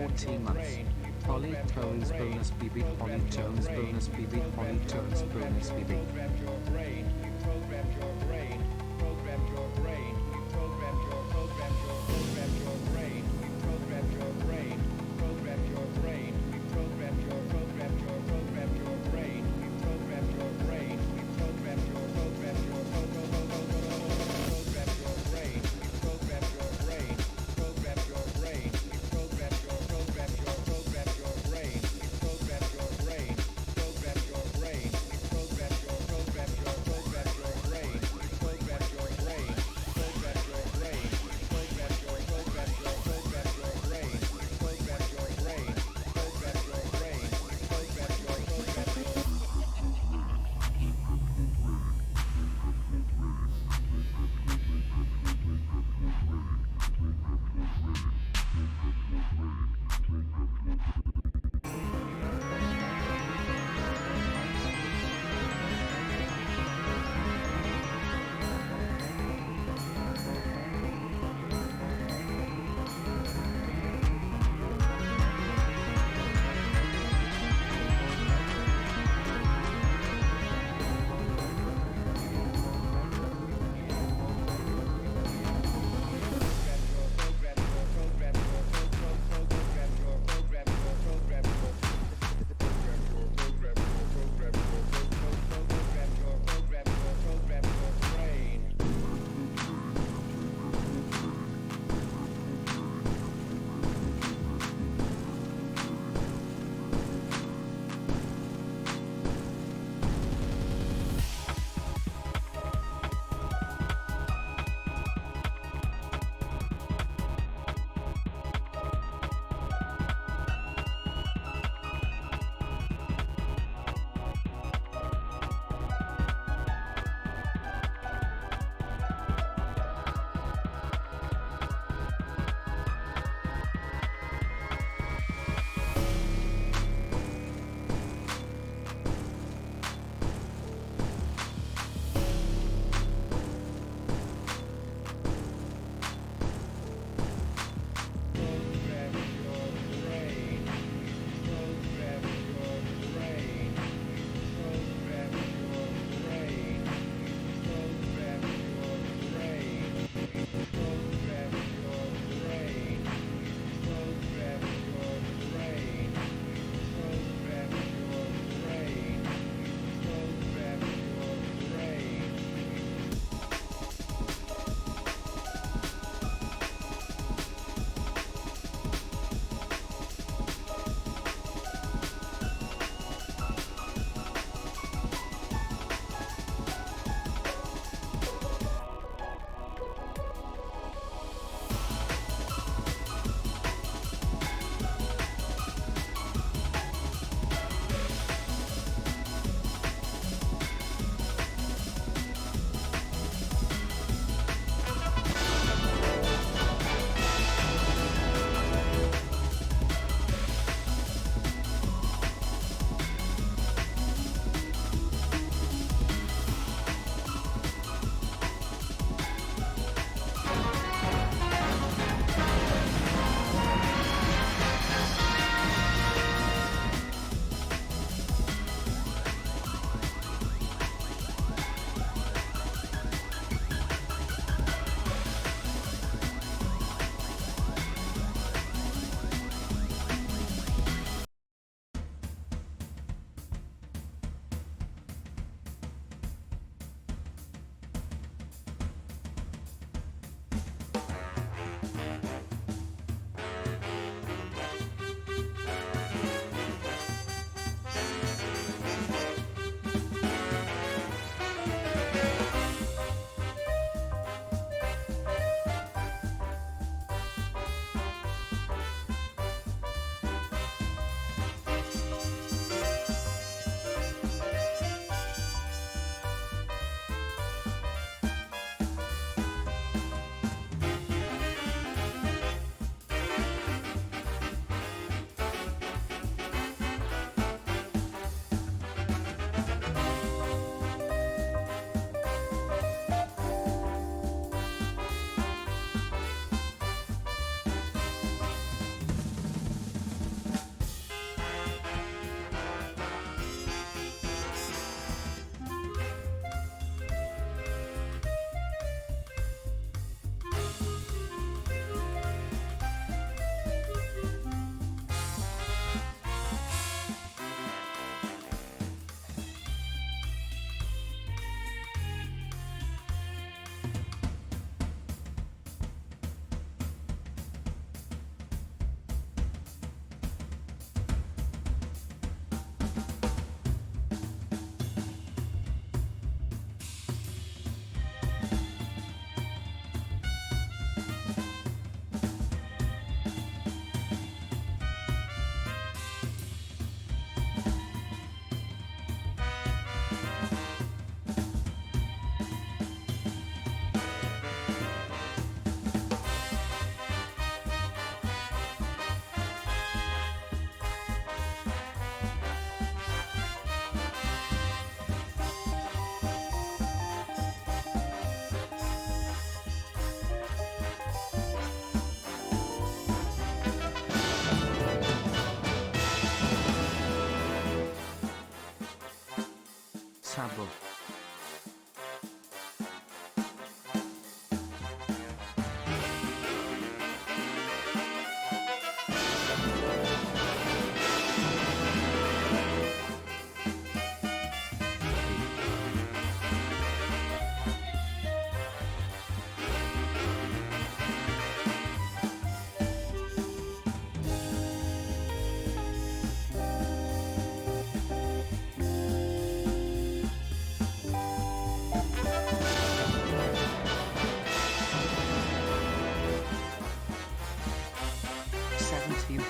14 months. Holly Tones bonus BB, Holly Tones bonus BB, Holly Tones bonus BB. Programmed your brain, you programmed your brain, programmed your brain, you programmed your brain, you programmed your brain, programmed your brain, you programmed your brain, you programmed your brain, you programmed your brain, you programmed your brain, you programmed your brain, programmed your brain, programmed your brain, you programmed your brain, you programmed your brain, programmed your brain, you programmed your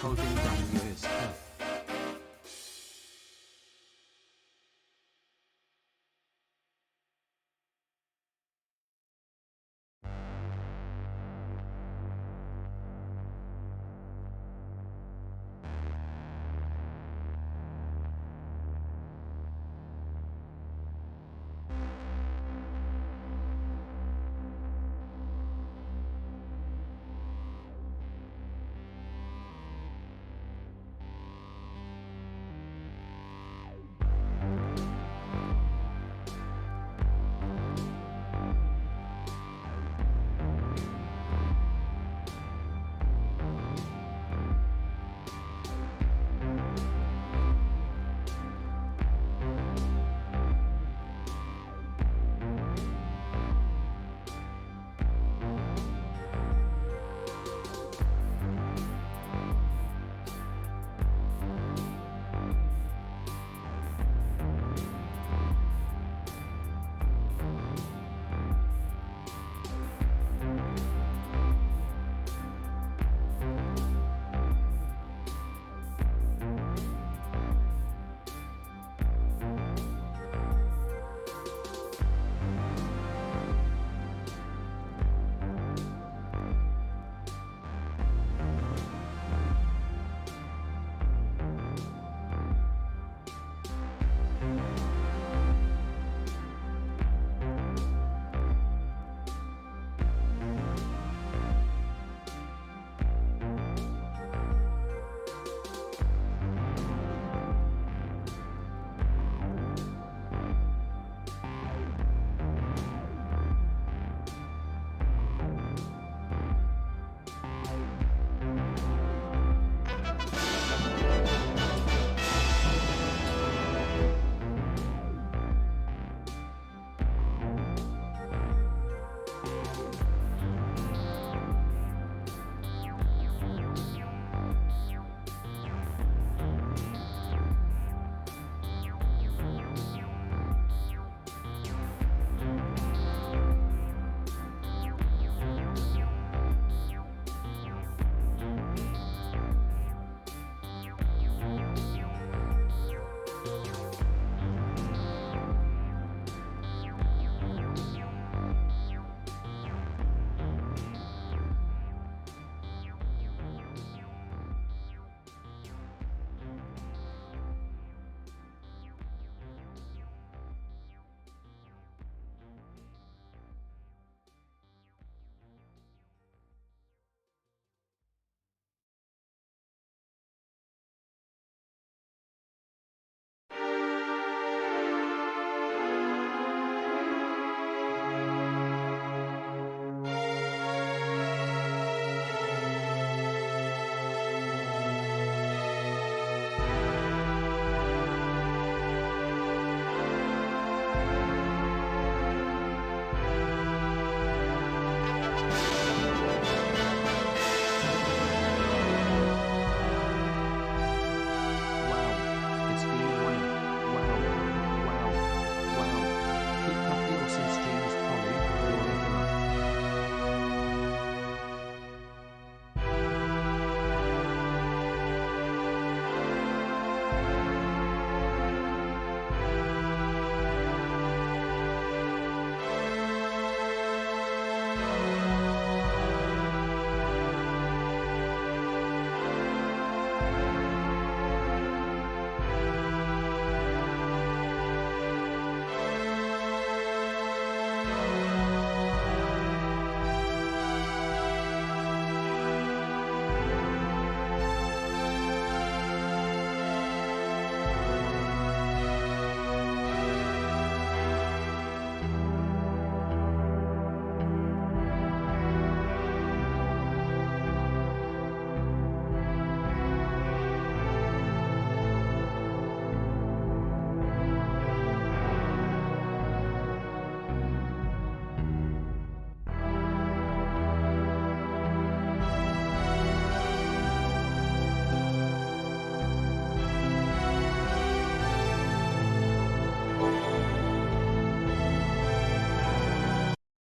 holding down years.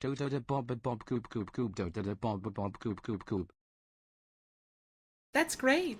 Do do do bob bob coop coop coop do do do bob bob coop coop coop. That's great.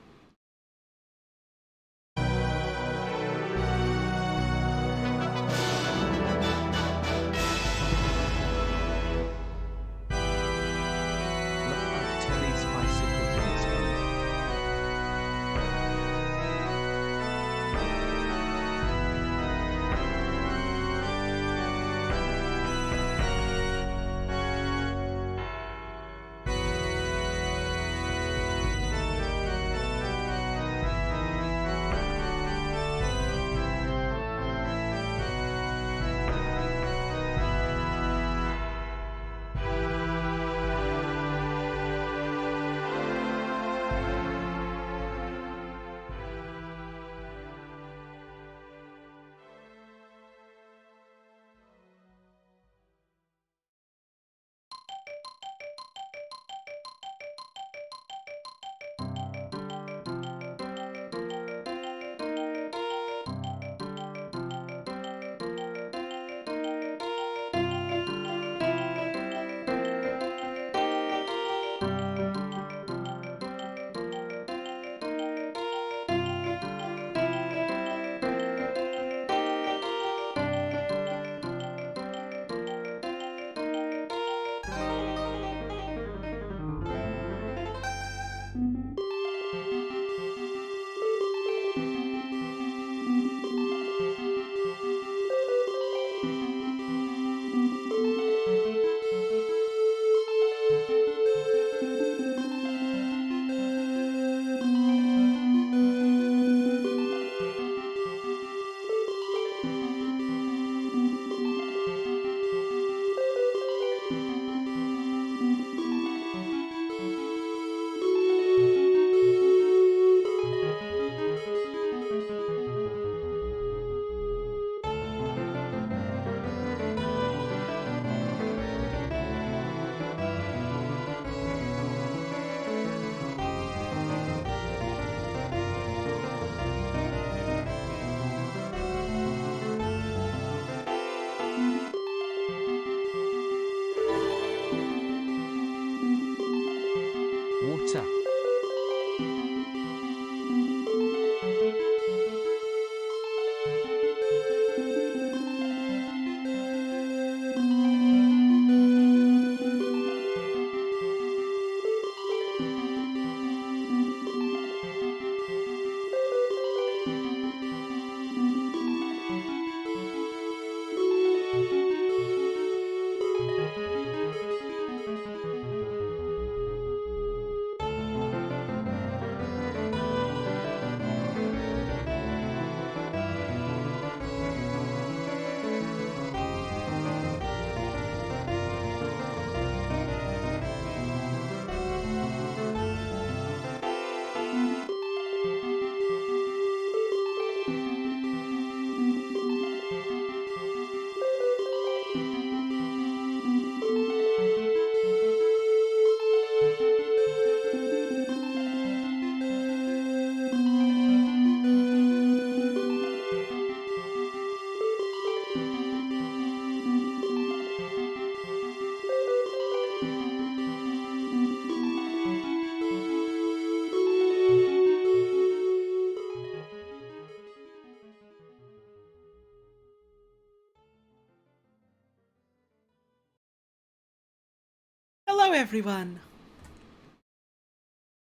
Hello, everyone.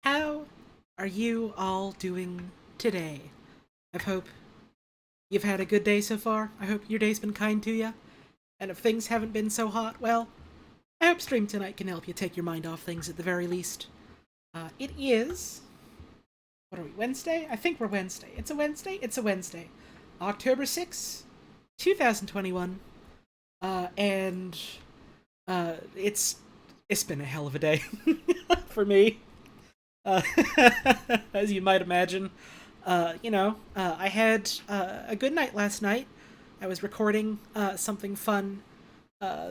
How are you all doing today? I hope you've had a good day so far. I hope your day's been kind to you. And if things haven't been so hot, well, I hope Stream Tonight can help you take your mind off things at the very least. It is... What are we, Wednesday? I think we're Wednesday. It's a Wednesday? It's a Wednesday. October 6th, 2021. And it's been a hell of a day for me. As you might imagine. I had a good night last night. I was recording something fun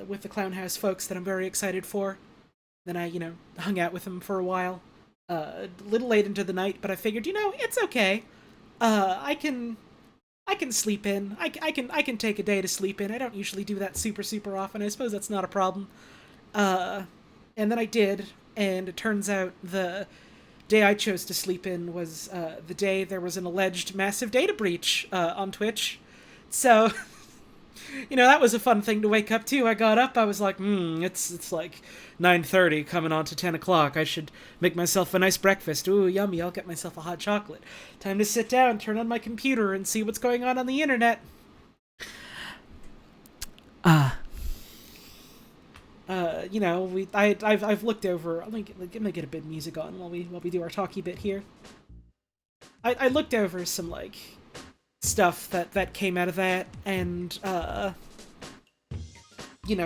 with the Clown House folks that I'm very excited for. Then I, hung out with them for a while. A little late into the night, but I figured, it's okay. I can sleep in. I can take a day to sleep in. I don't usually do that super often. I suppose that's not a problem. And then I did, and it turns out the day I chose to sleep in was the day there was an alleged massive data breach on Twitch. So, that was a fun thing to wake up to. I got up, I was like, it's like 9:30 coming on to 10 o'clock. I should make myself a nice breakfast. Ooh, yummy, I'll get myself a hot chocolate. Time to sit down, turn on my computer, and see what's going on the internet. I've looked over. Let me get a bit of music on while we do our talky bit here. I looked over some stuff that came out of that, and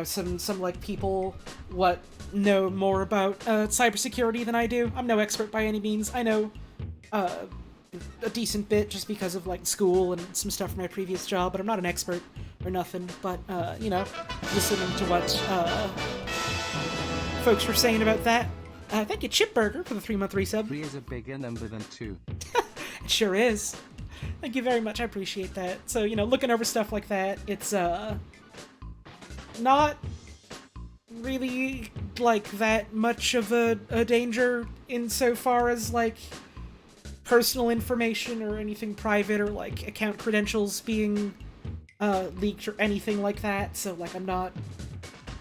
some people what know more about cybersecurity than I do. I'm no expert by any means. I know a decent bit just because of school and some stuff from my previous job, but I'm not an expert or nothing. But listening to what folks were saying about that. Thank you, Chipburger, for the 3-month resub. 3 is a bigger number than 2. It sure is. Thank you very much. I appreciate that. So, looking over stuff like that, it's not really that much of a danger insofar as personal information or anything private or account credentials being leaked or anything like that. So I'm not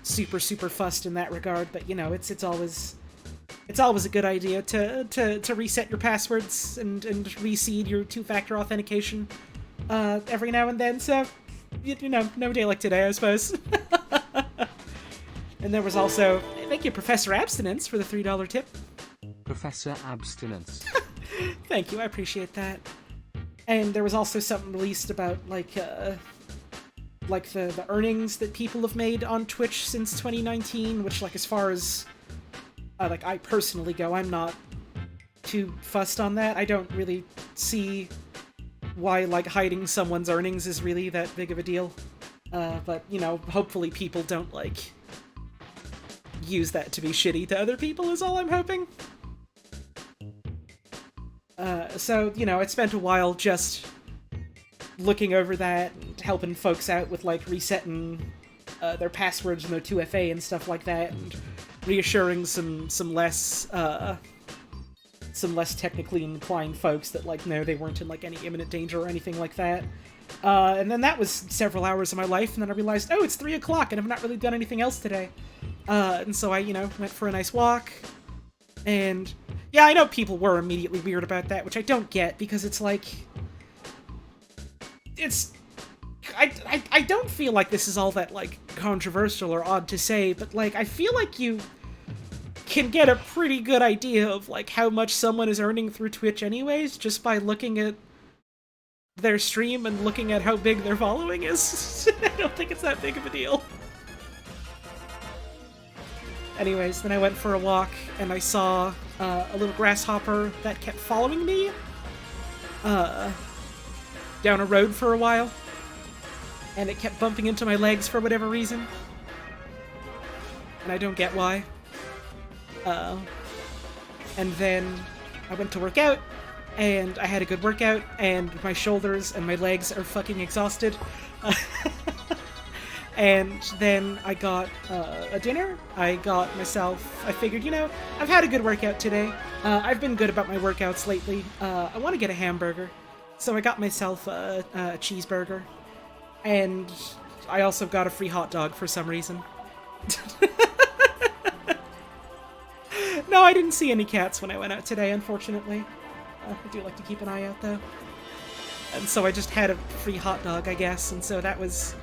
super fussed in that regard, but it's always a good idea to reset your passwords and reseed your 2-factor authentication every now and then. So no day like today, I suppose. And there was also, thank you, Professor Abstinence, for the $3 tip. Professor Abstinence. Thank you, I appreciate that. And there was also something released about the earnings that people have made on Twitch since 2019, which as far as I personally go, I'm not too fussed on that. I don't really see why hiding someone's earnings is really that big of a deal. But hopefully people don't use that to be shitty to other people is all I'm hoping. So I spent a while just looking over that and helping folks out with resetting their passwords and their 2FA and stuff like that, and reassuring some less technically inclined folks that no, they weren't in any imminent danger or anything like that. And then that was several hours of my life, and then I realized, oh, it's 3 o'clock and I've not really done anything else today. And so I, went for a nice walk. And yeah, I know people were immediately weird about that, which I don't get, because it's I don't feel like this is all that controversial or odd to say, but I feel like you can get a pretty good idea of how much someone is earning through Twitch anyways, just by looking at their stream and looking at how big their following is. I don't think it's that big of a deal. Anyways, then I went for a walk, and I saw a little grasshopper that kept following me down a road for a while, and it kept bumping into my legs for whatever reason, and I don't get why. And then I went to work out, and I had a good workout, and my shoulders and my legs are fucking exhausted. And then I got a dinner. I figured, I've had a good workout today. I've been good about my workouts lately. I want to get a hamburger. So I got myself a cheeseburger. And I also got a free hot dog for some reason. No, I didn't see any cats when I went out today, unfortunately. I do like to keep an eye out, though. And so I just had a free hot dog, I guess, and so that was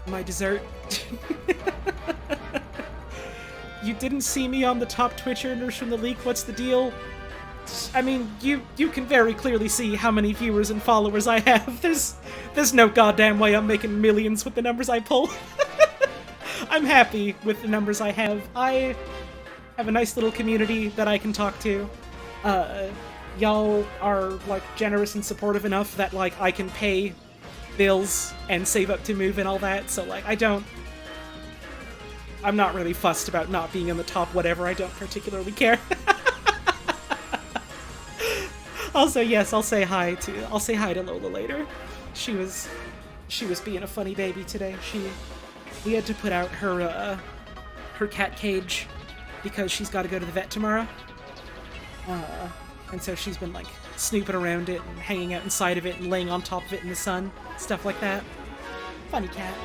my dessert. You didn't see me on the top Twitch earners from the leak, what's the deal? I mean, you can very clearly see how many viewers and followers I have. There's no goddamn way I'm making millions with the numbers I pull. I'm happy with the numbers I have. I have a nice little community that I can talk to. Y'all are, like, generous and supportive enough that, like, I can pay bills and save up to move and all that, so, like, I'm not really fussed about not being in the top whatever, I don't particularly care. Also, yes, I'll say hi to Lola later. She was being a funny baby today. We had to put out her cat cage because she's got to go to the vet tomorrow. And so she's been, like, snooping around it and hanging out inside of it and laying on top of it in the sun, stuff like that. Funny cat.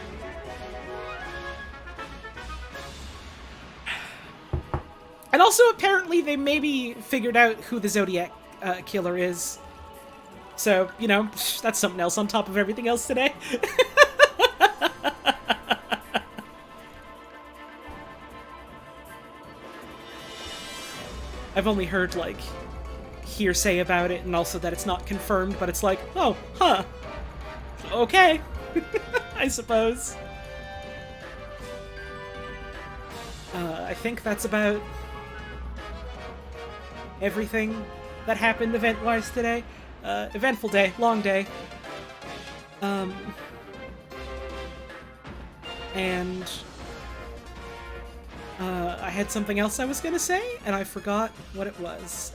And also, apparently, they maybe figured out who the Zodiac killer is. So, you know, that's something else on top of everything else today. I've only heard, like, hearsay about it, and also that it's not confirmed, but it's like, oh, huh. Okay. I suppose. I think that's about everything that happened event-wise today. Eventful day, long day. And I had something else I was gonna say, and I forgot what it was.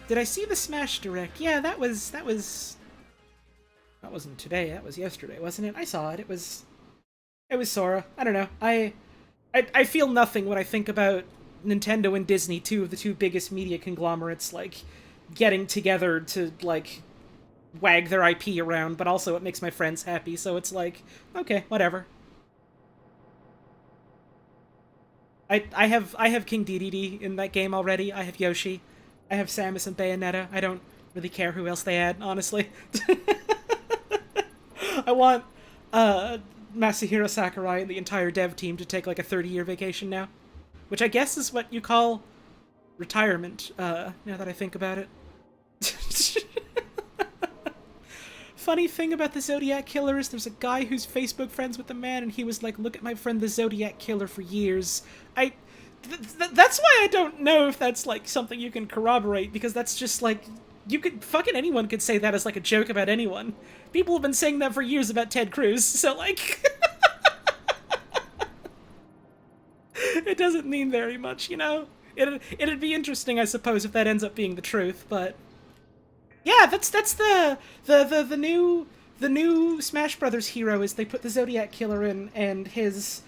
Did I see the Smash Direct? Yeah, that wasn't today, that was yesterday, wasn't it? I saw it. It was Sora. I don't know. I feel nothing when I think about Nintendo and Disney, two of the two biggest media conglomerates, like, getting together to, like, wag their IP around, but also it makes my friends happy, so it's like, okay, whatever. I have King Dedede in that game already. I have Yoshi. I have Samus and Bayonetta. I don't really care who else they add, honestly. I want Masahiro Sakurai and the entire dev team to take, like, a 30-year vacation now. Which I guess is what you call retirement, now that I think about it. Funny thing about the Zodiac Killer is there's a guy who's Facebook friends with the man, and he was like, look at my friend the Zodiac Killer for years. That's why I don't know if that's, like, something you can corroborate, because that's just, like, fucking anyone could say that as, like, a joke about anyone. People have been saying that for years about Ted Cruz, so, like... It doesn't mean very much, you know? It'd be interesting, I suppose, if that ends up being the truth, but... Yeah, that's the new Smash Brothers hero is they put the Zodiac Killer in, and his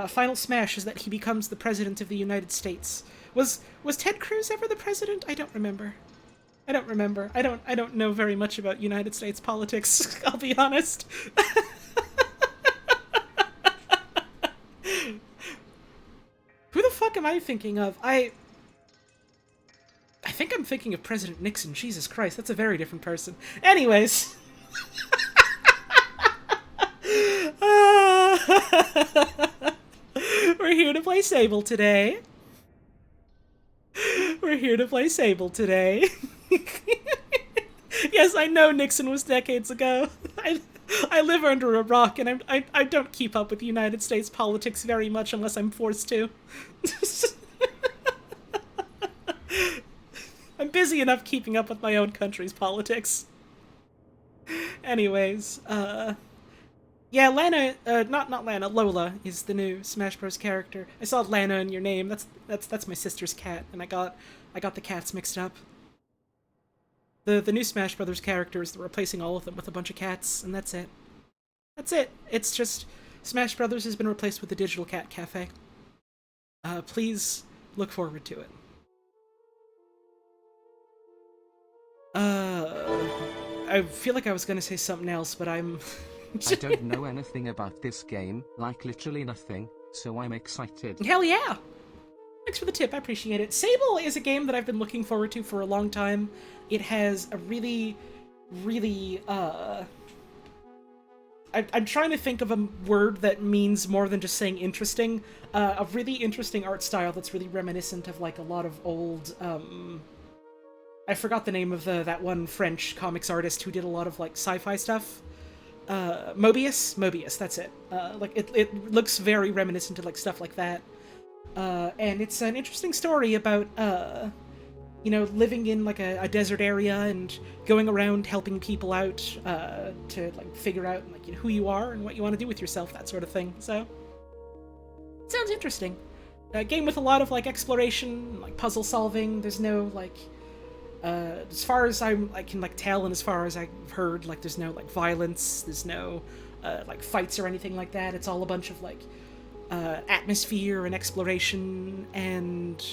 final smash is that he becomes the President of the United States. Was Ted Cruz ever the president? I don't remember. I don't know very much about United States politics, I'll be honest. Who the fuck am I thinking of? I think I'm thinking of President Nixon. Jesus Christ, that's a very different person. Anyways. We're here to play Sable today. Yes, I know Nixon was decades ago. I live under a rock, and I don't keep up with United States politics very much unless I'm forced to. I'm busy enough keeping up with my own country's politics. Anyways, yeah, Lana, not Lana, Lola is the new Smash Bros. Character. I saw Lana in your name. That's my sister's cat, and I got the cats mixed up. The new Smash Brothers characters, they're replacing all of them with a bunch of cats, and that's it. That's it. It's just Smash Brothers has been replaced with the Digital Cat Cafe. Please look forward to it. I feel like I was gonna say something else, but I'm... I don't know anything about this game, like literally nothing, so I'm excited. Hell yeah! Thanks for the tip, I appreciate it. Sable is a game that I've been looking forward to for a long time. It has a really, really, I'm trying to think of a word that means more than just saying interesting. A really interesting art style that's really reminiscent of, like, a lot of old, I forgot the name of that one French comics artist who did a lot of, like, sci-fi stuff. Mobius, that's it. Like, it looks very reminiscent of, like, stuff like that. And it's an interesting story about, you know, living in, like, a desert area and going around helping people out, to, like, figure out, like, you know, who you are and what you want to do with yourself, that sort of thing. So, it sounds interesting. A game with a lot of, like, exploration, like, puzzle solving. There's no, like, as far as I can, like, tell, and as far as I've heard, like, there's no, like, violence, there's no, like, fights or anything like that. It's all a bunch of, like, atmosphere and exploration and,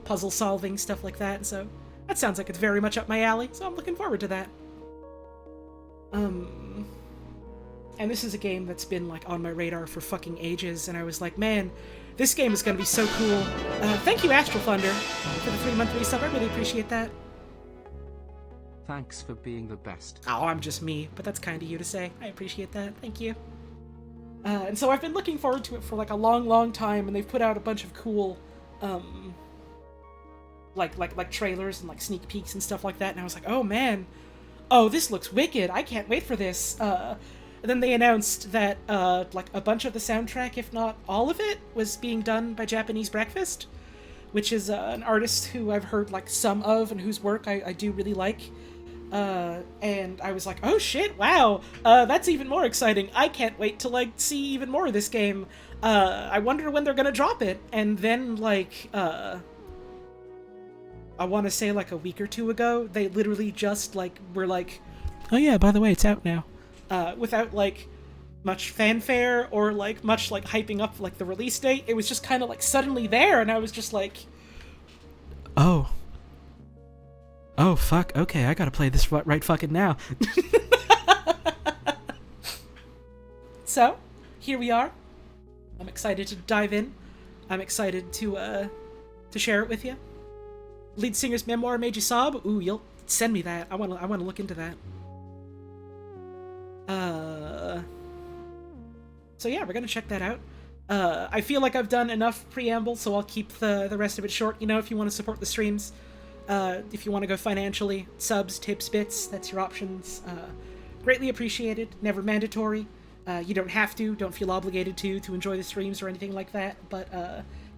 puzzle solving, stuff like that. So, that sounds like it's very much up my alley, so I'm looking forward to that. And this is a game that's been, like, on my radar for fucking ages, and I was like, man, this game is gonna be so cool. Thank you, Astral Thunder, for the 3-month resub. I really appreciate that. Thanks for being the best. Oh, I'm just me, but that's kind of you to say. I appreciate that. Thank you. And so I've been looking forward to it for, like, a long, long time, and they've put out a bunch of cool, like trailers and, like, sneak peeks and stuff like that, and I was like, oh, man. Oh, this looks wicked. I can't wait for this. And then they announced that, like, a bunch of the soundtrack, if not all of it, was being done by Japanese Breakfast, which is an artist who I've heard, like, some of and whose work I do really like. And I was like, oh shit, wow, that's even more exciting. I can't wait to, like, see even more of this game. I wonder when they're gonna drop it. And then, like, I want to say, like, a week or two ago, they literally just, like, were like, oh yeah, by the way, it's out now. Without, like, much fanfare or, like, much, like, hyping up, like, the release date. It was just kind of, like, suddenly there, and I was just like, oh, fuck, okay, I gotta play this right fucking now. So, here we are. I'm excited to dive in. I'm excited to share it with you. Lead singer's memoir made you sob? Ooh, you'll send me that. I wanna look into that. So yeah, we're gonna check that out. I feel like I've done enough preamble, so I'll keep the rest of it short. You know, if you want to support the streams, if you want to go financially, subs, tips, bits, that's your options. Greatly appreciated, never mandatory. You don't have to, don't feel obligated to enjoy the streams or anything like that, but,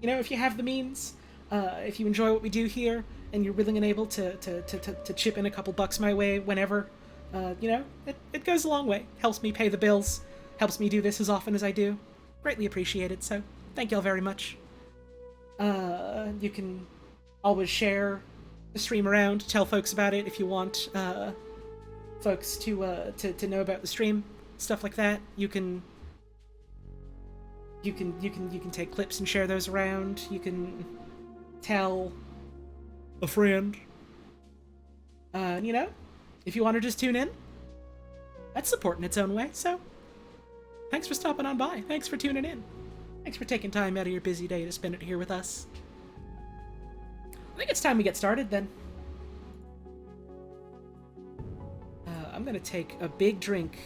you know, if you have the means, if you enjoy what we do here, and you're willing and able to chip in a couple bucks my way whenever, you know, it goes a long way. Helps me pay the bills, helps me do this as often as I do. Greatly appreciated, so thank y'all very much. You can always share the stream around, tell folks about it if you want folks to know about the stream, stuff like that. You can take clips and share those around. You can tell a friend. You know, if you want to just tune in, that's support in its own way. So, thanks for stopping on by. Thanks for tuning in. Thanks for taking time out of your busy day to spend it here with us. I think it's time we get started then. I'm gonna take a big drink.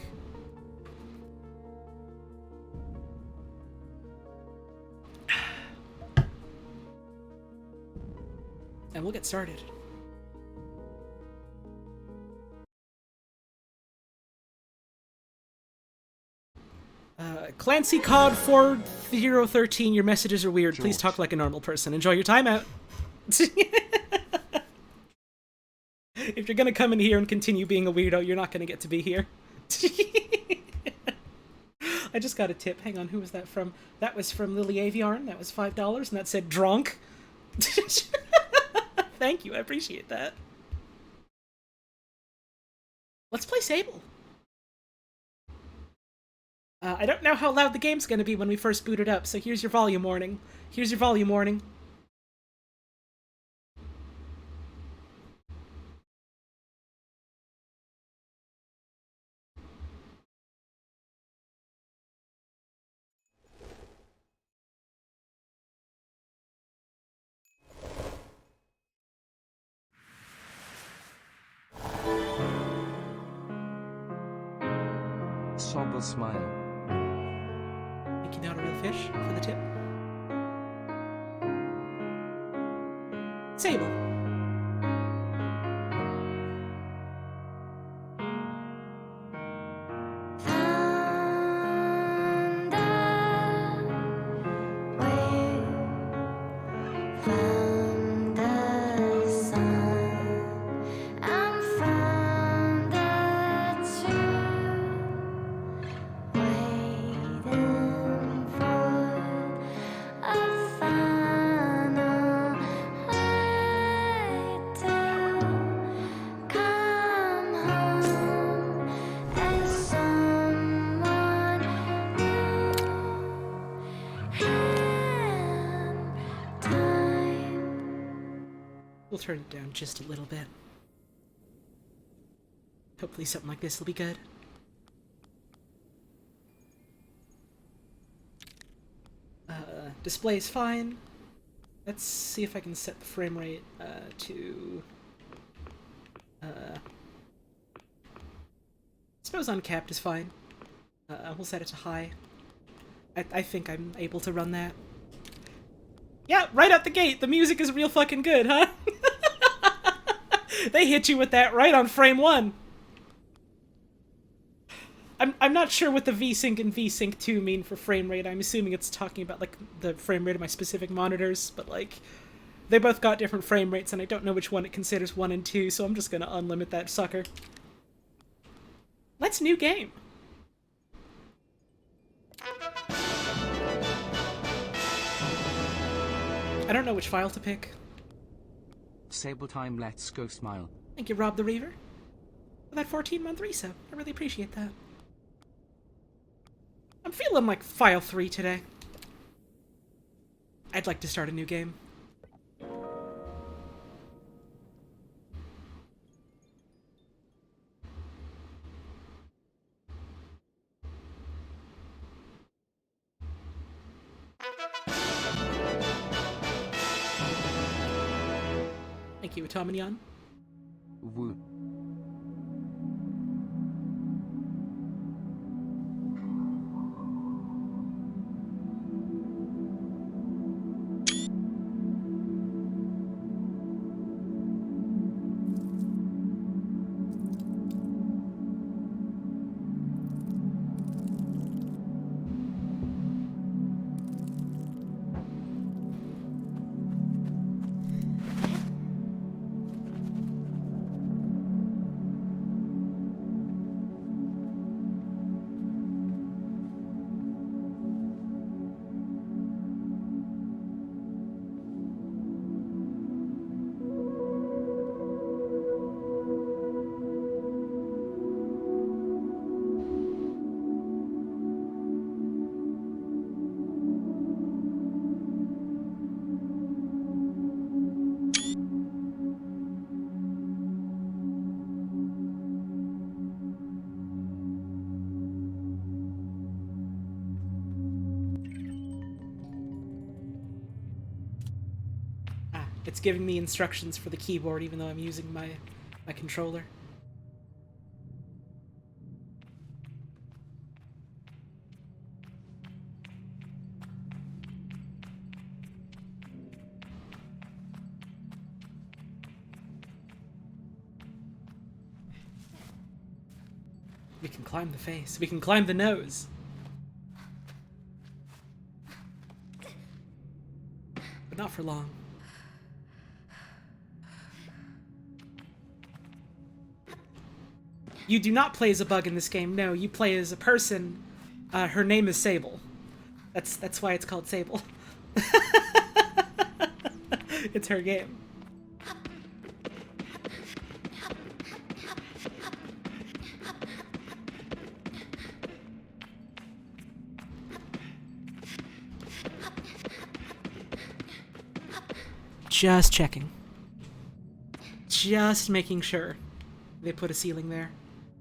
And we'll get started. Clancy Cod 4013, your messages are weird. Please talk like a normal person. Enjoy your time out. If you're gonna come in here and continue being a weirdo, you're not gonna get to be here. I just got a tip. Hang on, who was that from? That was from Lily Aviarn. That was $5, and that said drunk. Thank you, I appreciate that. Let's play Sable. I don't know how loud the game's gonna be when we first boot it up, so here's your volume warning. Here's your volume warning. Sable smile. Think you're not a real fish for the tip? Sable. We'll turn it down just a little bit. Hopefully something like this will be good. Display is fine. Let's see if I can set the frame rate to... I suppose uncapped is fine. We'll set it to high. I think I'm able to run that. Yeah, right out the gate, the music is real fucking good, huh? They hit you with that right on frame 1. I'm not sure what the VSync and VSync 2 mean for frame rate. I'm assuming it's talking about, like, the frame rate of my specific monitors, but, like, they both got different frame rates, and I don't know which one it considers 1 and 2, so I'm just gonna unlimit that sucker. Let's new game. I don't know which file to pick. Sable time, let's go smile. Thank you, Rob the Reaver, for that 14-month resub. I really appreciate that. I'm feeling like file 3 today. I'd like to start a new game. Thank you, Autominion. Woo. It's giving me instructions for the keyboard even though I'm using my controller. We can climb the face. We can climb the nose. But not for long. You do not play as a bug in this game. No, you play as a person. Her name is Sable. That's why it's called Sable. It's her game. Just checking. Just making sure they put a ceiling there.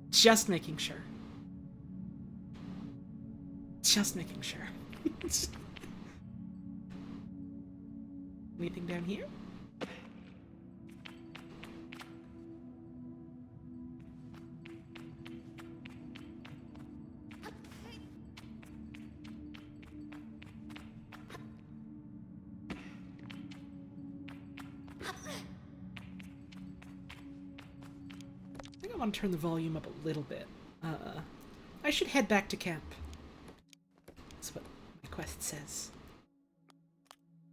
Just making sure. Just making sure. Anything down here? I want to turn the volume up a little bit. I should head back to camp. That's what my quest says.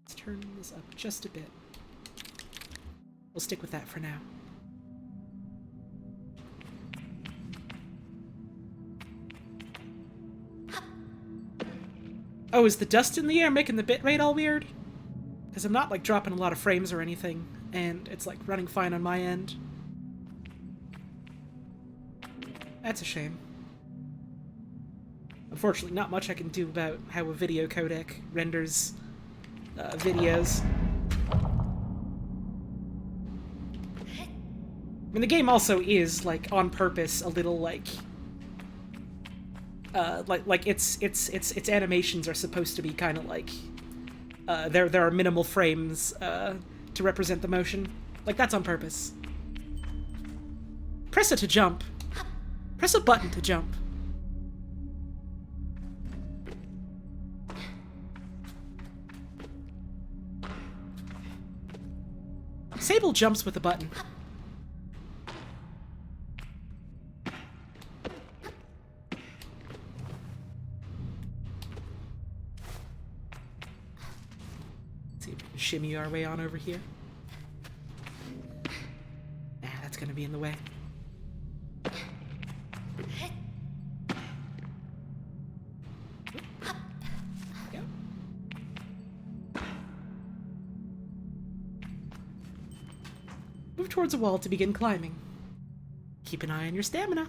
Let's turn this up just a bit. We'll stick with that for now. Oh, is the dust in the air making the bitrate all weird? Because I'm not, like, dropping a lot of frames or anything, and it's, like, running fine on my end. That's a shame. Unfortunately, not much I can do about how a video codec renders videos. I mean, the game also is, like, on purpose a little, like its animations are supposed to be kind of like there are minimal frames to represent the motion. Like, that's on purpose. Press it to jump. Press a button to jump. Sable jumps with a button. Let's see if we can shimmy our way on over here. Nah, that's gonna be in the way. Move towards a wall to begin climbing. Keep an eye on your stamina.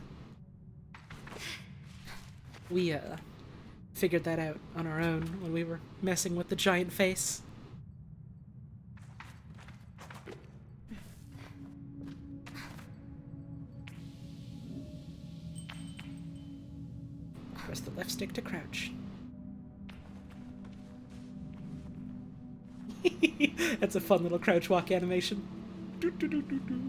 We, figured that out on our own when we were messing with the giant face. Press the left stick to crouch. That's a fun little crouch walk animation. Do, do, do, do, do.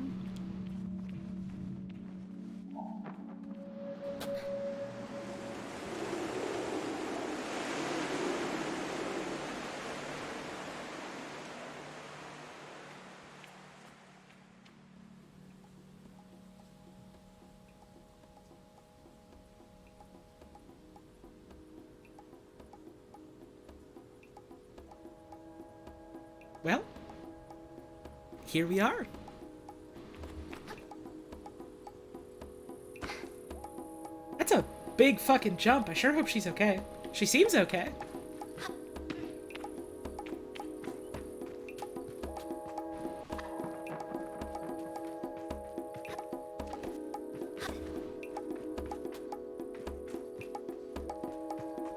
Well, here we are. That's a big fucking jump. I sure hope she's okay. She seems okay.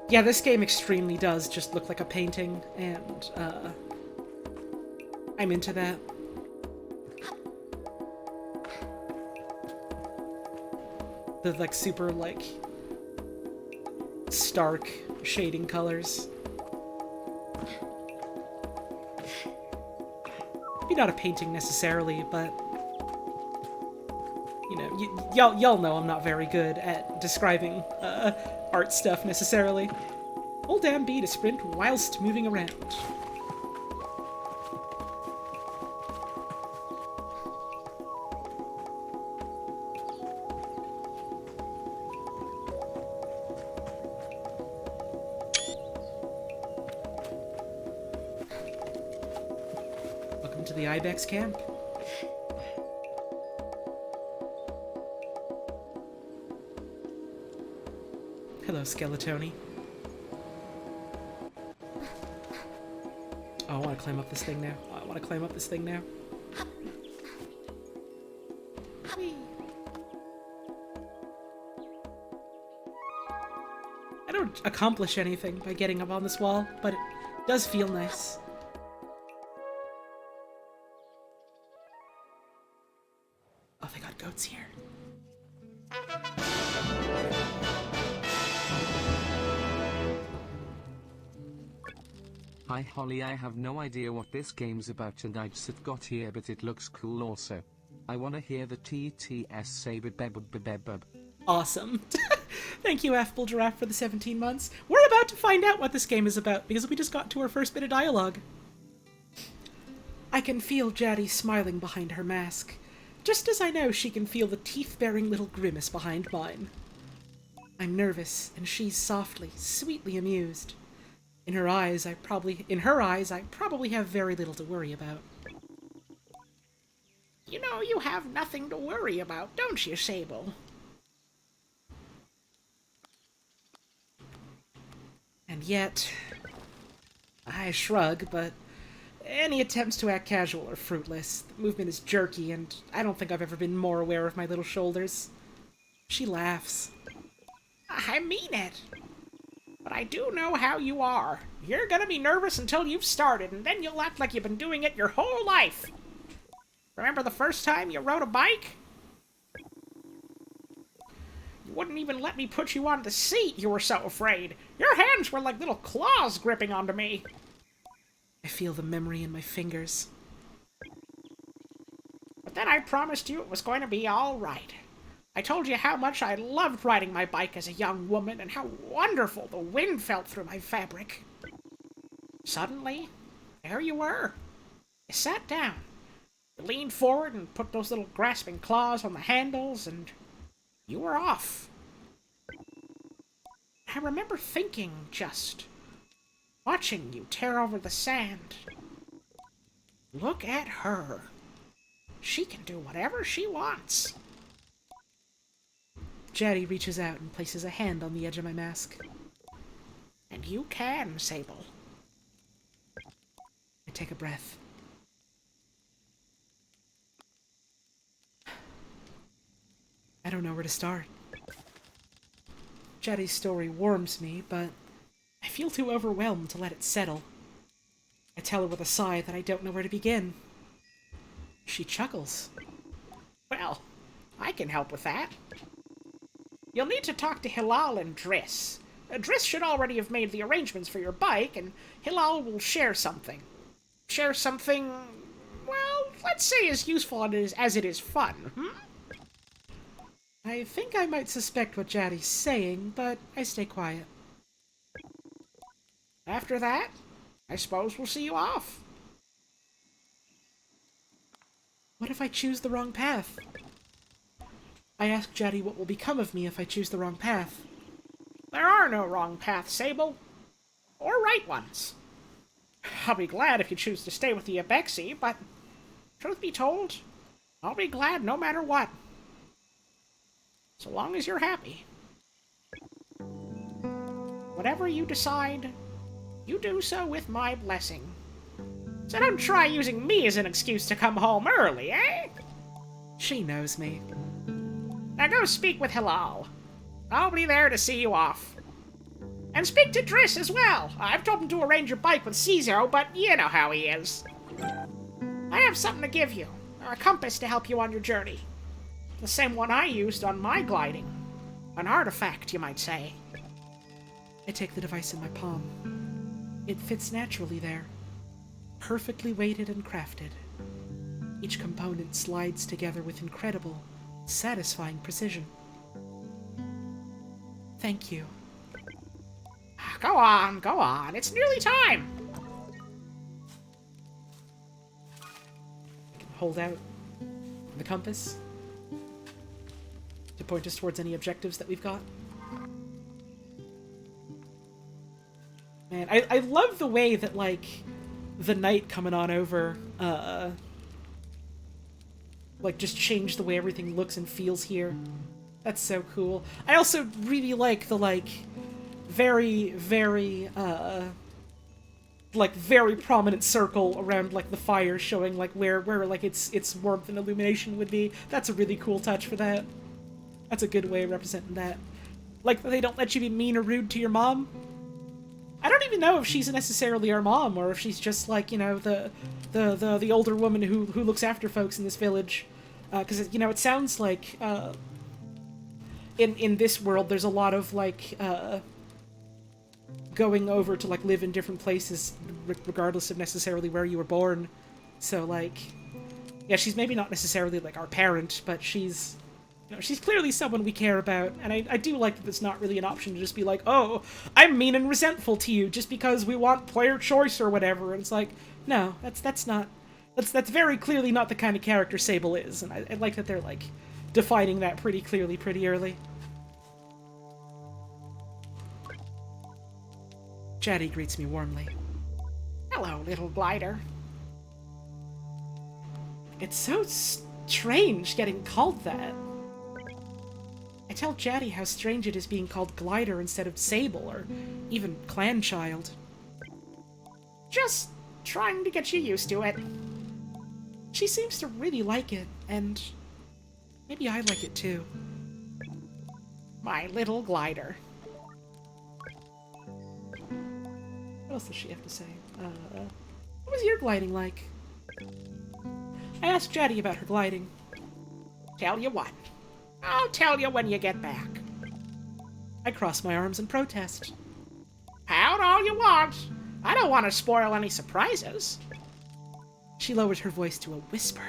Yeah, this game extremely does just look like a painting, and, I'm into that. The, like, super, like, stark shading colors. Maybe not a painting necessarily, but, you know, y'all know I'm not very good at describing art stuff necessarily. Hold down B to sprint whilst moving around. To the Ibex camp. Hello, Skeletoni. Oh, I want to climb up this thing now. I want to climb up this thing now. Whee. I don't accomplish anything by getting up on this wall, but it does feel nice. Goats here. Hi Holly, I have no idea what this game's about and I just got here, but it looks cool also. I wanna hear the TTS Sable beb. Awesome. Thank you, Affable Giraffe, for the 17 months. We're about to find out what this game is about, because we just got to our first bit of dialogue. I can feel Jaddy smiling behind her mask. just as I know she can feel the teeth-baring little grimace behind mine. I'm nervous, and she's softly, sweetly amused. In her eyes, I probably have very little to worry about. You know you have nothing to worry about, don't you, Sable? And yet, I shrug, but any attempts to act casual are fruitless. The movement is jerky, and I don't think I've ever been more aware of my little shoulders. She laughs. I mean it. But I do know how you are. You're gonna be nervous until you've started, and then you'll act like you've been doing it your whole life. Remember the first time you rode a bike? You wouldn't even let me put you on the seat, you were so afraid. Your hands were like little claws gripping onto me. I feel the memory in my fingers. But then I promised you it was going to be all right. I told you how much I loved riding my bike as a young woman and how wonderful the wind felt through my fabric. Suddenly, there you were. You sat down. You leaned forward and put those little grasping claws on the handles, and you were off. I remember thinking, just watching you tear over the sand. Look at her. She can do whatever she wants. Jaddy reaches out and places a hand on the edge of my mask. And you can, Sable. I take a breath. I don't know where to start. Jaddy's story warms me, but I feel too overwhelmed to let it settle. I tell her with a sigh that I don't know where to begin. She chuckles. Well, I can help with that. You'll need to talk to Hilal and Driss. Driss should already have made the arrangements for your bike, and Hilal will share something. Share something, well, let's say as useful as it is fun, I think I might suspect what Jaddy's saying, but I stay quiet. After that, I suppose we'll see you off. What if I choose the wrong path? I ask Jaddy what will become of me if I choose the wrong path. There are no wrong paths, Sable. Or right ones. I'll be glad if you choose to stay with the Abexi, but truth be told, I'll be glad no matter what. So long as you're happy. Whatever you decide, you do so with my blessing. So don't try using me as an excuse to come home early, eh? She knows me. Now go speak with Hilal. I'll be there to see you off. And speak to Driss as well. I've told him to arrange your bike with C0, but you know how he is. I have something to give you. A compass to help you on your journey. The same one I used on my gliding. An artifact, you might say. I take the device in my palm. It fits naturally there. Perfectly weighted and crafted. Each component slides together with incredible, satisfying precision. Thank you. Go on, go on. It's nearly time. I can hold out the compass to point us towards any objectives that we've got. Man, I love the way that, like, the night coming on over, like, just changed the way everything looks and feels here. That's so cool. I also really like the, like, very, very, like, very prominent circle around, like, the fire showing, like, where like, its warmth and illumination would be. That's a really cool touch for that. That's a good way of representing that. Like, they don't let you be mean or rude to your mom. I don't even know if she's necessarily our mom, or if she's just, like, you know, the older woman who looks after folks in this village. Because, you know, it sounds like, in this world, there's a lot of, like, going over to, like, live in different places, regardless of necessarily where you were born. So, like, yeah, she's maybe not necessarily, like, our parent, but she's, you know, she's clearly someone we care about, and I do like that it's not really an option to just be like, oh, I'm mean and resentful to you just because we want player choice or whatever, and it's like, no, that's not That's very clearly not the kind of character Sable is, and I like that they're, like, defining that pretty clearly pretty early. Chatty greets me warmly. Hello, little glider. It's so strange getting called that. I tell Chatty how strange it is being called Glider instead of Sable, or even Clanchild. Just trying to get you used to it. She seems to really like it, and maybe I like it too. My little glider. What else does she have to say? What was your gliding like? I asked Chatty about her gliding. Tell you what. I'll tell you when you get back. I cross my arms in protest. Pout all you want. I don't want to spoil any surprises. She lowered her voice to a whisper.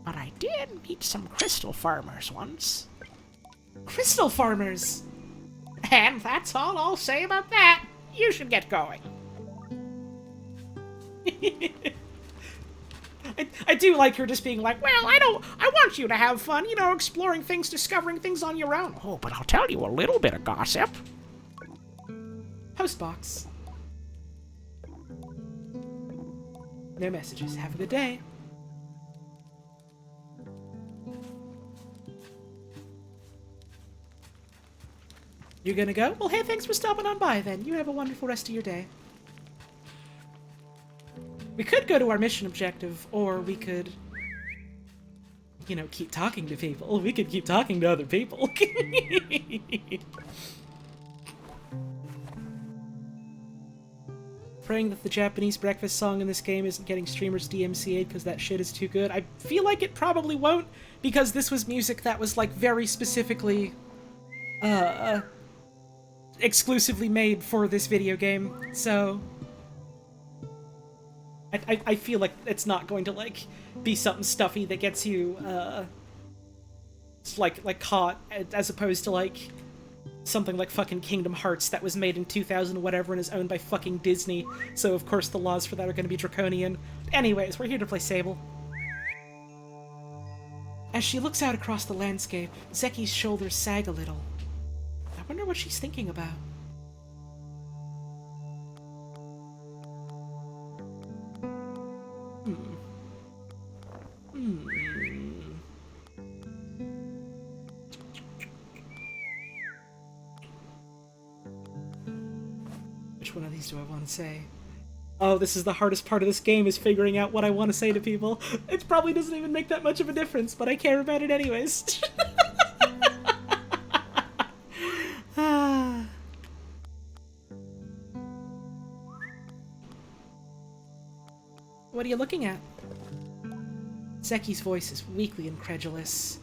But I did meet some crystal farmers once. Crystal farmers! And that's all I'll say about that. You should get going. I do like her just being like, Well, I want you to have fun, you know, exploring things, discovering things on your own. Oh, but I'll tell you a little bit of gossip. Postbox. No messages. Have a good day. You're gonna go? Well, hey, thanks for stopping on by then. You have a wonderful rest of your day. We could go to our mission objective, or we could, you know, keep talking to people. We could keep talking to other people. Praying that the Japanese breakfast song in this game isn't getting streamers DMCA'd because that shit is too good. I feel like it probably won't, because this was music that was, like, very specifically, exclusively made for this video game, so I feel like it's not going to, like, be something stuffy that gets you, like caught, as opposed to, like, something like fucking Kingdom Hearts that was made in 2000 whatever and is owned by fucking Disney, so of course the laws for that are going to be draconian. Anyways, we're here to play Sable. As she looks out across the landscape, Zeki's shoulders sag a little. I wonder what she's thinking about. Which one of these do I want to say? Oh, this is the hardest part of this game, is figuring out what I want to say to people. It probably doesn't even make that much of a difference, but I care about it anyways. What are you looking at? Zeki's voice is weakly incredulous.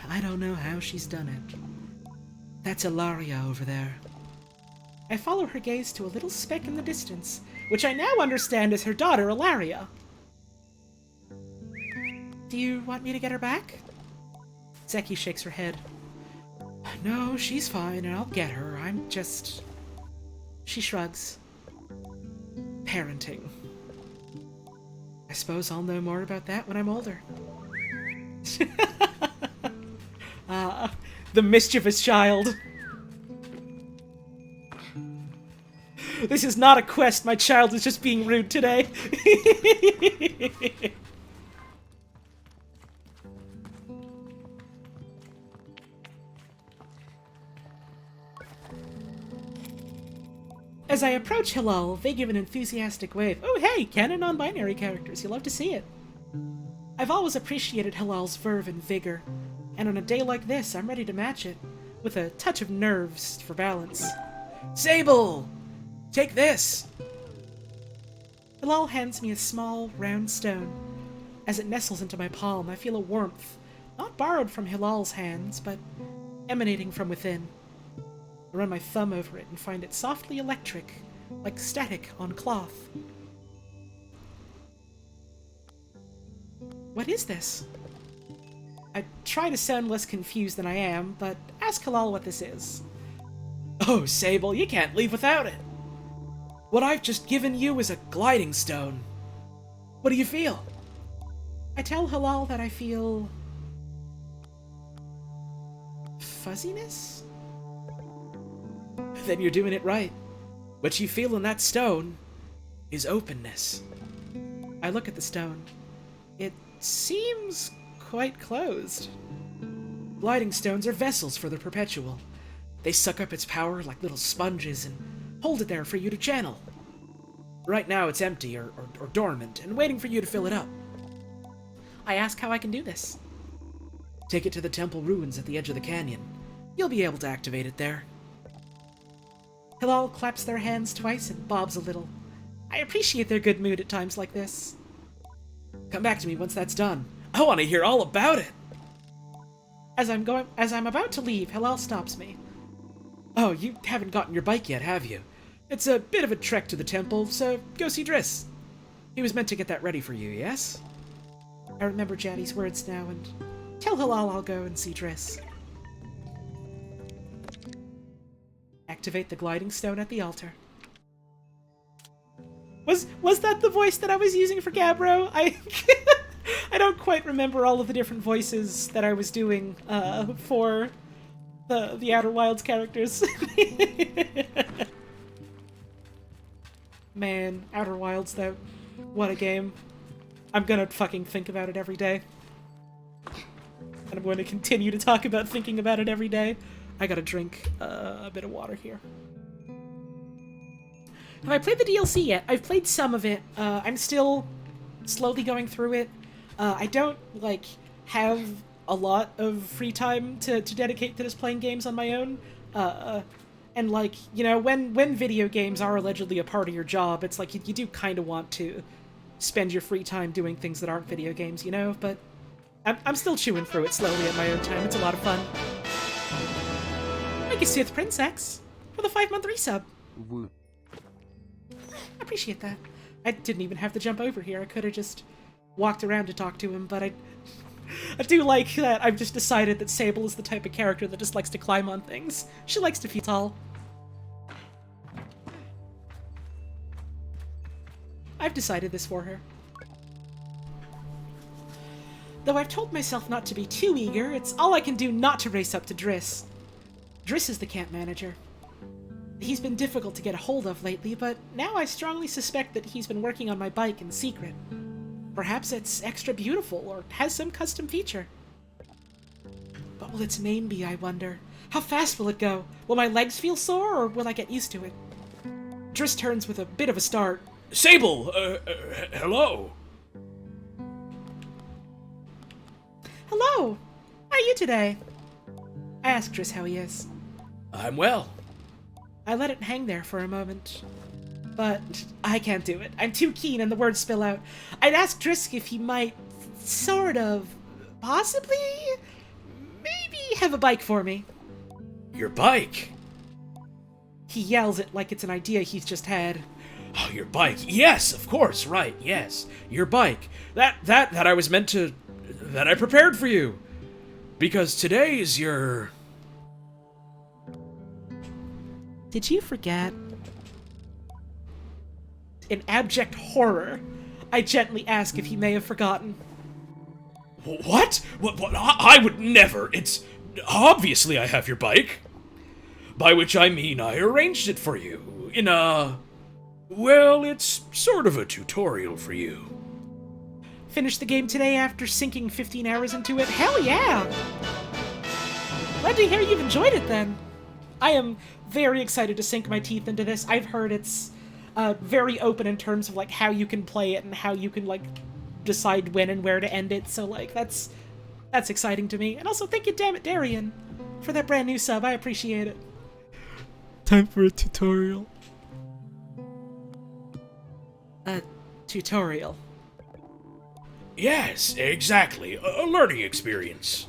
I don't know how she's done it. That's Ilaria over there. I follow her gaze to a little speck in the distance, which I now understand is her daughter, Ilaria. Do you want me to get her back? Zeki shakes her head. No, she's fine, and I'll get her. I'm just... She shrugs. Parenting. I suppose I'll know more about that when I'm older. The mischievous child. This is not a quest, my child is just being rude today. As I approach Hilal, they give an enthusiastic wave. Oh hey, canon non-binary characters, you love to see it. I've always appreciated Hilal's verve and vigor, and on a day like this, I'm ready to match it, with a touch of nerves for balance. Sable! Take this! Hilal hands me a small, round stone. As it nestles into my palm, I feel a warmth, not borrowed from Hilal's hands, but emanating from within. I run my thumb over it and find it softly electric, like static on cloth. What is this? I try to sound less confused than I am, but ask Hilal what this is. Oh, Sable, you can't leave without it. What I've just given you is a gliding stone. What do you feel? I tell Halal that I feel... fuzziness? Then you're doing it right. What you feel in that stone is openness. I look at the stone. It seems quite closed. Gliding stones are vessels for the perpetual. They suck up its power like little sponges and hold it there for you to channel. Right now it's empty or dormant and waiting for you to fill it up. I ask how I can do this. Take it to the temple ruins at the edge of the canyon. You'll be able to activate it there. Hilal claps their hands twice and bobs a little. I appreciate their good mood at times like this. Come back to me once that's done. I want to hear all about it. As I'm about to leave, Hilal stops me. Oh, you haven't gotten your bike yet, have you? It's a bit of a trek to the temple, so go see Driss. He was meant to get that ready for you, yes? I remember Jaddy's words now, and tell Hilal I'll go and see Driss. Activate the gliding stone at the altar. Was that the voice that I was using for Gabbro? I don't quite remember all of the different voices that I was doing for the Outer Wilds characters. Man, Outer Wilds though, what a game. I'm gonna fucking think about it every day. And I'm going to continue to talk about thinking about it every day. I gotta drink a bit of water here. Have I played the DLC yet? I've played some of it. I'm still slowly going through it. I don't, like, have a lot of free time to dedicate to just playing games on my own. And, like, you know, when video games are allegedly a part of your job, it's like you do kind of want to spend your free time doing things that aren't video games, you know? But I'm still chewing through it slowly at my own time. It's a lot of fun. Thank you, Sith Princex, for the 5-month resub. Woo. I appreciate that. I didn't even have to jump over here. I could have just walked around to talk to him, but I do like that I've just decided that Sable is the type of character that just likes to climb on things. She likes to feel tall. I've decided this for her. Though I've told myself not to be too eager, it's all I can do not to race up to Driss. Driss is the camp manager. He's been difficult to get a hold of lately, but now I strongly suspect that he's been working on my bike in secret. Perhaps it's extra beautiful, or has some custom feature. What will its name be, I wonder? How fast will it go? Will my legs feel sore, or will I get used to it? Driss turns with a bit of a start. Sable, hello. Hello! How are you today? I ask Driss how he is. I'm well. I let it hang there for a moment. But I can't do it. I'm too keen and the words spill out. I'd ask Drisk if he might, sort of, possibly, maybe have a bike for me. Your bike? He yells it like it's an idea he's just had. Oh, your bike. Yes, of course, right, yes. Your bike. That I was meant to... that I prepared for you. Because today is your... Did you forget? In abject horror, I gently ask if he may have forgotten. What? What? I would never. It's... obviously I have your bike. By which I mean I arranged it for you. In a... well, it's sort of a tutorial for you. Finished the game today after sinking 15 hours into it? Hell yeah! Glad to hear you've enjoyed it then. I am very excited to sink my teeth into this. I've heard it's very open in terms of like how you can play it and how you can like decide when and where to end it. So like that's exciting to me. And also thank you, Dammit Darian, for that brand new sub. I appreciate it. Time for a tutorial. A tutorial. Yes, exactly. A learning experience.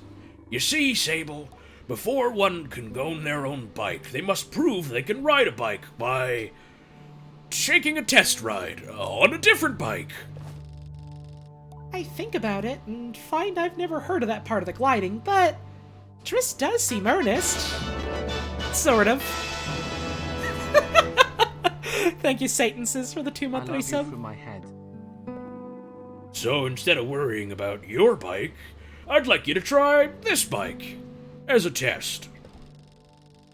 You see, Sable, before one can own their own bike, they must prove they can ride a bike by taking a test ride on a different bike. I think about it and find I've never heard of that part of the gliding, but Triss does seem earnest. Sort of. Thank you, Satansis, for the 2-month I love you resub. from my head. So instead of worrying about your bike, I'd like you to try this bike as a test.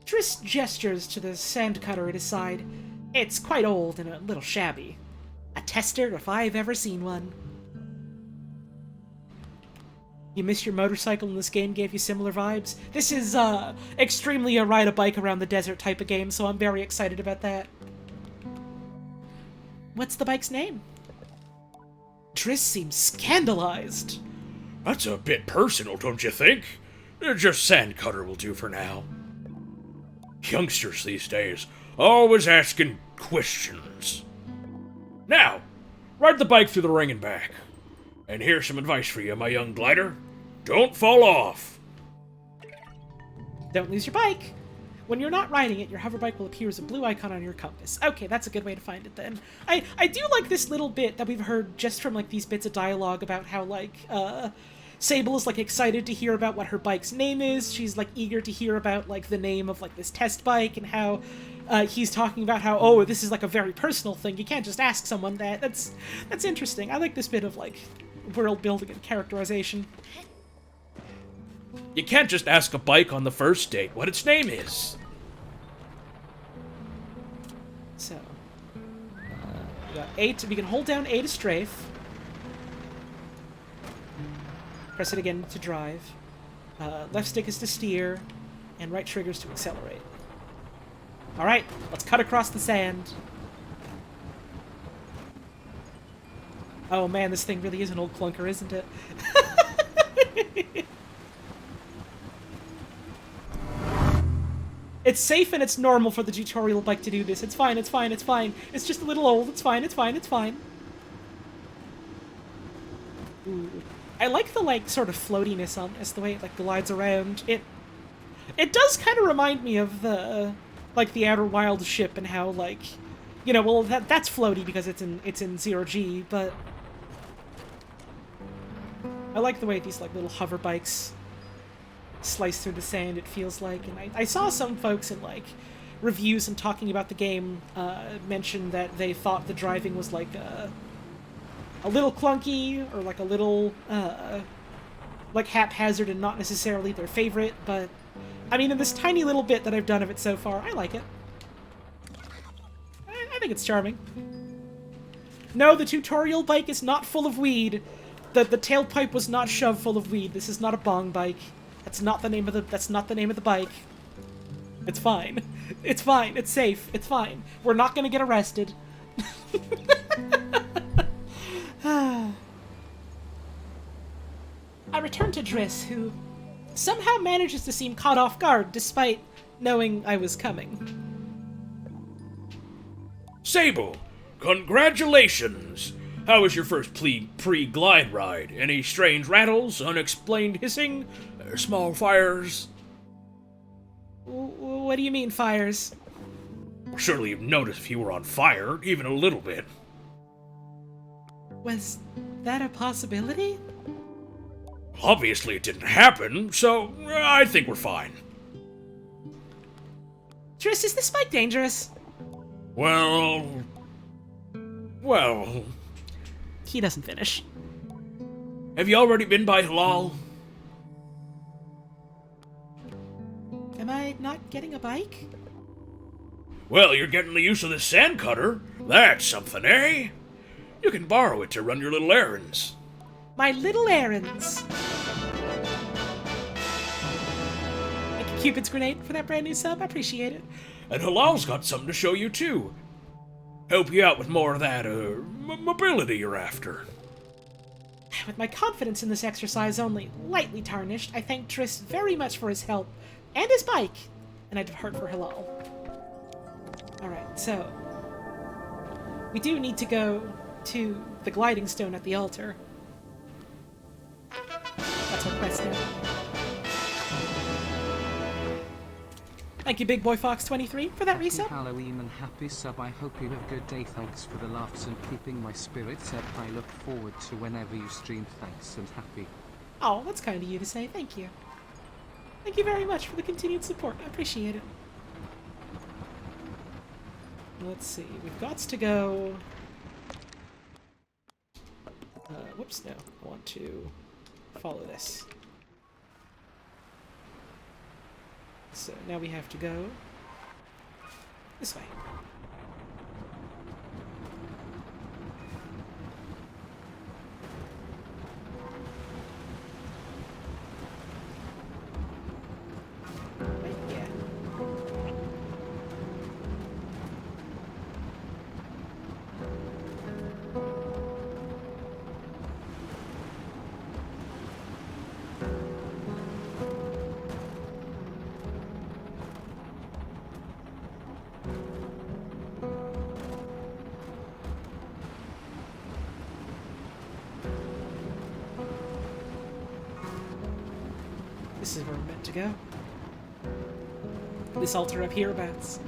Triss gestures to the sand cutter at his side. It's quite old and a little shabby. A tester if I've ever seen one. You miss your motorcycle and this game gave you similar vibes? This is, extremely a ride a bike around the desert type of game, so I'm very excited about that. What's the bike's name? Triss seems scandalized. That's a bit personal, don't you think? Just Sandcutter will do for now. Youngsters these days, always asking questions. Now, ride the bike through the ring and back. And here's some advice for you, my young glider. Don't fall off. Don't lose your bike. When you're not riding it, your hover bike will appear as a blue icon on your compass. Okay, that's a good way to find it then. I do like this little bit that we've heard just from, like, these bits of dialogue about how, like, Sable is, like, excited to hear about what her bike's name is. She's, like, eager to hear about, like, the name of, like, this test bike, and how he's talking about how, oh, this is, like, a very personal thing. You can't just ask someone that. That's interesting. I like this bit of, like, world building and characterization. You can't just ask a bike on the first date what its name is. So, we got A to, we can hold down A to strafe. Press it again to drive. Left stick is to steer, and right trigger is to accelerate. Alright, let's cut across the sand. Oh man, this thing really is an old clunker, isn't it? It's safe and it's normal for the tutorial bike to do this. It's fine, it's fine, it's fine. It's just a little old. It's fine, it's fine, it's fine. Ooh. I like the, like, sort of floatiness on this, the way it, like, glides around. It does kind of remind me of the, like, the Outer Wilds ship and how, like, you know, well, that's floaty because it's in 0G, but I like the way these, like, little hover bikes slice through the sand, it feels like. And I saw some folks in, like, reviews and talking about the game mention that they thought the driving was, like, a little clunky, or, like, a little, like, haphazard and not necessarily their favorite, but, I mean, in this tiny little bit that I've done of it so far, I like it. I think it's charming. No, the tutorial bike is not full of weed. The tailpipe was not shoved full of weed. This is not a bong bike. That's not the name of the bike. It's fine. It's fine. It's safe. It's fine. We're not gonna get arrested. I return to Driss, who somehow manages to seem caught off guard despite knowing I was coming. Sable, congratulations! How was your first pre-glide ride? Any strange rattles, unexplained hissing, small fires? What do you mean, fires? Surely you've noticed if you were on fire, even a little bit. Was that a possibility? Obviously it didn't happen, so I think we're fine. Driss, is this bike dangerous? Well... He doesn't finish. Have you already been by Halal? Am I not getting a bike? Well, you're getting the use of this sand cutter. That's something, eh? You can borrow it to run your little errands. My little errands. Thank you, Cupid's Grenade, for that brand new sub. I appreciate it. And Halal's got something to show you, too. Help you out with more of that, mobility you're after. With my confidence in this exercise only lightly tarnished, I thank Driss very much for his help and his bike, and I depart for Halal. Alright, so we do need to go to the gliding stone at the altar. That's our quest now. Thank you, Big Boy Fox 23, for that resub. Halloween and happy sub. I hope you have a good day. Thanks for the laughs and keeping my spirits up. I look forward to whenever you stream. Thanks and happy. Oh, that's kind of you to say. Thank you. Thank you very much for the continued support. I appreciate it. Let's see. We've got to go Whoops, no. I want to follow this. So now we have to go this way. Right, yeah. This is where we're meant to go. This altar up hereabouts.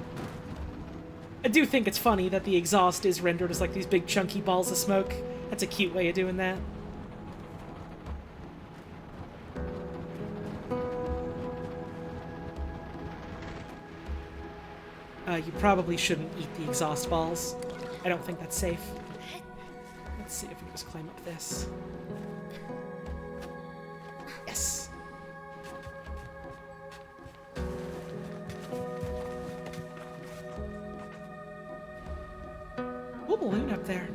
I do think it's funny that the exhaust is rendered as like these big chunky balls of smoke. That's a cute way of doing that. You probably shouldn't eat the exhaust balls. I don't think that's safe. Let's see if we can just climb up this. Yes! Cool balloon up there.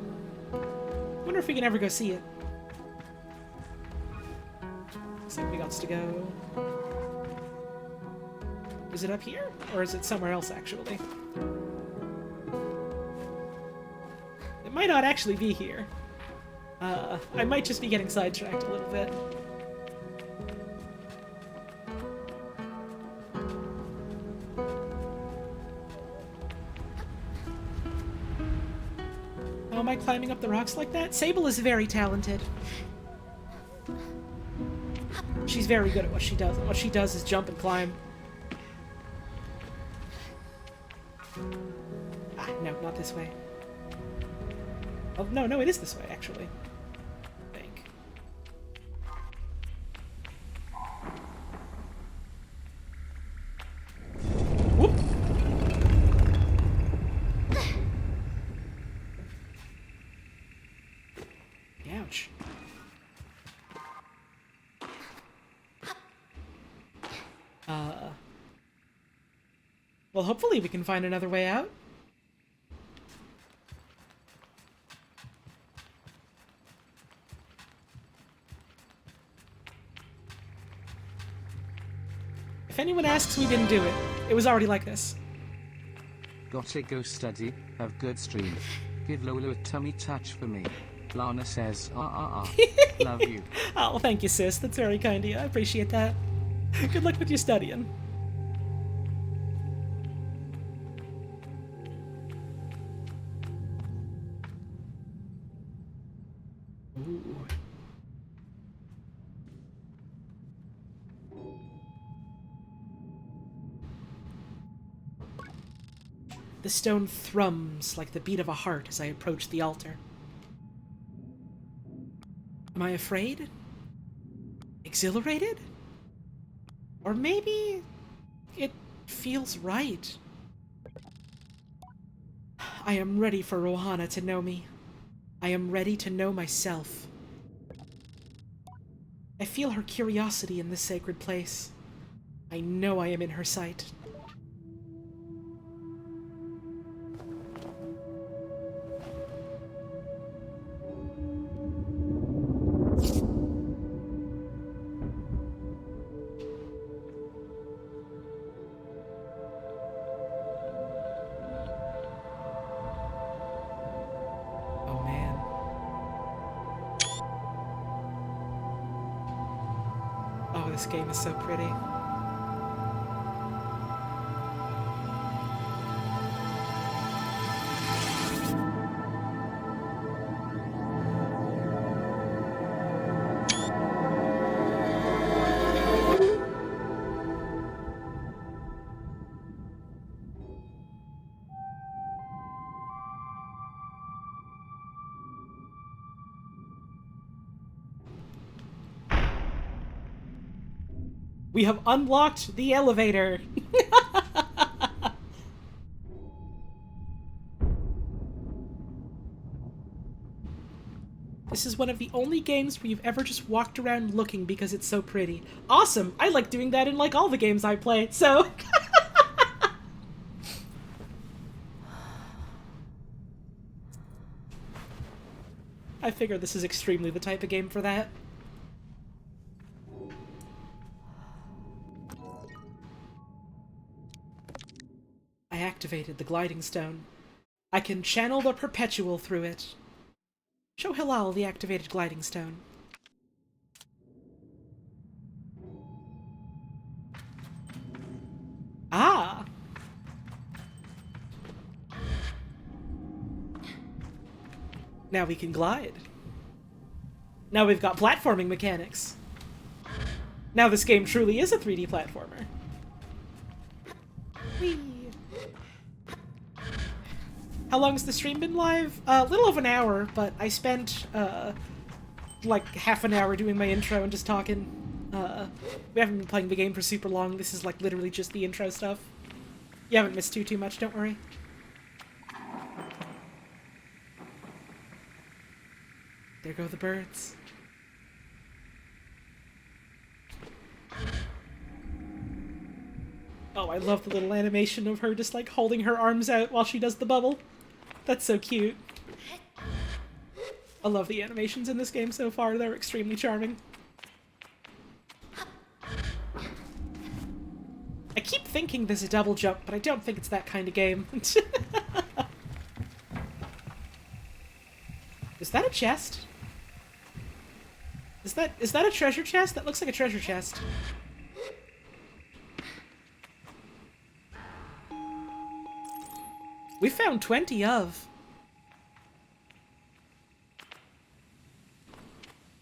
Wonder if we can ever go see it. Looks like we got to go. Is it up here? Or is it somewhere else, actually? It might not actually be here. I might just be getting sidetracked a little bit. Oh, am I climbing up the rocks like that? Sable is very talented. She's very good at what she does. And what she does is jump and climb. Ah, no, not this way. Oh, no, it is this way, actually. I think. Whoop! Ouch. Well, hopefully we can find another way out. If anyone asks, we didn't do it. It was already like this. Gotta go study, have good stream. Give Lola a tummy touch for me. Lana says, love you. Oh, thank you, sis. That's very kind of you. I appreciate that. Good luck with your studying. Ooh. The stone thrums like the beat of a heart as I approach the altar. Am I afraid? Exhilarated? Or maybe it feels right. I am ready for Rohana to know me. I am ready to know myself. I feel her curiosity in this sacred place. I know I am in her sight. This game is so pretty. We have unlocked the elevator! This is one of the only games where you've ever just walked around looking because it's so pretty. Awesome! I like doing that in, like, all the games I play, so... I figure this is extremely the type of game for that. I activated the gliding stone. I can channel the perpetual through it. Show Hilal the activated gliding stone. Ah! Now we can glide. Now we've got platforming mechanics. Now this game truly is a 3D platformer. Whee! How long's the stream been live? A little over an hour, but I spent, like, half an hour doing my intro and just talking. We haven't been playing the game for super long. This is, like, literally just the intro stuff. You haven't missed too much, don't worry. There go the birds. Oh, I love the little animation of her just, like, holding her arms out while she does the bubble. That's so cute. I love the animations in this game so far. They're extremely charming. I keep thinking there's a double jump, but I don't think it's that kind of game. Is that a chest? Is that a treasure chest? That looks like a treasure chest. We found 20 of.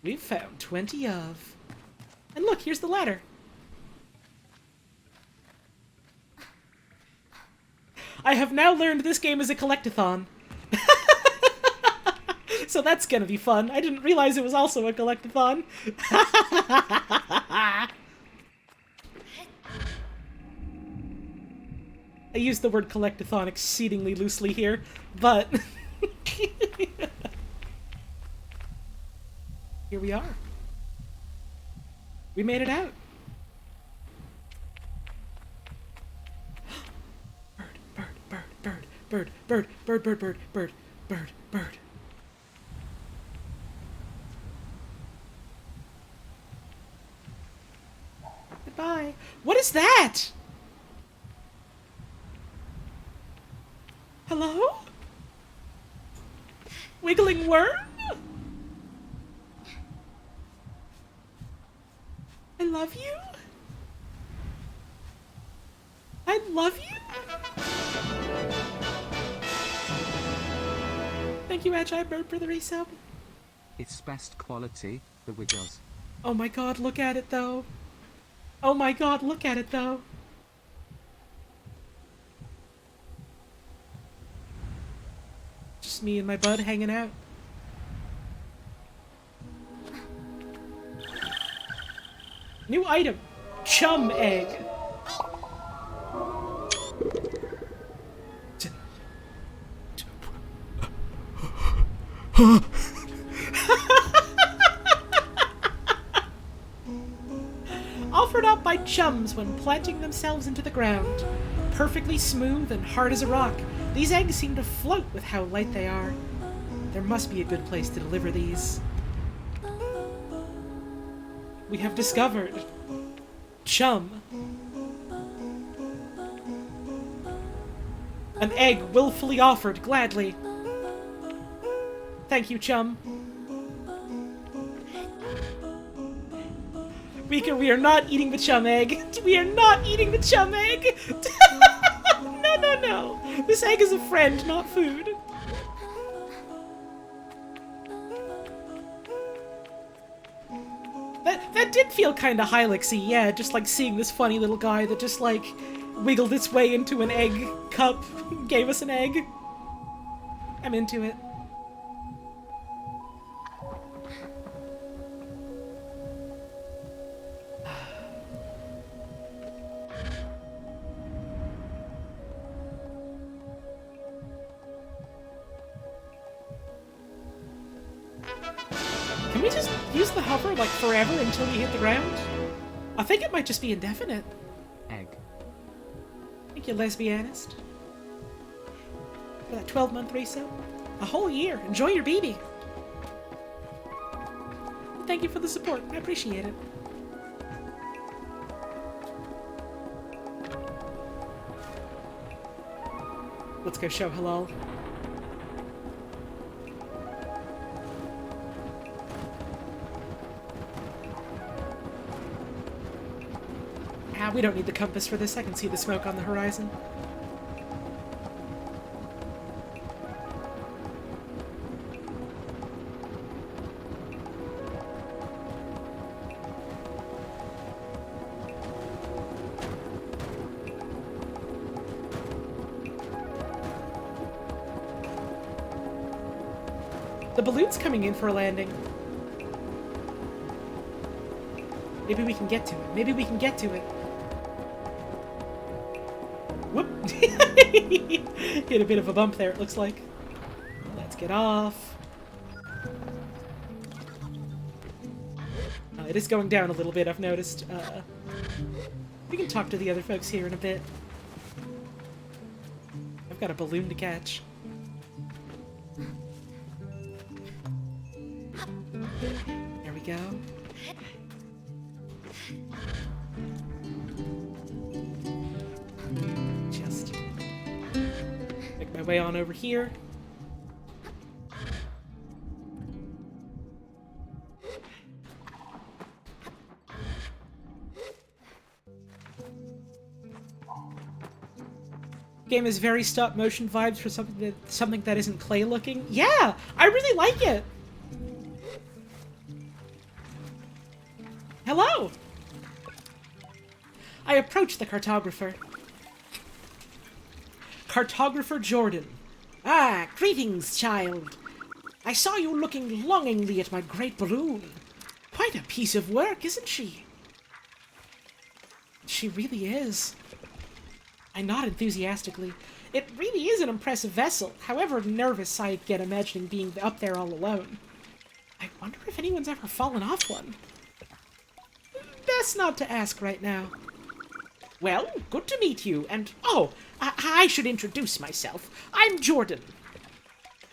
We've found 20 of. And look, here's the ladder. I have now learned this game is a collectathon. So that's gonna be fun. I didn't realize it was also a collectathon. I use the word collectathon exceedingly loosely here, but... Here we are. We made it out. Bird, bird, bird, bird, bird, bird, bird, bird, bird, bird. Goodbye. What is that? Hello? Wiggling worm? I love you? I love you? Thank you, Agile Bird, for the resub. It's best quality, the Wiggles. Oh my god, look at it though. Oh my god, look at it though. Just me and my bud hanging out. New item. Chum egg. Offered up by chums when planting themselves into the ground. Perfectly smooth and hard as a rock, these eggs seem to float with how light they are. There must be a good place to deliver these. We have discovered chum. An egg willfully offered gladly. Thank you, chum. Rika, we are not eating the chum egg. We are not eating the chum egg. No, no, no. This egg is a friend, not food. That did feel kind of Hylexy, yeah, just like seeing this funny little guy that just like wiggled its way into an egg cup, gave us an egg. I'm into it. use the hover, like, forever until we hit the ground? I think it might just be indefinite. Egg. Thank you, lesbianist. For that 12-month resale. A whole year. Enjoy your BB. Thank you for the support. I appreciate it. Let's go show Halal. Ah, we don't need the compass for this. I can see the smoke on the horizon. The balloon's coming in for a landing. Maybe we can get to it. Maybe we can get to it. Whoop! Hit a bit of a bump there, it looks like. Let's get off. It is going down a little bit, I've noticed. We can talk to the other folks here in a bit. I've got a balloon to catch. There we go. Just make my way on over here. Game is very stop motion vibes for something that isn't clay looking. Yeah, I really like it. Hello! I approached the cartographer. Cartographer Jordan. Ah, greetings, child. I saw you looking longingly at my great balloon. Quite a piece of work, isn't she? She really is. I nod enthusiastically. It really is an impressive vessel, however nervous I get imagining being up there all alone. I wonder if anyone's ever fallen off one. Best not to ask right now. Well, good to meet you, and oh, I should introduce myself. I'm Jordan.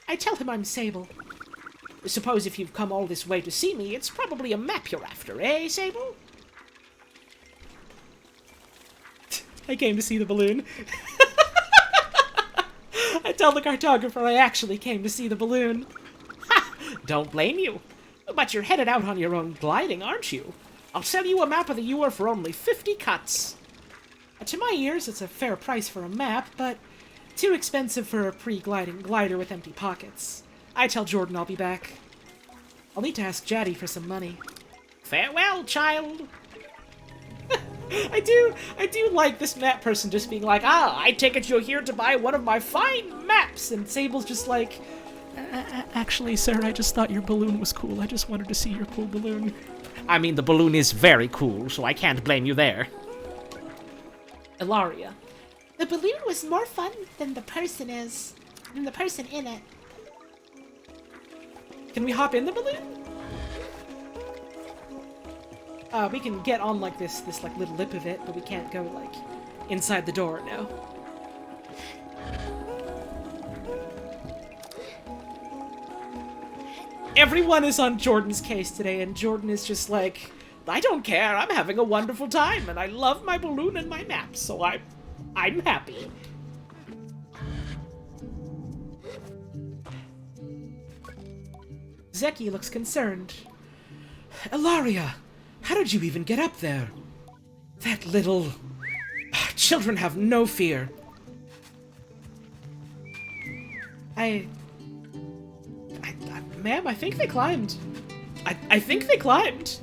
I tell him I'm Sable. Suppose if you've come all this way to see me, it's probably a map you're after, eh, Sable? I came to see the balloon. I tell the cartographer I actually came to see the balloon. Ha! Don't blame you. But you're headed out on your own gliding, aren't you? I'll sell you a map of the Ewer for only 50 cuts. To my ears, it's a fair price for a map, but too expensive for a pre-gliding glider with empty pockets. I tell Jordan I'll be back. I'll need to ask Jaddy for some money. Farewell, child. I do like this map person just being like, ah, I take it you're here to buy one of my fine maps, and Sable's just like, actually, sir, I just thought your balloon was cool. I just wanted to see your cool balloon. I mean, the balloon is very cool, so I can't blame you there. Ilaria. The balloon was more fun than the person is. Than the person in it. Can we hop in the balloon? We can get on like this like little lip of it, but we can't go like inside the door, no. Everyone is on Jordan's case today, and Jordan is just like, I don't care, I'm having a wonderful time, and I love my balloon and my map, so I'm happy. Zeki looks concerned. Ilaria, how did you even get up there? That little... Children have no fear. Ma'am, I think they climbed. I think they climbed.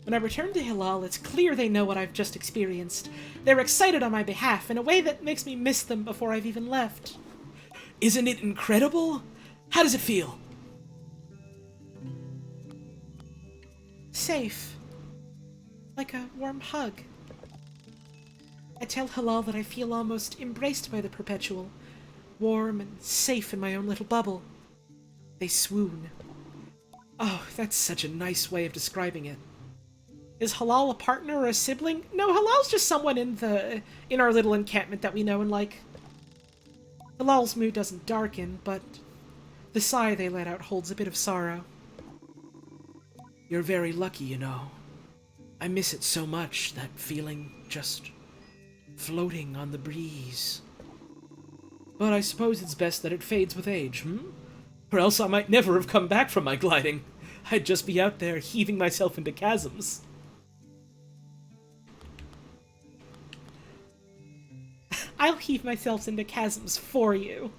When I return to Hilal, it's clear they know what I've just experienced. They're excited on my behalf in a way that makes me miss them before I've even left. Isn't it incredible? How does it feel? Safe. Like a warm hug. I tell Halal that I feel almost embraced by the Perpetual, warm and safe in my own little bubble. They swoon. Oh, that's such a nice way of describing it. Is Halal a partner or a sibling? No, Halal's just someone in our little encampment that we know and like. Halal's mood doesn't darken, but the sigh they let out holds a bit of sorrow. You're very lucky, you know. I miss it so much, that feeling just floating on the breeze. But I suppose it's best that it fades with age, Or else I might never have come back from my gliding. I'd just be out there heaving myself into chasms. I'll heave myself into chasms for you.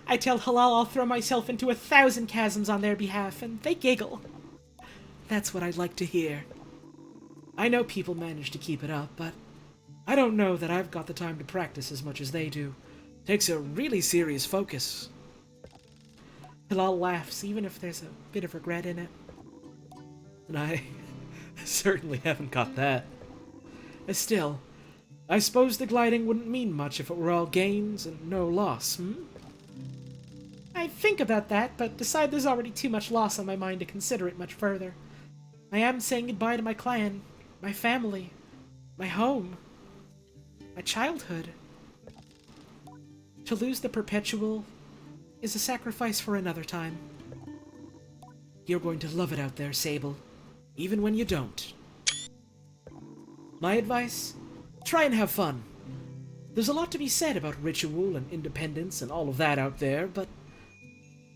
I tell Halal I'll throw myself into 1,000 chasms on their behalf, and they giggle. That's what I'd like to hear. I know people manage to keep it up, but I don't know that I've got the time to practice as much as they do. Takes a really serious focus. Halal laughs, even if there's a bit of regret in it. And I certainly haven't got that. Still, I suppose the gliding wouldn't mean much if it were all gains and no loss, I think about that, but decide there's already too much loss on my mind to consider it much further. I am saying goodbye to my clan, my family, my home, my childhood. To lose the Perpetual is a sacrifice for another time. You're going to love it out there, Sable, even when you don't. My advice? Try and have fun. There's a lot to be said about ritual and independence and all of that out there, but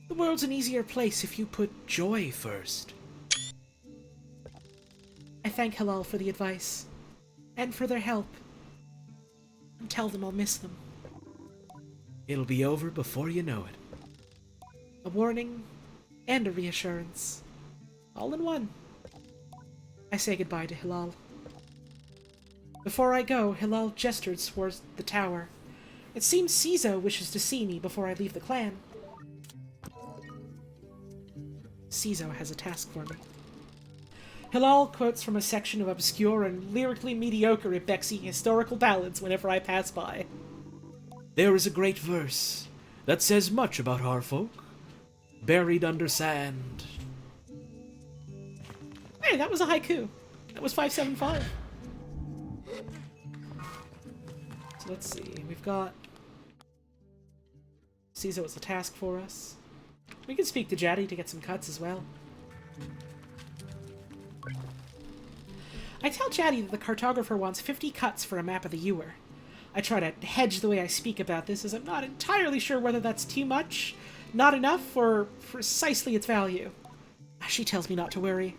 the world's an easier place if you put joy first. I thank Halal for the advice, and for their help, and tell them I'll miss them. It'll be over before you know it. A warning and a reassurance, all in one. I say goodbye to Hilal. Before I go, Hilal gestures towards the tower. It seems Cizo wishes to see me before I leave the clan. Cizo has a task for me. Hilal quotes from a section of obscure and lyrically mediocre Ibexi historical ballads whenever I pass by. There is a great verse that says much about our folk, buried under sand. Hey, that was a haiku. That was 575. So let's see, we've got Cizo as a task for us. We can speak to Jaddy to get some cuts as well. I tell Jaddy that the Cartographer wants 50 cuts for a map of the Ewer. I try to hedge the way I speak about this, as I'm not entirely sure whether that's too much, not enough, or precisely its value. She tells me not to worry.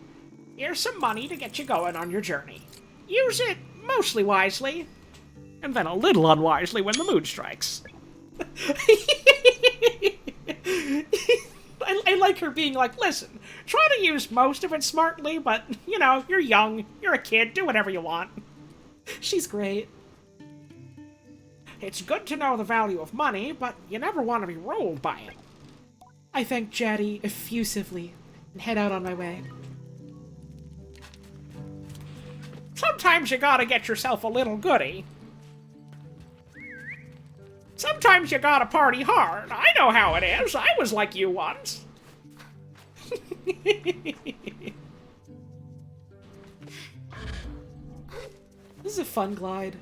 Here's some money to get you going on your journey. Use it mostly wisely, and then a little unwisely when the mood strikes. I like her being like, listen, try to use most of it smartly, but, you know, you're young, you're a kid, do whatever you want. She's great. It's good to know the value of money, but you never want to be ruled by it. I thank Jaddy effusively and head out on my way. Sometimes you gotta get yourself a little goodie. Sometimes you gotta party hard. I know how it is. I was like you once. This is a fun glide.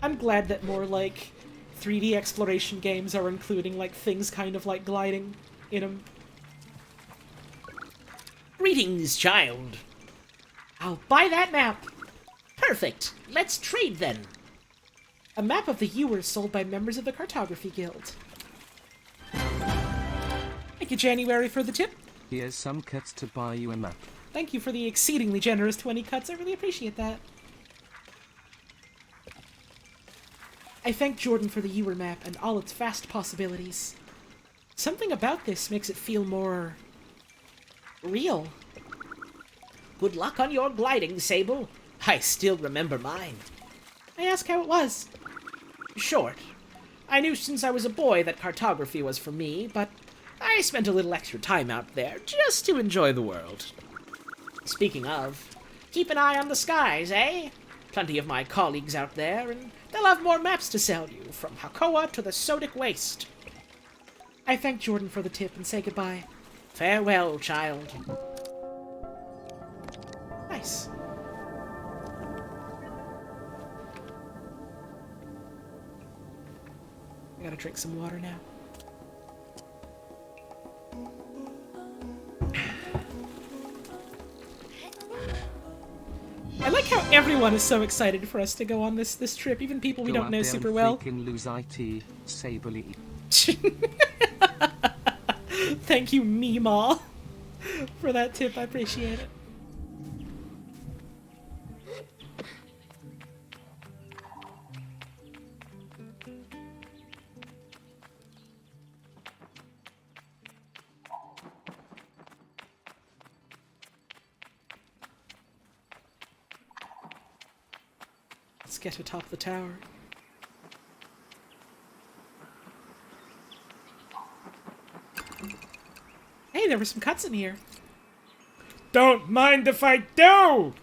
I'm glad that more, like, 3D exploration games are including, like, things kind of like gliding in them. Greetings, child. I'll buy that map! Perfect. Let's trade then. A map of the Ewer sold by members of the Cartography Guild. Thank you, January, for the tip. Here's some cuts to buy you a map. Thank you for the exceedingly generous 20 cuts. I really appreciate that. I thank Jordan for the Ewer map and all its vast possibilities. Something about this makes it feel more real. Good luck on your gliding, Sable. I still remember mine. I ask how it was. Short. I knew since I was a boy that cartography was for me, but I spent a little extra time out there just to enjoy the world. Speaking of, keep an eye on the skies, eh? Plenty of my colleagues out there, and they'll have more maps to sell you, from Hakoa to the Sodic Waste. I thank Jordan for the tip and say goodbye. Farewell, child. Nice. I gotta drink some water now. I like how everyone is so excited for us to go on this trip, even people we Go don't out know there super and well. freaking lose IT, Sable. Thank you, Meemaw, for that tip. I appreciate it. Let's get atop the tower. Hey, there were some cuts in here. Don't mind if I do!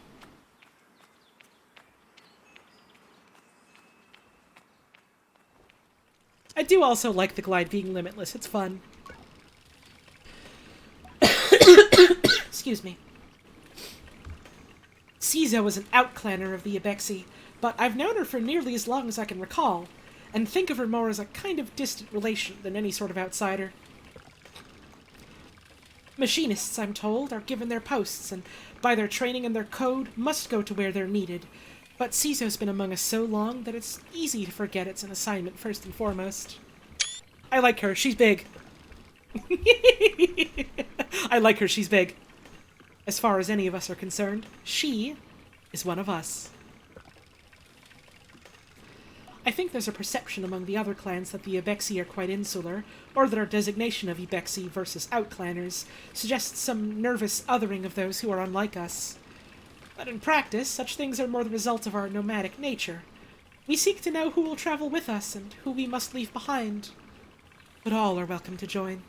I do also like the glide being limitless. It's fun. Excuse me. Cizo is an outclanner of the Ibexi, but I've known her for nearly as long as I can recall, and think of her more as a kind of distant relation than any sort of outsider. Machinists, I'm told, are given their posts, and by their training and their code, must go to where they're needed. But Cizo's been among us so long that it's easy to forget it's an assignment first and foremost. I like her, she's big. I like her, she's big. As far as any of us are concerned, she is one of us. I think there's a perception among the other clans that the Ibexi are quite insular, or that our designation of Ibexi versus outclanners suggests some nervous othering of those who are unlike us. But in practice, such things are more the result of our nomadic nature. We seek to know who will travel with us and who we must leave behind. But all are welcome to join.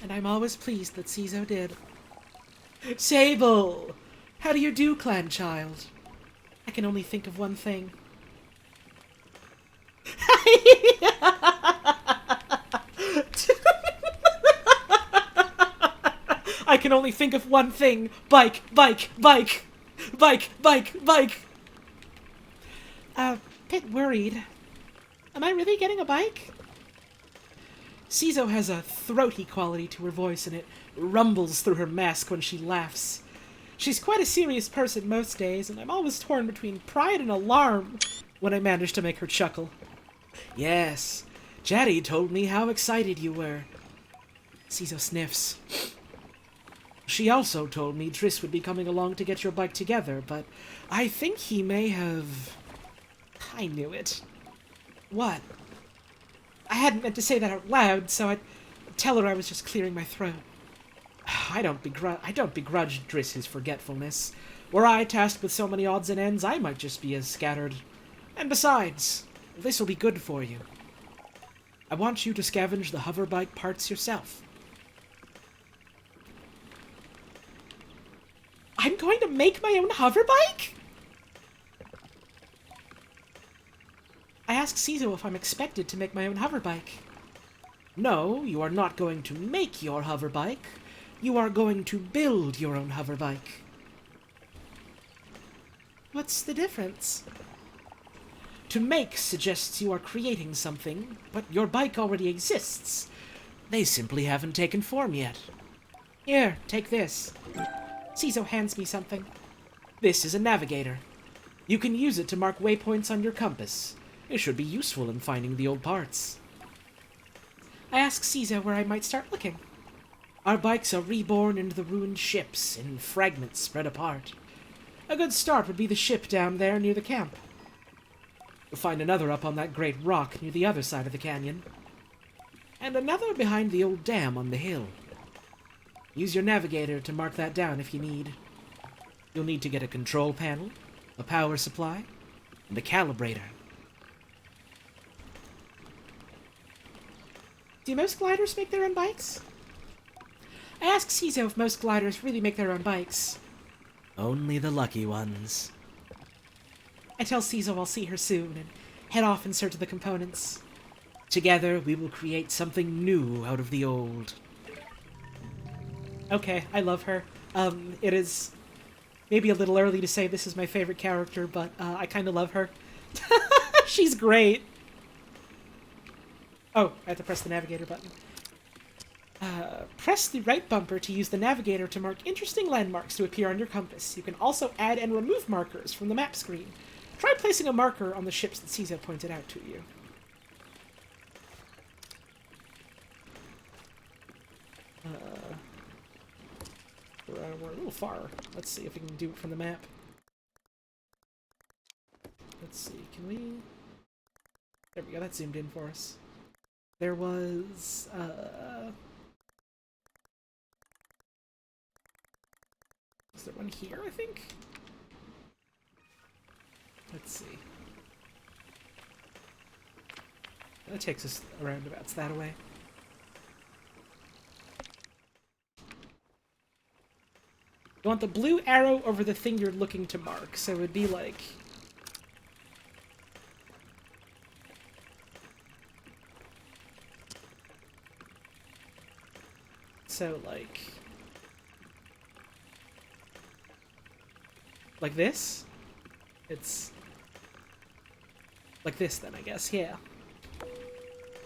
And I'm always pleased that Cizo did. Sable! How do you do, clan child? I can only think of one thing. I can only think of one thing. Bike, bike, bike. Bike, bike, bike. Bit worried. Am I really getting a bike? Cizo has a throaty quality to her voice, and it rumbles through her mask when she laughs. She's quite a serious person most days, and I'm always torn between pride and alarm when I manage to make her chuckle. Yes, Jaddy told me how excited you were. Cizo sniffs. She also told me Triss would be coming along to get your bike together, but I think he may have... I knew it. What? I hadn't meant to say that out loud, so I'd tell her I was just clearing my throat. I don't begrudge Driss his forgetfulness. Were I tasked with so many odds and ends, I might just be as scattered. And besides, this will be good for you. I want you to scavenge the hoverbike parts yourself. I'm going to make my own hoverbike? I asked Cizo if I'm expected to make my own hoverbike. No, you are not going to make your hoverbike. You are going to build your own hoverbike. What's the difference? To make suggests you are creating something, but your bike already exists. They simply haven't taken form yet. Here, take this. Cizo hands me something. This is a navigator. You can use it to mark waypoints on your compass. It should be useful in finding the old parts. I ask Cizo where I might start looking. Our bikes are reborn into the ruined ships, in fragments spread apart. A good start would be the ship down there near the camp. You'll find another up on that great rock near the other side of the canyon. And another behind the old dam on the hill. Use your navigator to mark that down if you need. You'll need to get a control panel, a power supply, and a calibrator. Do most gliders make their own bikes? I asked Cizo if most gliders really make their own bikes. Only the lucky ones. I tell Cizo I'll see her soon and head off in search of the components. Together, we will create something new out of the old. Okay, I love her. It is maybe a little early to say this is my favorite character, but I kind of love her. She's great. Oh, I have to press the navigator button. Press the right bumper to use the navigator to mark interesting landmarks to appear on your compass. You can also add and remove markers from the map screen. Try placing a marker on the ships that Cizo pointed out to you. We're a little far. Let's see if we can do it from the map. Let's see, can we... There we go, that zoomed in for us. There was, is there one here, I think? Let's see. That takes us around about that way. You want the blue arrow over the thing you're looking to mark, so it would be like... So, like this? It's like this then, I guess, yeah.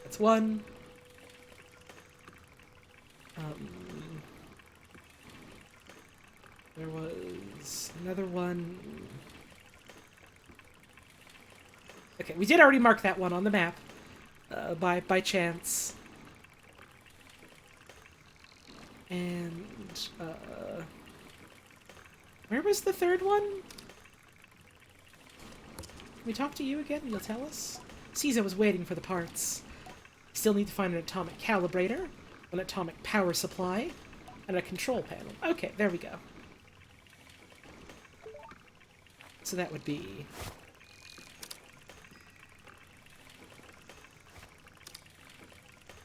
That's one. There was another one. Okay, we did already mark that one on the map, by chance. And, where was the third one? Can we talk to you again and you'll tell us? Cizo was waiting for the parts. Still need to find an atomic calibrator, an atomic power supply, and a control panel. Okay, there we go. So that would be...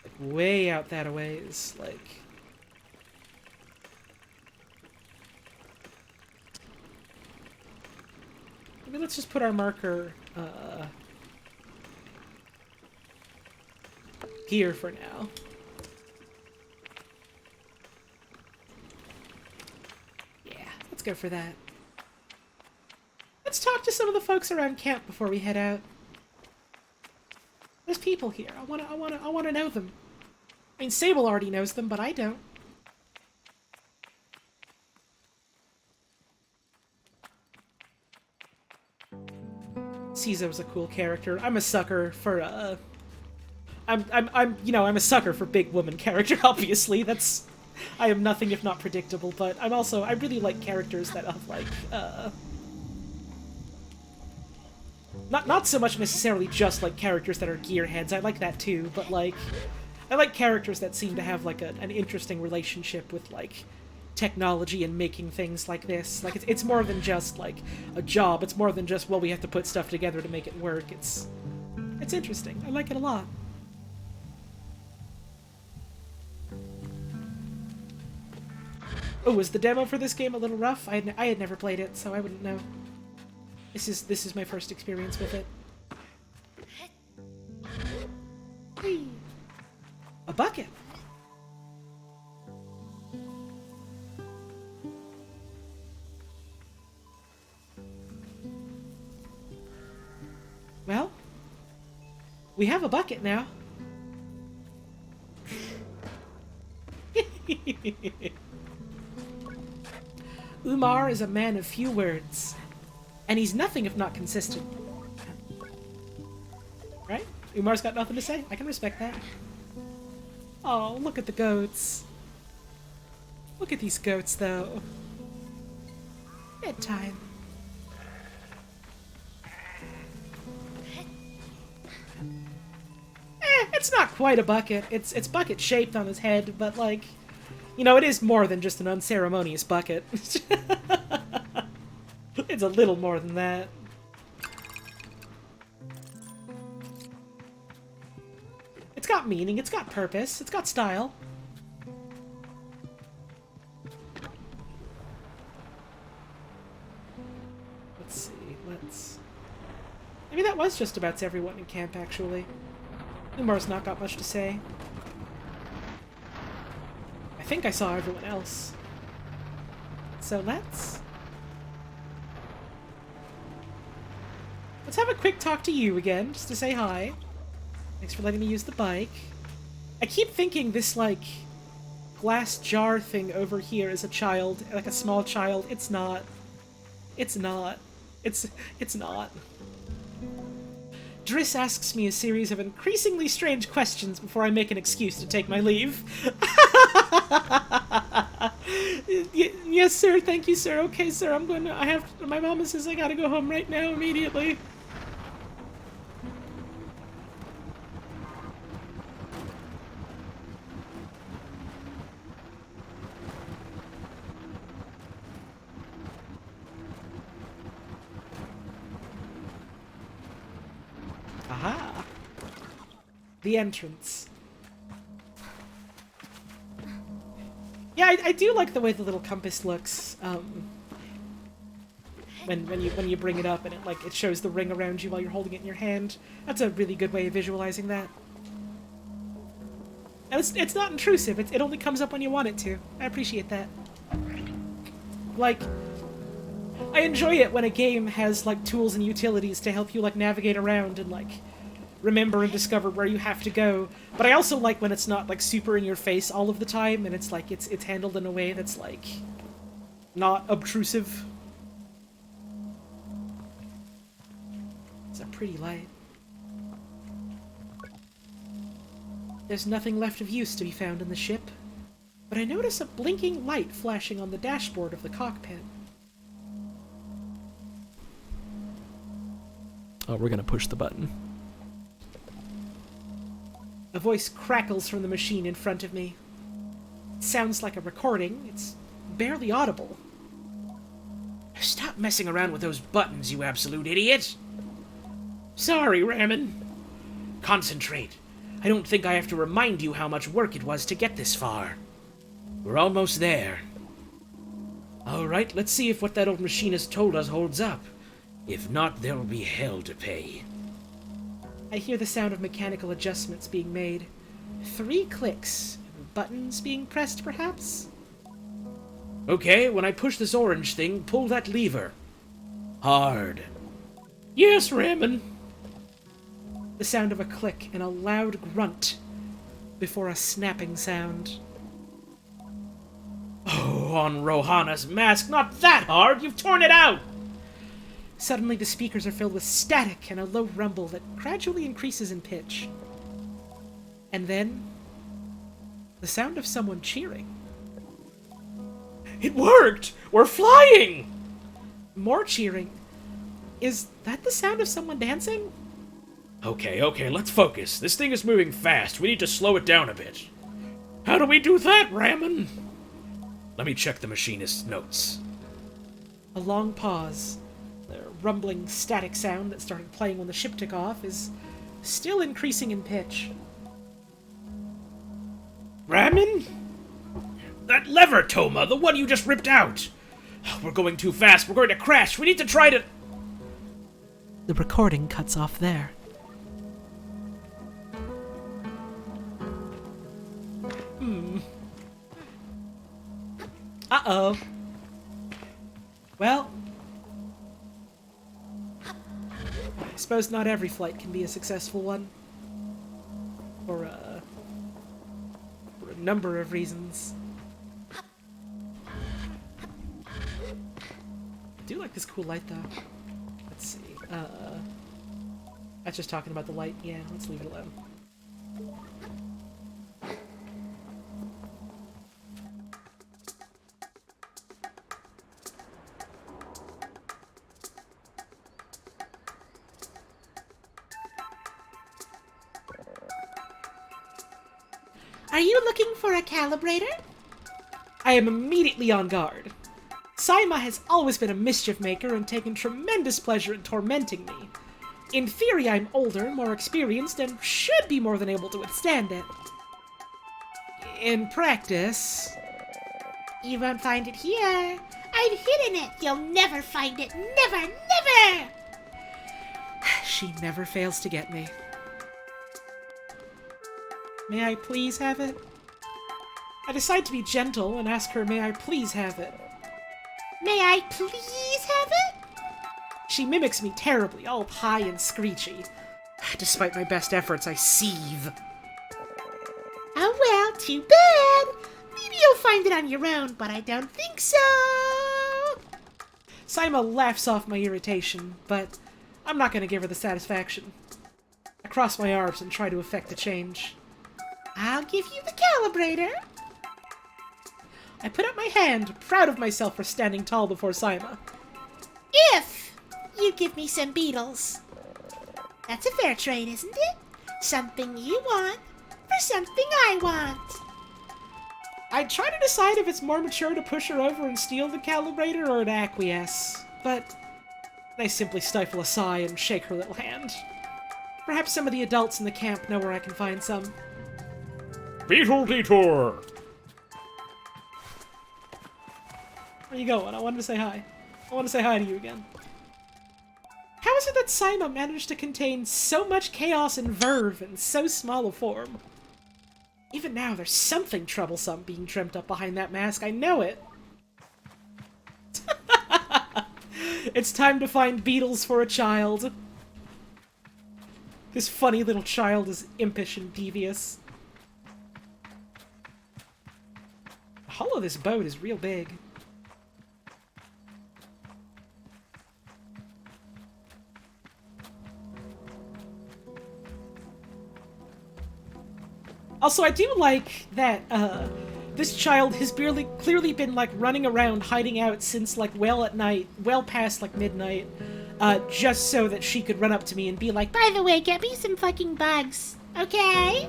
like way out that a ways, like... Maybe let's just put our marker, here for now. Yeah, let's go for that. Let's talk to some of the folks around camp before we head out. There's people here. I wanna know them. I mean, Sable already knows them, but I don't. Cizo's a cool character. I'm a sucker for, I'm a sucker for big woman character, obviously. I am nothing if not predictable, but I really like characters that have, like, not so much necessarily just, like, characters that are gearheads. I like that too, but, like, I like characters that seem to have, like, an interesting relationship with, like, technology and making things like this. Like, it's more than just, like, a job. It's more than just, well, we have to put stuff together to make it work. It's interesting. I like it a lot. Oh, was the demo for this game a little rough? I had never played it, so I wouldn't know. This is my first experience with it. Whee! A bucket! Well, we have a bucket now. Umar is a man of few words, and he's nothing if not consistent. Right? Umar's got nothing to say? I can respect that. Oh, look at the goats. Look at these goats, though. Bedtime. It's not quite a bucket. It's bucket-shaped on his head, but, like, you know, it is more than just an unceremonious bucket. It's a little more than that. It's got meaning, it's got purpose, it's got style. Let's see, maybe that was just about everyone in camp, actually. Umar's not got much to say. I think I saw everyone else. So let's have a quick talk to you again, just to say hi. Thanks for letting me use the bike. I keep thinking this, like, glass jar thing over here is a child, like a small child. It's not. It's not. It's not. Driss asks me a series of increasingly strange questions before I make an excuse to take my leave. Yes, sir. Thank you, sir. Okay, sir. My mama says I gotta go home right now, immediately. Aha! The entrance. Yeah, I do like the way the little compass looks. When you bring it up and it shows the ring around you while you're holding it in your hand. That's a really good way of visualizing that. And it's not intrusive. It only comes up when you want it to. I appreciate that. Like, I enjoy it when a game has, like, tools and utilities to help you, like, navigate around and, like, remember and discover where you have to go. But I also like when it's not, like, super in your face all of the time, and it's, like, it's handled in a way that's, like, not obtrusive. It's a pretty light. There's nothing left of use to be found in the ship, but I notice a blinking light flashing on the dashboard of the cockpit. Oh, we're gonna push the button. A voice crackles from the machine in front of me. It sounds like a recording. It's barely audible. Stop messing around with those buttons, you absolute idiot! Sorry, Ramen. Concentrate. I don't think I have to remind you how much work it was to get this far. We're almost there. Alright, let's see if what that old machinist told us holds up. If not, there will be hell to pay. I hear the sound of mechanical adjustments being made. 3 clicks. Buttons being pressed, perhaps? Okay, when I push this orange thing, pull that lever. Hard. Yes, Ramen. The sound of a click and a loud grunt before a snapping sound. Oh, on Rohana's mask, not that hard! You've torn it out! Suddenly the speakers are filled with static and a low rumble that gradually increases in pitch. And then, the sound of someone cheering. It worked! We're flying! More cheering. Is that the sound of someone dancing? Okay, let's focus. This thing is moving fast. We need to slow it down a bit. How do we do that, Ramen? Let me check the machinist's notes. A long pause. The rumbling static sound that started playing when the ship took off is still increasing in pitch. Ramen? That lever, Toma, the one you just ripped out. We're going too fast. We're going to crash. We need to try to... The recording cuts off there. Uh-oh. Well, I suppose not every flight can be a successful one. For a number of reasons. I do like this cool light, though. Let's see. That's just talking about the light. Yeah, let's leave it alone. Are you looking for a calibrator? I am immediately on guard. Saima has always been a mischief maker and taken tremendous pleasure in tormenting me. In theory, I'm older, more experienced, and should be more than able to withstand it. In practice... You won't find it here. I've hidden it. You'll never find it. Never, never! She never fails to get me. May I please have it? I decide to be gentle and ask her, may I please have it? May I please have it? She mimics me terribly, all high and screechy. Despite my best efforts, I seethe. Oh well, too bad. Maybe you'll find it on your own, but I don't think so. Saima laughs off my irritation, but I'm not going to give her the satisfaction. I cross my arms and try to effect a change. I'll give you the calibrator. I put up my hand, proud of myself for standing tall before Saima. If you give me some beetles. That's a fair trade, isn't it? Something you want for something I want. I try to decide if it's more mature to push her over and steal the calibrator or to acquiesce, but I simply stifle a sigh and shake her little hand. Perhaps some of the adults in the camp know where I can find some. Beetle Detour! Where you going? I wanted to say hi. I want to say hi to you again. How is it that Saima managed to contain so much chaos and verve in so small a form? Even now, there's something troublesome being dreamt up behind that mask. I know it. It's time to find beetles for a child. This funny little child is impish and devious. The hull of this boat is real big. Also, I do like that, this child has clearly been, like, running around, hiding out since, like, well past, like, midnight, just so that she could run up to me and be like, By the way, get me some fucking bugs, okay?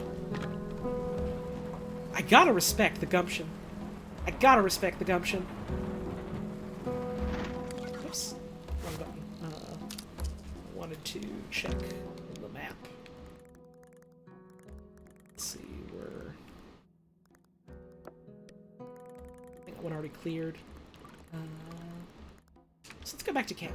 I gotta respect the gumption. I gotta respect the gumption. Oops. Wrong button. I wanted to check the map. Let's see, I think that one already cleared. So let's go back to camp.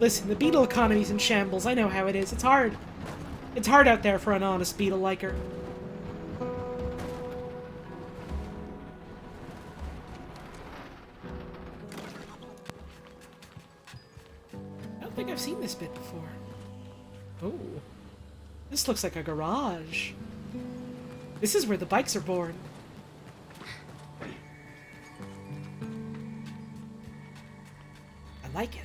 Listen, the beetle economy's in shambles. I know how it is. It's hard. It's hard out there for an honest beetle like her. I don't think I've seen this bit before. Oh. This looks like a garage. This is where the bikes are born. I like it.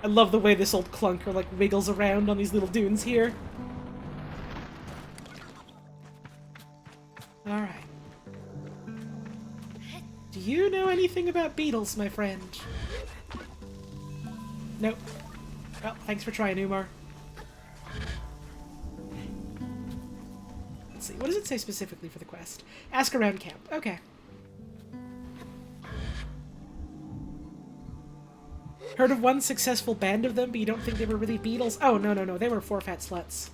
I love the way this old clunker, like, wiggles around on these little dunes here. Alright. Do you know anything about beetles, my friend? Nope. Well, thanks for trying, Umar. Let's see, what does it say specifically for the quest? Ask around camp. Okay. Heard of one successful band of them, but you don't think they were really beetles? Oh, no, no, no. They were 4 fat sluts.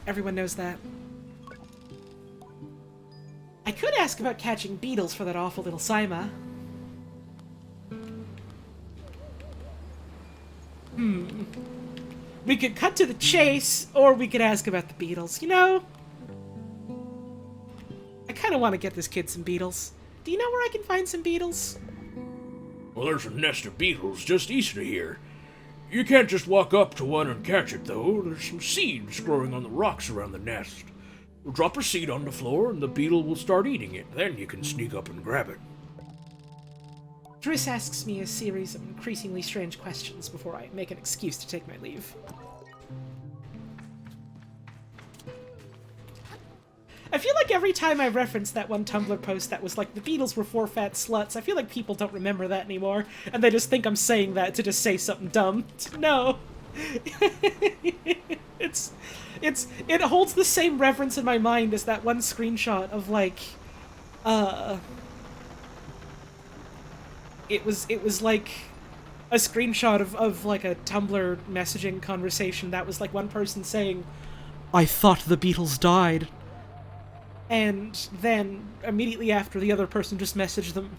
Everyone knows that. I could ask about catching beetles for that awful little Saima. We could cut to the chase, or we could ask about the beetles. You know, I kind of want to get this kid some beetles. Do you know where I can find some beetles? Well, there's a nest of beetles just east of here. You can't just walk up to one and catch it, though. There's some seeds growing on the rocks around the nest. You'll drop a seed on the floor, and the beetle will start eating it. Then you can sneak up and grab it. Driss asks me a series of increasingly strange questions before I make an excuse to take my leave. I feel like every time I reference that one Tumblr post that was like, the Beatles were 4 fat sluts, I feel like people don't remember that anymore, and they just think I'm saying that to just say something dumb. No. It holds the same reference in my mind as that one screenshot of, like, it was like a screenshot of like a Tumblr messaging conversation that was like one person saying, "I thought the Beatles died." And then immediately after, the other person just messaged them,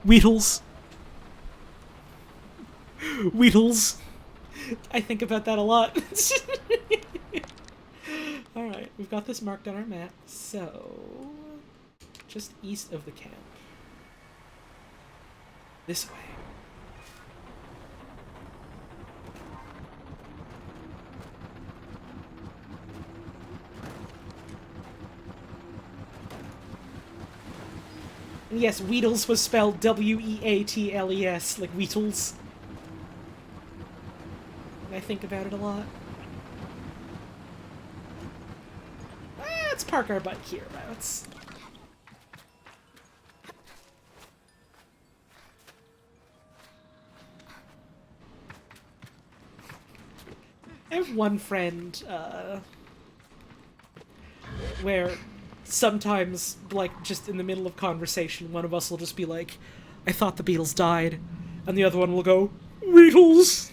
"Weetles. Weetles." I think about that a lot. Alright, we've got this marked on our map, so just east of the camp. This way. And yes, Weetles was spelled W-E-A-T-L-E-S, like Weetles. And I think about it a lot. Let's park our bike here, let's... I have one friend, where sometimes, like, just in the middle of conversation, one of us will just be like, "I thought the Beatles died," and the other one will go, "Beatles!"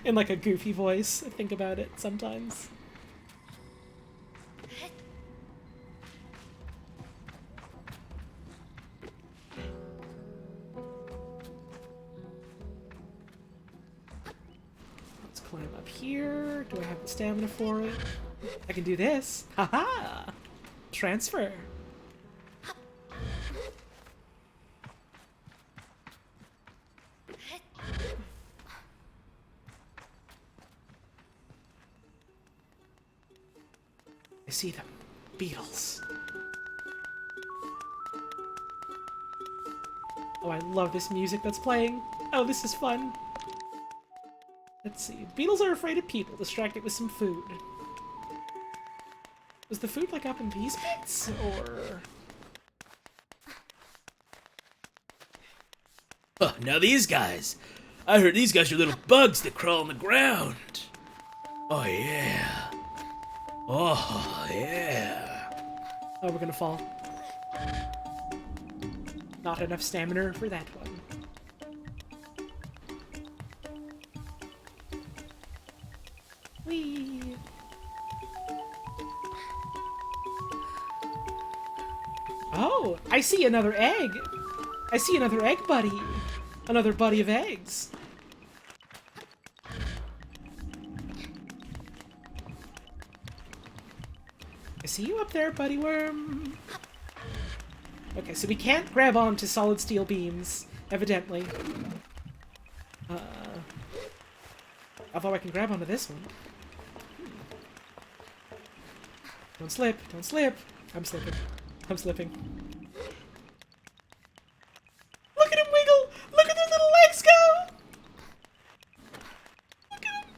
in, like, a goofy voice. I think about it sometimes. Let's climb up here. Do I have the stamina for it? I can do this. Haha! Transfer. I see them. Beatles. Oh, I love this music that's playing. Oh, this is fun. Let's see. Beatles are afraid of people. Distracted with some food. Was the food, like, up in these pits? Or... Huh, now these guys. I heard these guys are little bugs that crawl on the ground. Oh, yeah. Oh, yeah. Oh, we're gonna fall. Not enough stamina for that one. Whee! Oh, I see another egg! I see another egg buddy! Another buddy of eggs! I see you up there, buddy worm! Okay, so we can't grab onto solid steel beams, evidently. Although I can grab onto this one. Don't slip, don't slip! I'm slipping. I'm slipping. Look at him wiggle! Look at the little legs go! Look at him!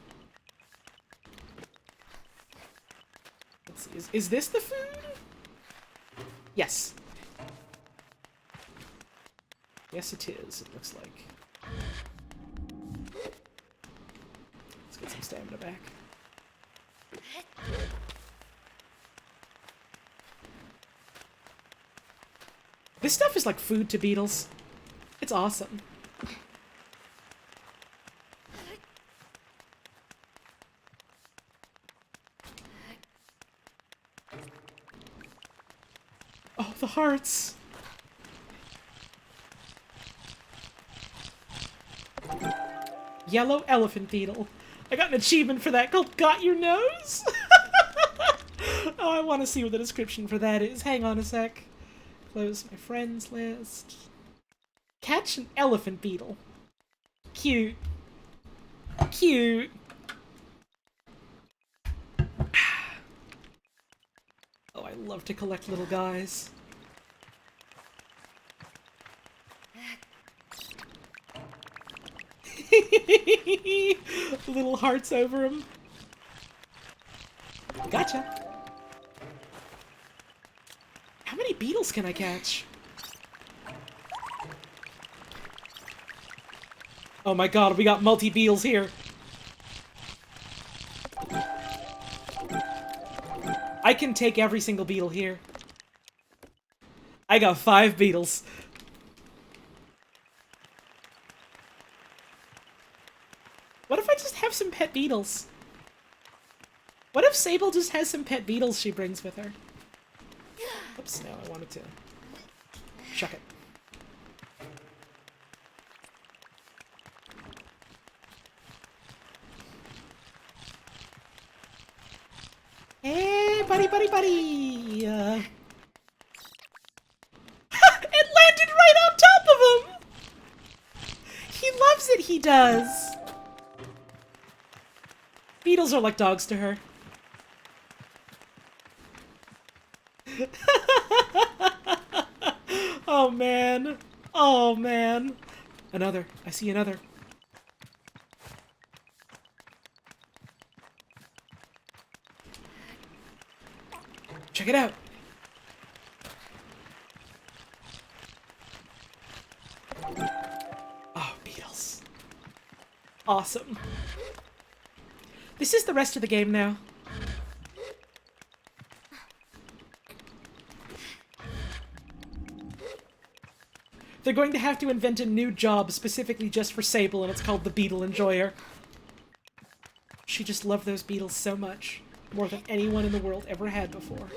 Let's see, is this the food? Yes. Yes, it is, it looks like. Let's get some stamina back. This stuff is like food to beetles. It's awesome. Oh, the hearts! Yellow elephant beetle. I got an achievement for that called Got Your Nose? Oh, I want to see what the description for that is. Hang on a sec. Close my friends list. Catch an elephant beetle. Cute. Cute. Oh, I love to collect little guys. Little hearts over him. Gotcha. beetles can I catch? Oh my god, we got multi-beetles here. I can take every single beetle here. I got 5 beetles. What if I just have some pet beetles? What if Sable just has some pet beetles she brings with her? Oops, no, I wanted to chuck it. Hey, buddy, buddy, buddy! It landed right on top of him! He loves it, he does! Beetles are like dogs to her. Oh, man. Oh, man. Another. I see another. Check it out. Oh, beetles. Awesome. This is the rest of the game now. They're going to have to invent a new job specifically just for Sable, and it's called the Beetle Enjoyer. She just loved those beetles so much. More than anyone in the world ever had before.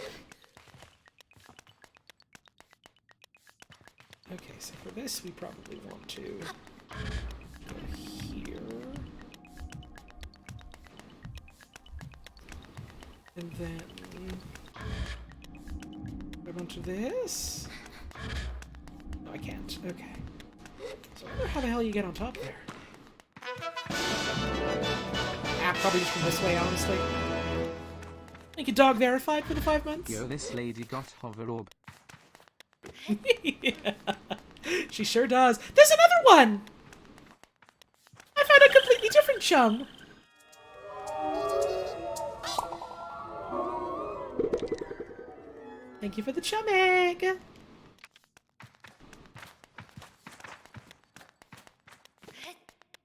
Okay, so for this, we probably want to go here. And then grab onto this. No, I can't. Okay. So I wonder how the hell you get on top there. Ah, probably just from this way, honestly. Thank you, dog verified for the 5 months. Yo, this lady got hover orb. Yeah, she sure does. There's another one! I found a completely different chum. Thank you for the chum egg.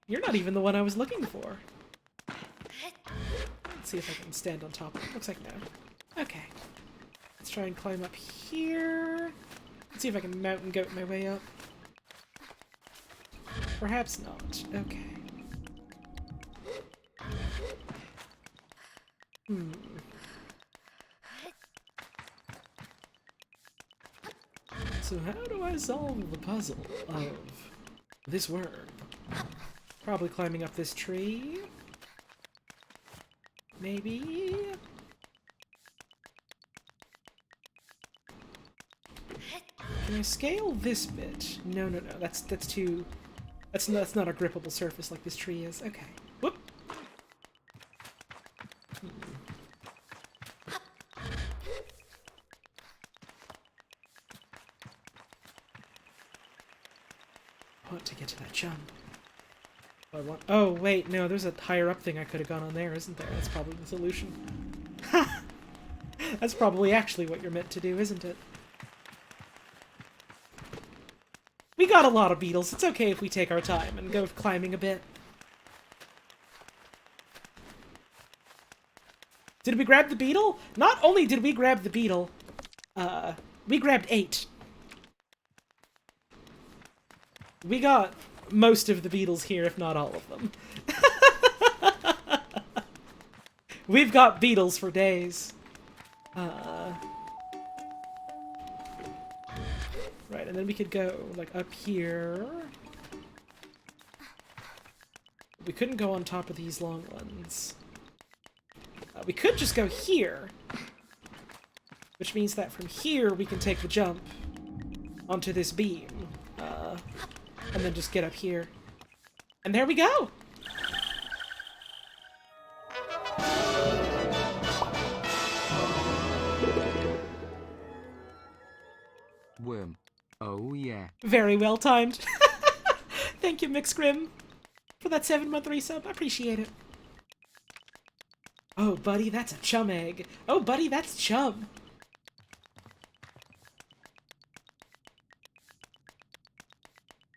You're not even the one I was looking for. Let's see if I can stand on top of it. Looks like no. Okay. Let's try and climb up here. Let's see if I can mountain goat my way up. Perhaps not. Okay. So how do I solve the puzzle of this worm? Probably climbing up this tree. Maybe? Can I scale this bit? No, no, no. That's too... That's not a grippable surface like this tree is. Okay. Whoop! I want to get to that chum. Oh, wait, no, there's a higher up thing I could have gone on there, isn't there? That's probably the solution. Ha! That's probably actually what you're meant to do, isn't it? We got a lot of beetles. It's okay if we take our time and go climbing a bit. Did we grab the beetle? Not only did we grab the beetle, we grabbed 8. We got most of the beetles here, if not all of them. We've got beetles for days. Right, and then we could go, like, up here. We couldn't go on top of these long ones. We could just go here. Which means that from here we can take the jump onto this beam. And then just get up here. And there we go! Worm. Oh yeah. Very well timed. Thank you, Mixgrim, for that 7-month resub. I appreciate it. Oh, buddy, that's a chum egg. Oh, buddy, that's chum.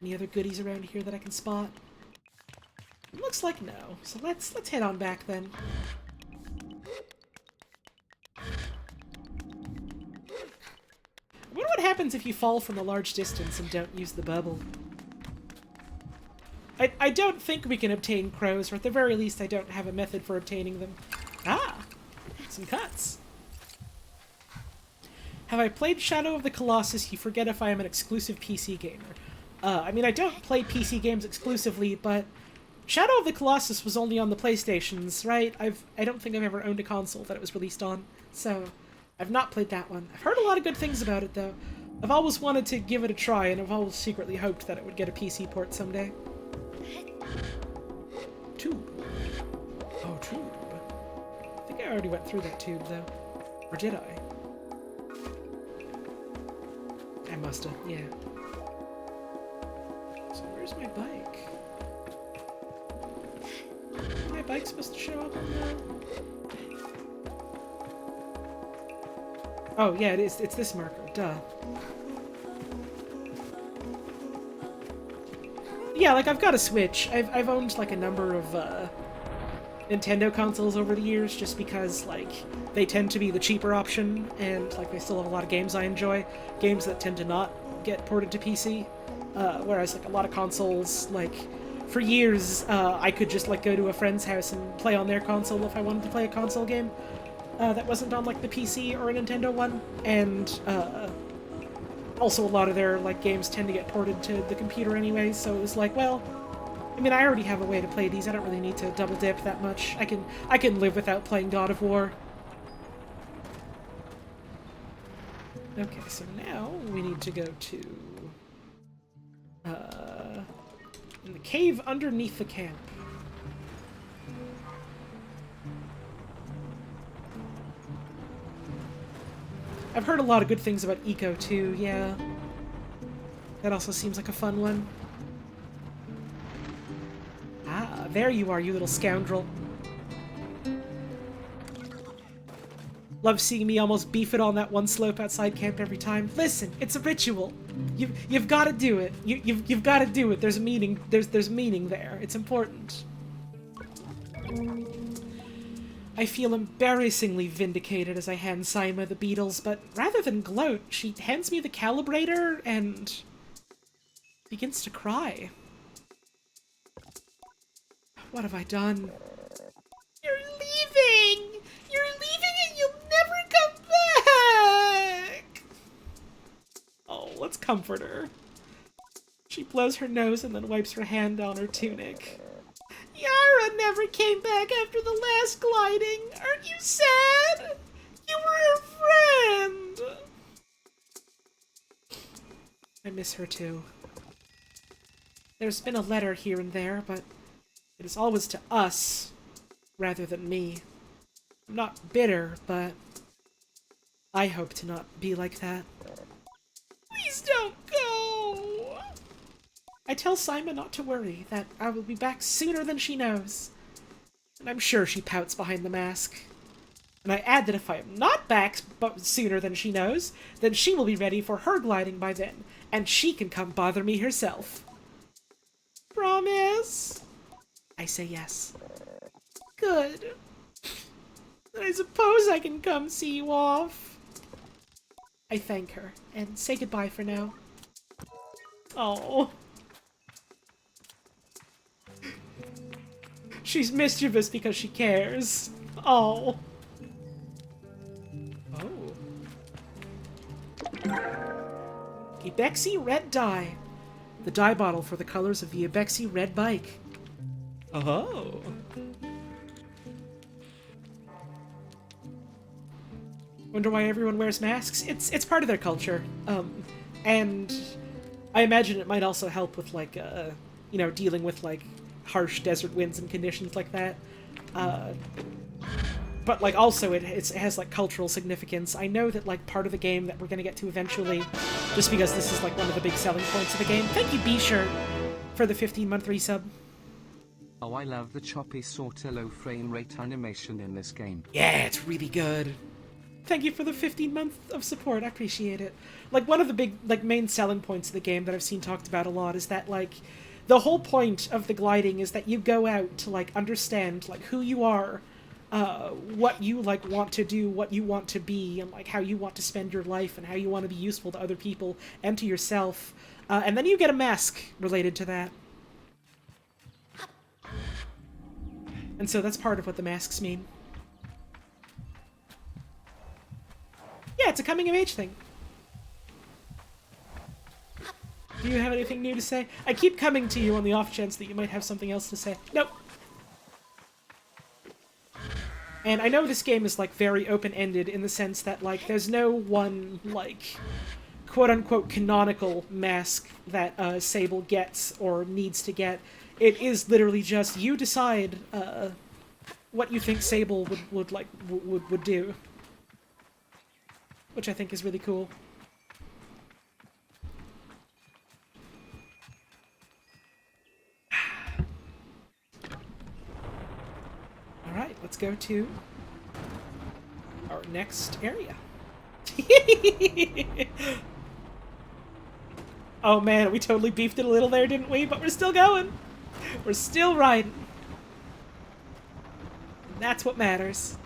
Any other goodies around here that I can spot? Looks like no. So let's head on back then. I wonder what happens if you fall from a large distance and don't use the bubble. I don't think we can obtain crows, or at the very least I don't have a method for obtaining them. Ah! Some cuts. Have I played Shadow of the Colossus? You forget if I am an exclusive PC gamer. I mean, I don't play PC games exclusively, but Shadow of the Colossus was only on the PlayStations, right? I don't think I've ever owned a console that it was released on, so I've not played that one. I've heard a lot of good things about it, though. I've always wanted to give it a try, and I've always secretly hoped that it would get a PC port someday. Tube. Oh, tube. I think I already went through that tube, though. Or did I? I must have, yeah. So where's my bike? Is my bike supposed to show up on there? Oh, yeah, it is. It's this marker. Duh. Yeah, like, I've got a Switch. I've owned, like, a number of, Nintendo consoles over the years, just because, like, they tend to be the cheaper option, and, like, they still have a lot of games I enjoy. Games that tend to not get ported to PC. Whereas, like, a lot of consoles, like, for years, I could just, like, go to a friend's house and play on their console if I wanted to play a console game that wasn't on, like, the PC or a Nintendo one, and, also a lot of their, like, games tend to get ported to the computer anyway, so it was like, well, I mean, I already have a way to play these, I don't really need to double dip that much. I can live without playing God of War. Okay, so now we need to go to, in the cave underneath the camp. I've heard a lot of good things about Eco too, yeah. That also seems like a fun one. Ah, there you are, you little scoundrel. Love seeing me almost beef it on that one slope outside camp every time. Listen, it's a ritual. You've got to do it. You've got to do it. There's a meaning. There's meaning there. It's important. I feel embarrassingly vindicated as I hand Saima the beetles, but rather than gloat, she hands me the calibrator and begins to cry. What have I done? You're leaving! You're leaving and you'll never come back! Oh, let's comfort her. She blows her nose and then wipes her hand on her tunic. Yara never came back after the last gliding. Aren't you sad? You were her friend. I miss her too. There's been a letter here and there, but it is always to us, rather than me. I'm not bitter, but I hope to not be like that. Please don't go. I tell Saima not to worry, that I will be back sooner than she knows. And I'm sure she pouts behind the mask. And I add that if I am not back sooner than she knows, then she will be ready for her gliding by then, and she can come bother me herself. Promise? I say yes. Good. Then I suppose I can come see you off. I thank her, and say goodbye for now. Oh. She's mischievous because she cares. Oh. Ibexi Red Dye. The dye bottle for the colors of the Ibexi Red Bike. Oh. Wonder why everyone wears masks? It's part of their culture. And I imagine it might also help with, like, you know, dealing with, like, harsh desert winds and conditions like that. But, like, also it has, like, cultural significance. I know that, like, part of the game that we're gonna get to eventually, just because this is, like, one of the big selling points of the game. Thank you, B-Shirt, for the 15-month resub. Oh, I love the choppy sorta low frame rate animation in this game. Yeah, it's really good. Thank you for the 15 months of support. I appreciate it. Like, one of the big, like, main selling points of the game that I've seen talked about a lot is that, like, the whole point of the gliding is that you go out to, like, understand, like, who you are, what you, like, want to do, what you want to be, and, like, how you want to spend your life, and how you want to be useful to other people and to yourself. And then you get a mask related to that. And so that's part of what the masks mean. Yeah, it's a coming-of-age thing. Do you have anything new to say? I keep coming to you on the off chance that you might have something else to say. Nope. And I know this game is, like, very open-ended in the sense that, like, there's no one, like, quote-unquote canonical mask that Sable gets or needs to get. It is literally just you decide what you think Sable would do, which I think is really cool. All right, let's go to our next area. Oh man, we totally beefed it a little there, didn't we? But we're still going. We're still riding. That's what matters.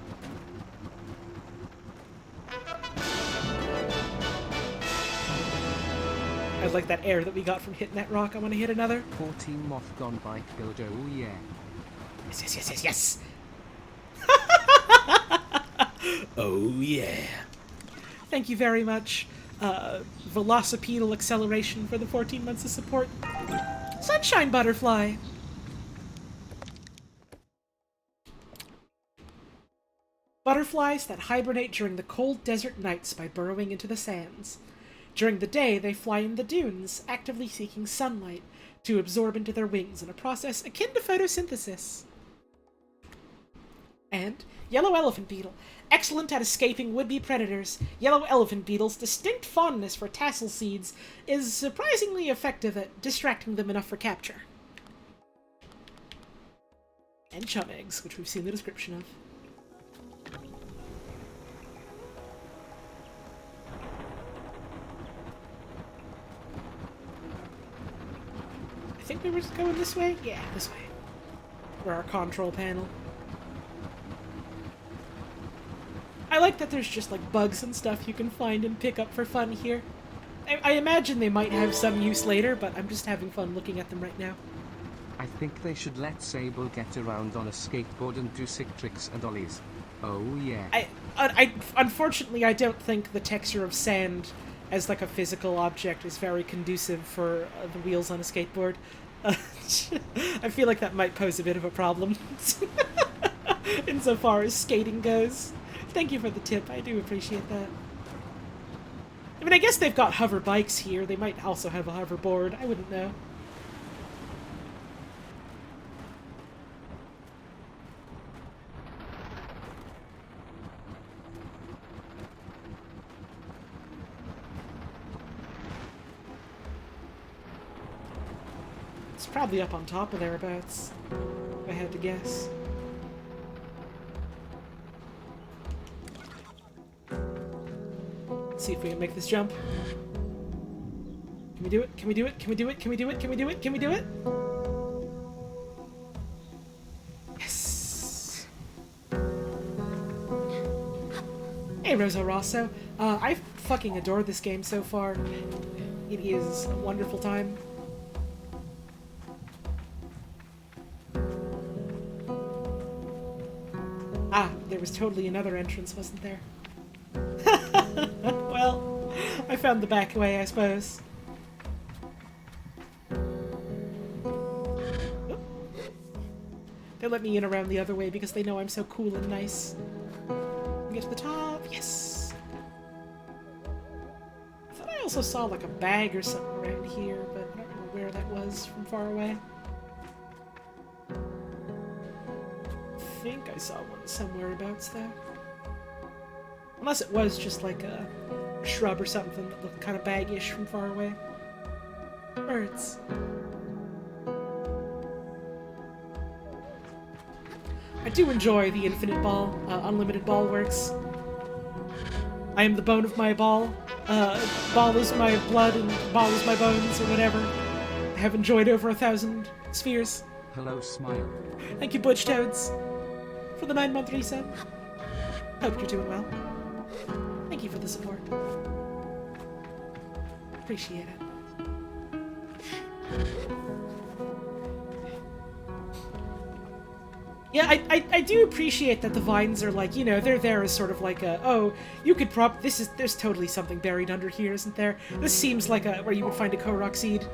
I like that air that we got from hitting that rock. I want to hit another. 14 moth gone bike build, oh yeah. Yes, yes, yes, yes, yes. Oh yeah. Thank you very much, Velocipedal Acceleration, for the 14 months of support. Sunshine Butterfly. Butterflies that hibernate during the cold desert nights by burrowing into the sands. During the day, they fly in the dunes, actively seeking sunlight to absorb into their wings in a process akin to photosynthesis. And Yellow Elephant Beetle. Excellent at escaping would-be predators, Yellow Elephant Beetle's distinct fondness for tassel seeds is surprisingly effective at distracting them enough for capture. And chum eggs, which we've seen the description of. I think we were just going this way? Yeah, this way. For our control panel. I like that there's just, like, bugs and stuff you can find and pick up for fun here. I imagine they might have some use later, but I'm just having fun looking at them right now. I think they should let Sable get around on a skateboard and do sick tricks and ollies. Oh yeah. Unfortunately, I don't think the texture of sand as, like, a physical object is very conducive for the wheels on a skateboard. I feel like that might pose a bit of a problem insofar as skating goes. Thank you for the tip. I do appreciate that. I mean, I guess they've got hover bikes here. They might also have a hoverboard. I wouldn't know. It's probably up on top of thereabouts, if I had to guess. Let's see if we can make this jump. Can we do it? Can we do it? Can we do it? Can we do it? Can we do it? Can we do it? Yes! Hey, Rosa Rosso. I fucking adore this game so far. It is a wonderful time. Ah, there was totally another entrance, wasn't there? Well, I found the back way, I suppose. Oop. They let me in around the other way because they know I'm so cool and nice. Get to the top. Yes! I thought I also saw like a bag or something around here, but I don't know where that was from far away. I think I saw one somewhere abouts there. Unless it was just like a shrub or something that looked kind of baggish from far away. Birds. I do enjoy the infinite ball, unlimited ball works. I am the bone of my ball. Ball is my blood and ball is my bones, or whatever. I have enjoyed over 1,000 spheres. Hello, Smile. Thank you, Butch Toads, for the 9-month resub. Hope you're doing well. Thank you for the support. Appreciate it. Yeah, I do appreciate that the vines are like, you know, they're there as sort of like a, oh, you could there's totally something buried under here, isn't there? This seems like where you would find a Korok seed.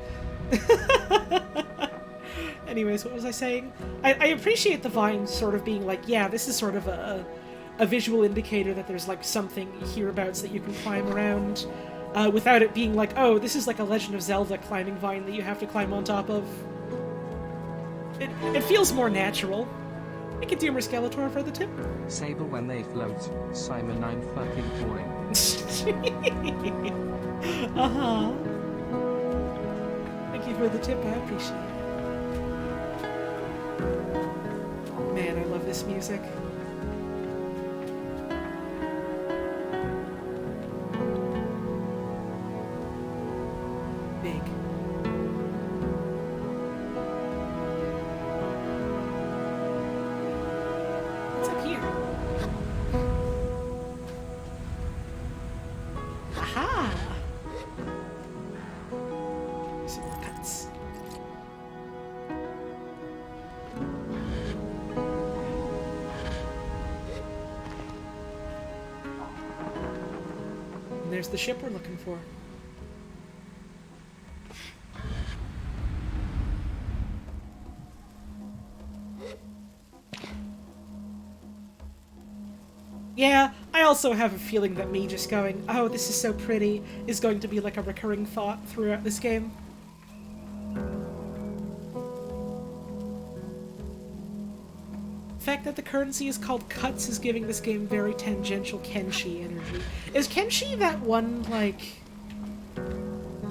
Anyways, what was I saying? I appreciate the vines sort of being like, yeah, this is sort of a visual indicator that there's like something hereabouts that you can climb around, without it being like, oh, this is like a Legend of Zelda climbing vine that you have to climb on top of. It feels more natural. Thank you, Doomer Skeletor, for the tip. Sable when they float. Simon, I'm fucking boring. Uh-huh. Thank you for the tip, I appreciate it. Man, I love this music. Big. What's up here? Aha! Some more cuts. And there's the ship we're looking for. Yeah, I also have a feeling that me just going, oh, this is so pretty, is going to be like a recurring thought throughout this game. The fact that the currency is called cuts is giving this game very tangential Kenshi energy. Is Kenshi that one, like...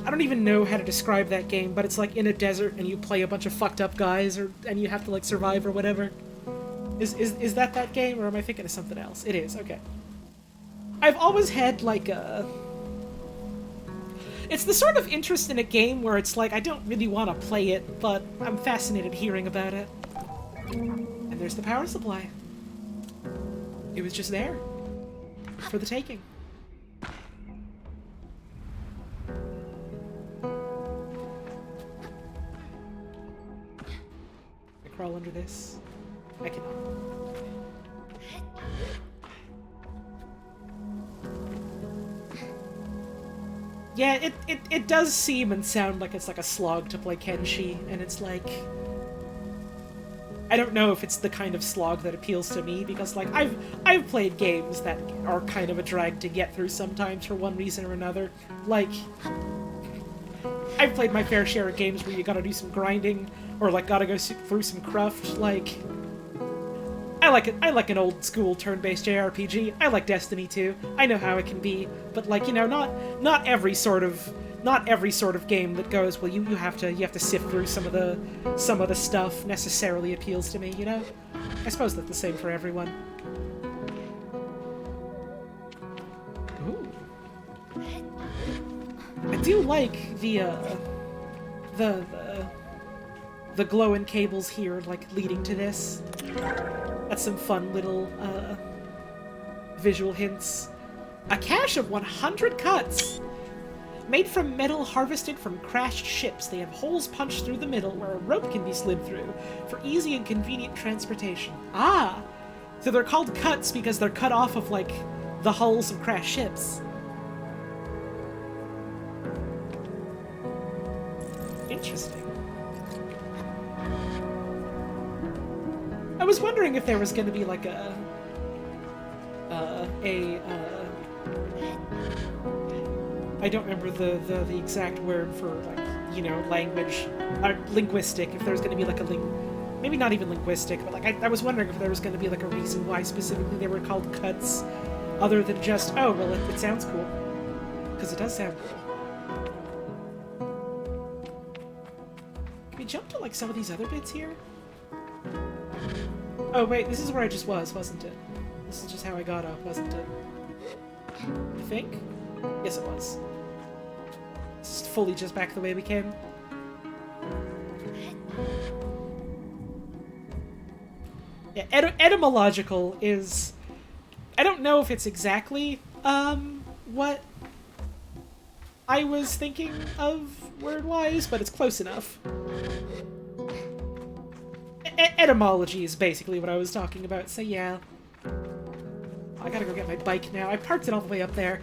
I don't even know how to describe that game, but it's like in a desert and you play a bunch of fucked up guys, and you have to like survive or whatever. Is that game, or am I thinking of something else? It is, okay. I've always had, like, a... It's the sort of interest in a game where it's like, I don't really want to play it, but I'm fascinated hearing about it. And there's the power supply. It was just there. For the taking. I crawl under this. I cannot. Yeah, it does seem and sound like it's like a slog to play Kenshi, and it's like... I don't know if it's the kind of slog that appeals to me, because like, I've played games that are kind of a drag to get through sometimes for one reason or another. Like, I've played my fair share of games where you gotta do some grinding, or like gotta go through some cruft, like... I like an old school turn-based JRPG. I like Destiny too. I know how it can be, but like, you know, not every sort of game that goes, well, you have to sift through some of the stuff necessarily appeals to me, you know? I suppose that's the same for everyone. Ooh. I do like the glowing cables here, like, leading to this. That's some fun little, visual hints. A cache of 100 cuts! Made from metal harvested from crashed ships, they have holes punched through the middle where a rope can be slid through, for easy and convenient transportation. Ah! So they're called cuts because they're cut off of, like, the hulls of crashed ships. Interesting. I was wondering if there was going to be like I don't remember the exact word for, like, you know, language, linguistic, if there's going to be like maybe not even linguistic, but like I was wondering if there was going to be like a reason why specifically they were called cuts, other than just, oh, well, it sounds cool. Because it does sound cool. Can we jump to like some of these other bits here? Oh wait, this is where I just was, wasn't it? This is just how I got up, wasn't it? I think? Yes, it was. It's fully just back the way we came. Yeah, etymological is... I don't know if it's exactly, what I was thinking of word-wise, but it's close enough. Etymology is basically what I was talking about, so yeah. I gotta go get my bike now. I parked it all the way up there.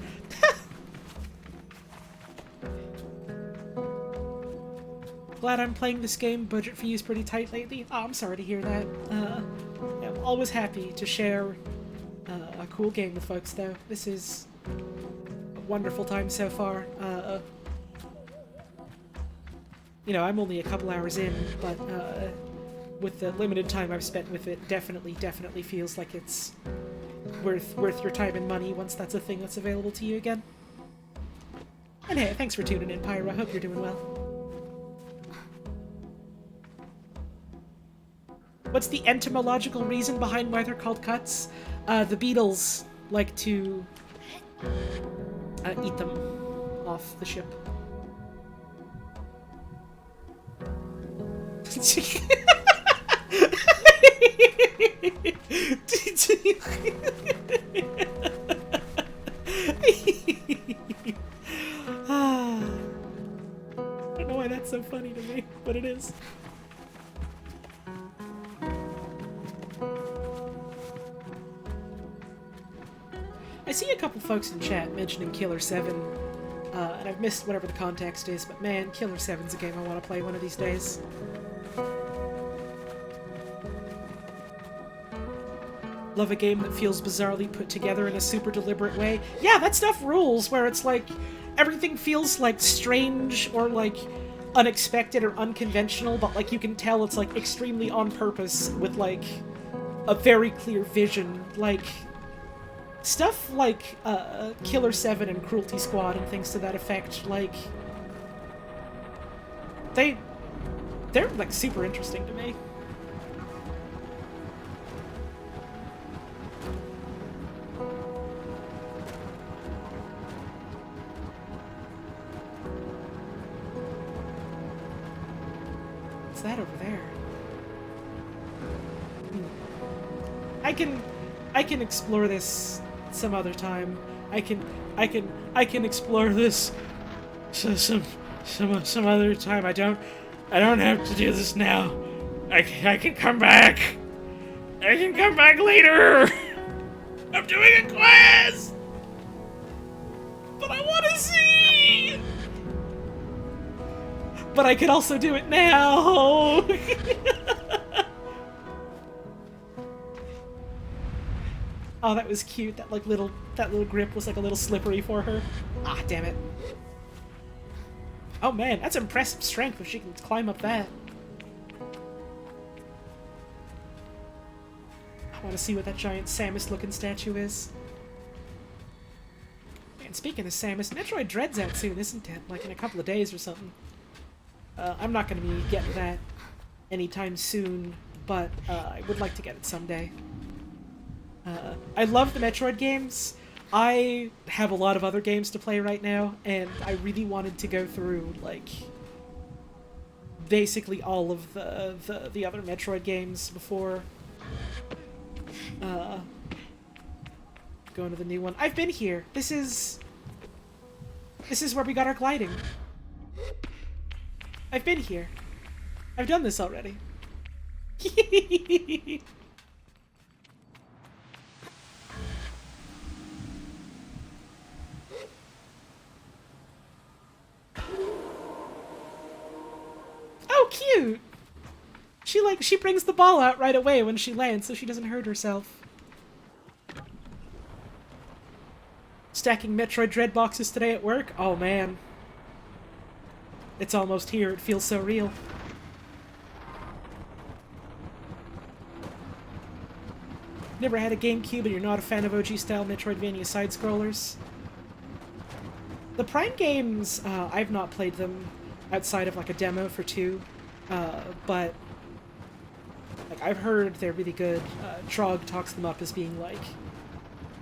Glad I'm playing this game. Budget for you is pretty tight lately. Oh, I'm sorry to hear that. I'm always happy to share a cool game with folks, though. This is a wonderful time so far. You know, I'm only a couple hours in, but with the limited time I've spent with it, definitely feels like it's worth your time and money once that's a thing that's available to you again. And hey, thanks for tuning in, Pyro. I hope you're doing well. What's the entomological reason behind why they're called cuts? The beetles like to eat them off the ship. I don't know why that's so funny to me, but it is. I see a couple folks in chat mentioning Killer 7, and I've missed whatever the context is, but man, Killer 7's a game I want to play one of these days. Love a game that feels bizarrely put together in a super deliberate way. Yeah, that stuff rules, where it's like, everything feels like strange or like unexpected or unconventional, but like you can tell it's like extremely on purpose with like a very clear vision. Like, stuff like Killer 7 and Cruelty Squad and things to that effect, like, they're like super interesting to me. What's that over there? I can explore this some other time. I can explore this some other time. I don't have to do this now. I can come back. I can come back later. I'm doing a quest, but I want to see. But I could also do it now. Oh, that was cute. That little grip was like a little slippery for her. Ah, damn it. Oh man, that's impressive strength if she can climb up that. I want to see what that giant Samus-looking statue is. And speaking of Samus, Metroid Dread's out soon, isn't it? Like in a couple of days or something. I'm not going to be getting that anytime soon, but I would like to get it someday. I love the Metroid games. I have a lot of other games to play right now, and I really wanted to go through, like, basically all of the other Metroid games before going to the new one. I've been here. This is where we got our gliding. I've been here. I've done this already. Oh, cute! She brings the ball out right away when she lands so she doesn't hurt herself. Stacking Metroid Dread boxes today at work? Oh man. It's almost here, it feels so real. Never had a GameCube and you're not a fan of OG-style Metroidvania side-scrollers? The Prime games, I've not played them outside of like a demo for 2, but like I've heard they're really good. Trog talks them up as being like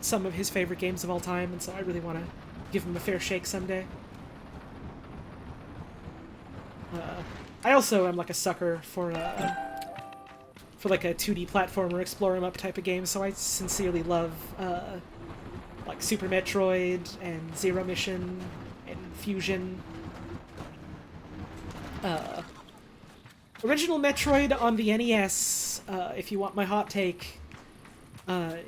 some of his favorite games of all time, and so I really want to give him a fair shake someday. I also am like a sucker for like a 2D platformer, explore 'em up type of game, so I sincerely love like Super Metroid and Zero Mission and Fusion. Original Metroid on the NES, if you want my hot take,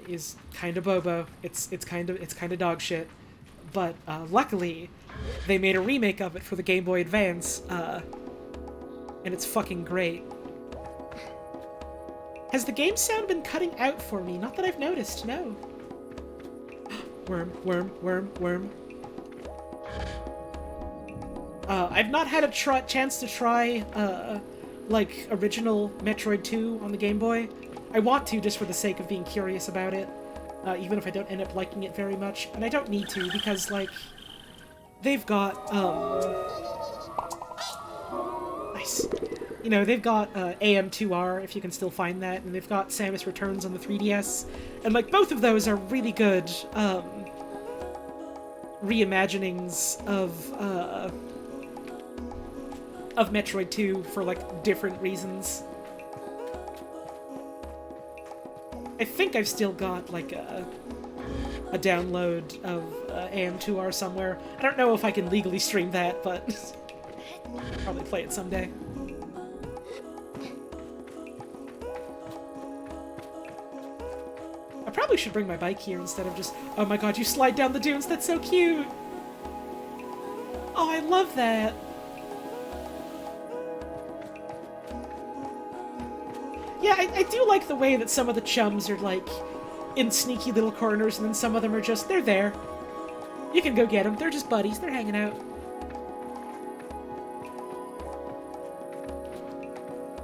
is kind of bobo. It's kind of dog shit. But luckily, they made a remake of it for the Game Boy Advance, and it's fucking great. Has the game sound been cutting out for me? Not that I've noticed, no. Worm, worm, worm, worm. I've not had a chance to try, like, original Metroid 2 on the Game Boy. I want to, just for the sake of being curious about it, even if I don't end up liking it very much. And I don't need to, because, like, they've got, nice. You know, they've got AM2R, if you can still find that, and they've got Samus Returns on the 3DS. And, like, both of those are really good, reimaginings of Metroid 2 for, like, different reasons. I think I've still got, like, a download of AM2R somewhere. I don't know if I can legally stream that, but I'll probably play it someday. I probably should bring my bike here instead of just... Oh my god, you slide down the dunes, that's so cute! Oh, I love that! Yeah, I do like the way that some of the chums are, like, in sneaky little corners, and then some of them are just, they're there. You can go get them, they're just buddies, they're hanging out.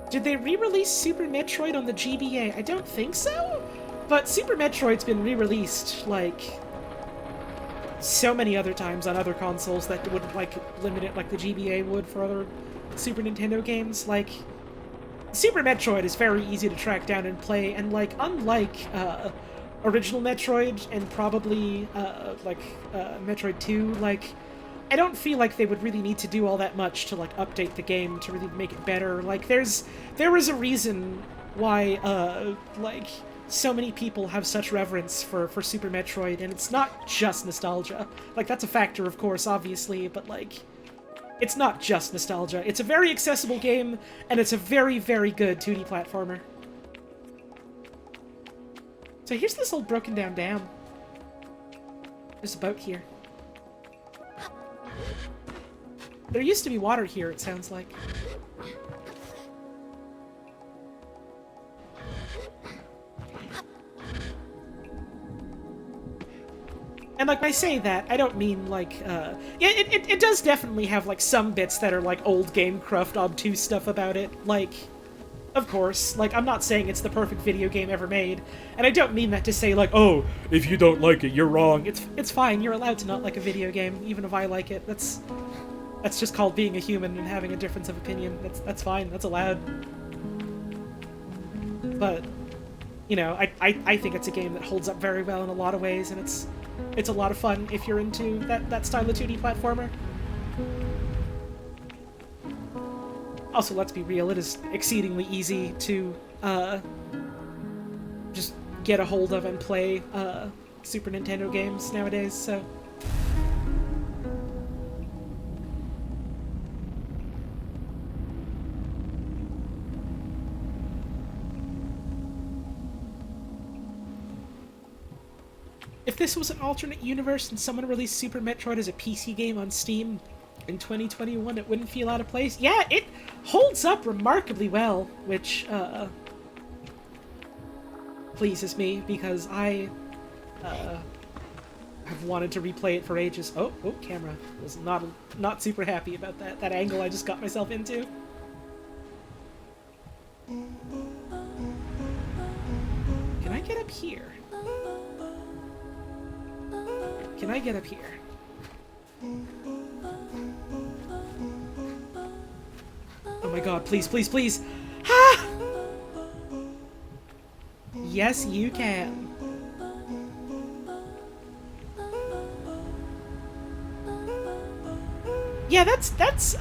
Did they re-release Super Metroid on the GBA? I don't think so, but Super Metroid's been re-released, like, so many other times on other consoles that wouldn't, like, limit it like the GBA would for other Super Nintendo games. Like, Super Metroid is very easy to track down and play, and, like, unlike original Metroid and probably Metroid 2, like, I don't feel like they would really need to do all that much to, like, update the game to really make it better. Like, there was a reason why like, so many people have such reverence for Super Metroid, and it's not just nostalgia. Like, that's a factor, of course, obviously, but, like, it's not just nostalgia. It's a very accessible game, and it's a very, very good 2D platformer. So here's this old broken down dam. There's a boat here. There used to be water here, it sounds like. And, like, when I say that, I don't mean, like, yeah, it does definitely have, like, some bits that are, like, old GameCraft obtuse stuff about it. Like, of course, like, I'm not saying it's the perfect video game ever made, and I don't mean that to say, like, oh, if you don't like it, you're wrong. It's fine, you're allowed to not like a video game, even if I like it. That's just called being a human and having a difference of opinion. That's fine, that's allowed. But, you know, I think it's a game that holds up very well in a lot of ways, and it's a lot of fun if you're into that style of 2D platformer. Also, let's be real, it is exceedingly easy to just get a hold of and play Super Nintendo games nowadays, so... If this was an alternate universe and someone released Super Metroid as a PC game on Steam in 2021, it wouldn't feel out of place. Yeah, it holds up remarkably well, which pleases me, because I have wanted to replay it for ages. Oh, camera. Was not super happy about that angle I just got myself into. Can I get up here? Can I get up here? Oh my god, please, please, please! Ha! Yes, you can. yeah, that's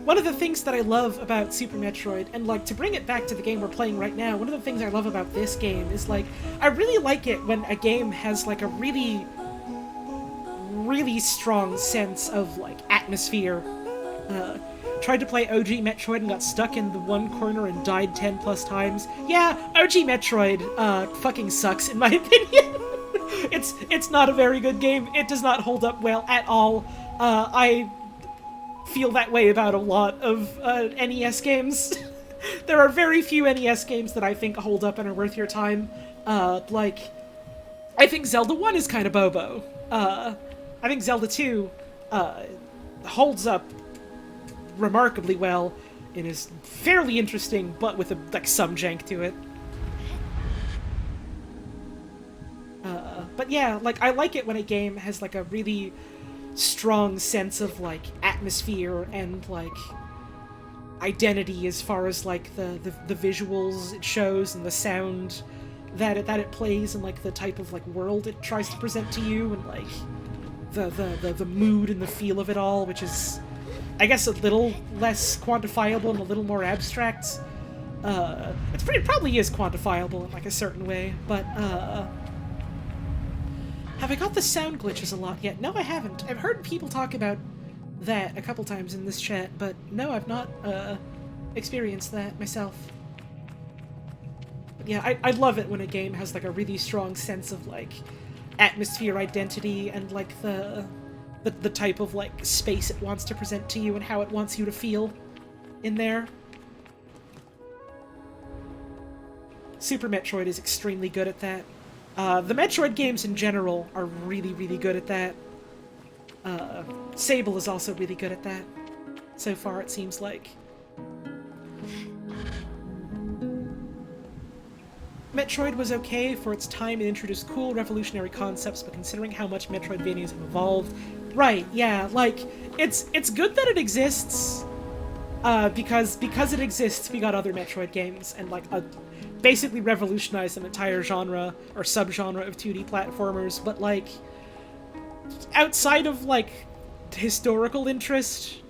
one of the things that I love about Super Metroid, and like to bring it back to the game we're playing right now, one of the things I love about this game is like I really like it when a game has like a really strong sense of like atmosphere. Tried to play OG Metroid and got stuck in the one corner and died 10 plus times. Yeah, OG Metroid fucking sucks in my opinion. It's not a very good game. It does not hold up well at all. I feel that way about a lot of NES games. There are very few NES games that I think hold up and are worth your time. Like, I think Zelda 1 is kind of bobo. I think Zelda 2 holds up remarkably well and is fairly interesting, but with like some jank to it. But yeah, like I like it when a game has like a really strong sense of like atmosphere and like identity as far as like the visuals it shows and the sound that it plays and like the type of like world it tries to present to you and like the mood and the feel of it all, which is I guess a little less quantifiable and a little more abstract. It probably is quantifiable in like a certain way, but have I got the sound glitches a lot yet? No, I haven't. I've heard people talk about that a couple times in this chat, but no, I've not experienced that myself. But yeah, I love it when a game has like a really strong sense of like atmosphere, identity, and like the type of like space it wants to present to you and how it wants you to feel in there. Super Metroid is extremely good at that. The Metroid games in general are really, really good at that. Sable is also really good at that. So far, it seems like. Metroid was okay for its time and introduced cool, revolutionary concepts, but considering how much Metroidvanias have evolved... Right, yeah, like, it's good that it exists, because it exists, we got other Metroid games, and, like, basically revolutionized an entire genre, or subgenre of 2D platformers, but, like, outside of, like, historical interest,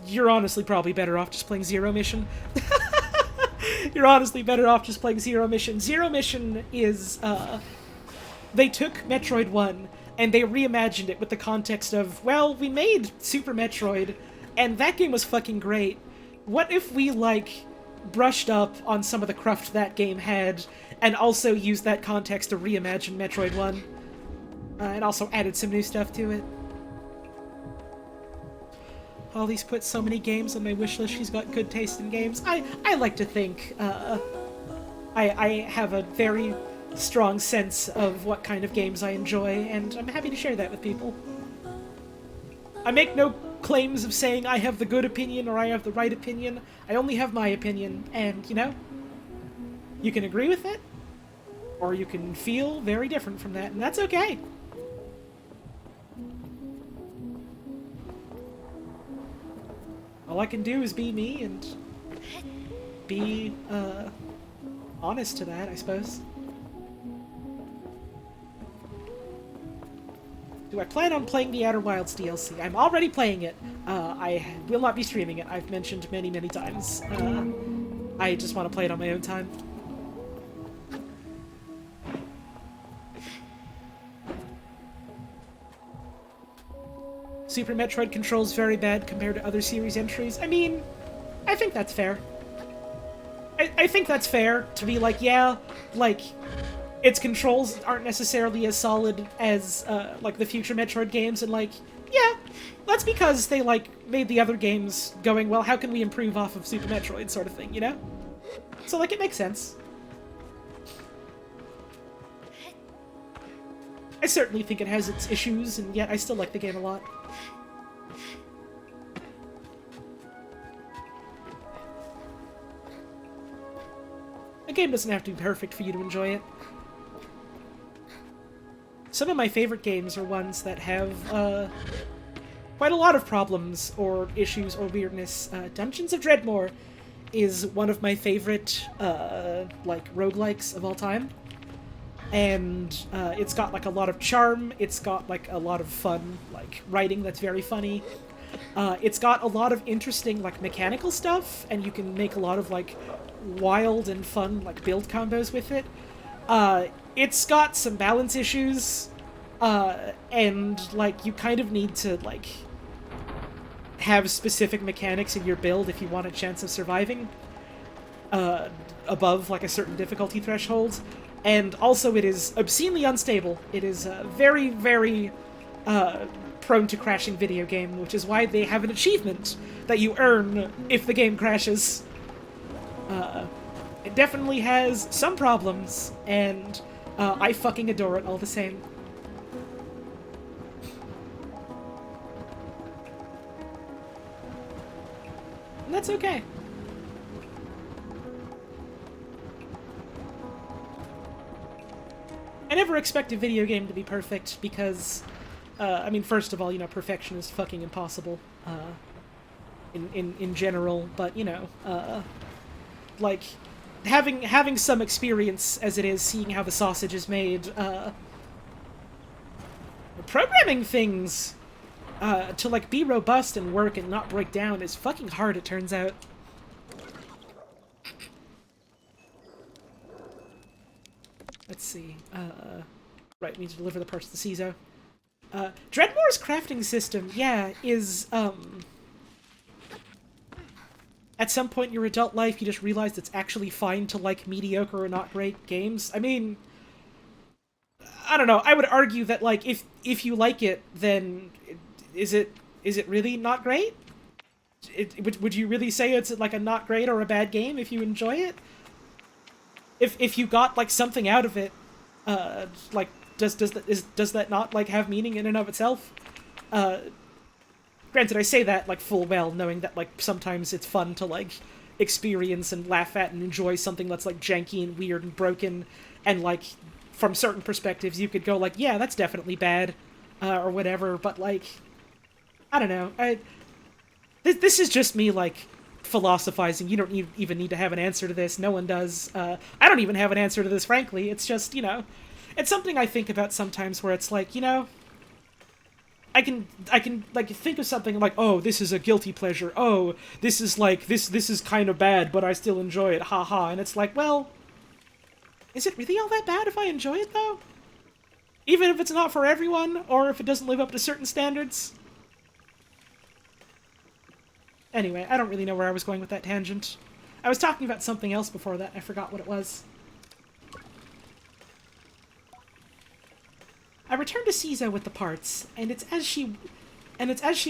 you're honestly probably better off just playing Zero Mission. You're honestly better off just playing Zero Mission. Zero Mission is, they took Metroid 1 and they reimagined it with the context of, well, we made Super Metroid, and that game was fucking great. What if we, like, brushed up on some of the cruft that game had, and also used that context to reimagine Metroid 1? And also added some new stuff to it. Holly's put so many games on my wish list, she's got good taste in games. I like to think, I have a very strong sense of what kind of games I enjoy, and I'm happy to share that with people. I make no claims of saying I have the good opinion or I have the right opinion. I only have my opinion, and, you know, you can agree with it, or you can feel very different from that, and that's okay. All I can do is be me and be, honest to that, I suppose. Do I plan on playing the Outer Wilds DLC? I'm already playing it. I will not be streaming it. I've mentioned many, many times. I just want to play it on my own time. Super Metroid controls very bad compared to other series entries. I mean, I think that's fair. I think that's fair to be like, yeah, like, its controls aren't necessarily as solid as, like, the future Metroid games, and, like, yeah, that's because they, like, made the other games going, well, how can we improve off of Super Metroid sort of thing, you know? So, like, it makes sense. I certainly think it has its issues, and yet I still like the game a lot. A game doesn't have to be perfect for you to enjoy it. Some of my favorite games are ones that have, quite a lot of problems, or issues, or weirdness. Dungeons of Dreadmore is one of my favorite, like, roguelikes of all time. and it's got like a lot of charm. It's got like a lot of fun, like writing that's very funny. It's got a lot of interesting like mechanical stuff, and you can make a lot of like wild and fun like build combos with it. It's got some balance issues, and like you kind of need to like have specific mechanics in your build if you want a chance of surviving above like a certain difficulty threshold. And also it is obscenely unstable. It is very, very prone to crashing video game, which is why they have an achievement that you earn if the game crashes. It definitely has some problems, and I fucking adore it all the same. And that's okay. I never expect a video game to be perfect because, I mean, first of all, you know, perfection is fucking impossible, in general, but, you know, like, having some experience as it is, seeing how the sausage is made, programming things, to, like, be robust and work and not break down is fucking hard, it turns out. Let's see, right, we need to deliver the parts to the CISO. Dreadmore's crafting system, yeah, is, at some point in your adult life, you just realize it's actually fine to like mediocre or not great games. I mean, I don't know, I would argue that, like, if you like it, then is it really not great? Would you really say it's, like, a not great or a bad game if you enjoy it? If you got, like, something out of it, like, does that not, like, have meaning in and of itself? Granted, I say that, like, full well, knowing that, like, sometimes it's fun to, like, experience and laugh at and enjoy something that's, like, janky and weird and broken, and, like, from certain perspectives, you could go, like, yeah, that's definitely bad, or whatever, but, like, I don't know, this is just me, like, philosophizing. You don't even need to have an answer to this. No one does. I don't even have an answer to this, frankly. It's just, you know, it's something I think about sometimes where it's like, you know, I can like think of something like, oh, this is a guilty pleasure. Oh, this is like, this is kind of bad, but I still enjoy it. Ha ha. And it's like, well, is it really all that bad if I enjoy it though? Even if it's not for everyone, or if it doesn't live up to certain standards? Anyway, I don't really know where I was going with that tangent. I was talking about something else before that. I forgot what it was. I return to CISO with the parts, and it's as she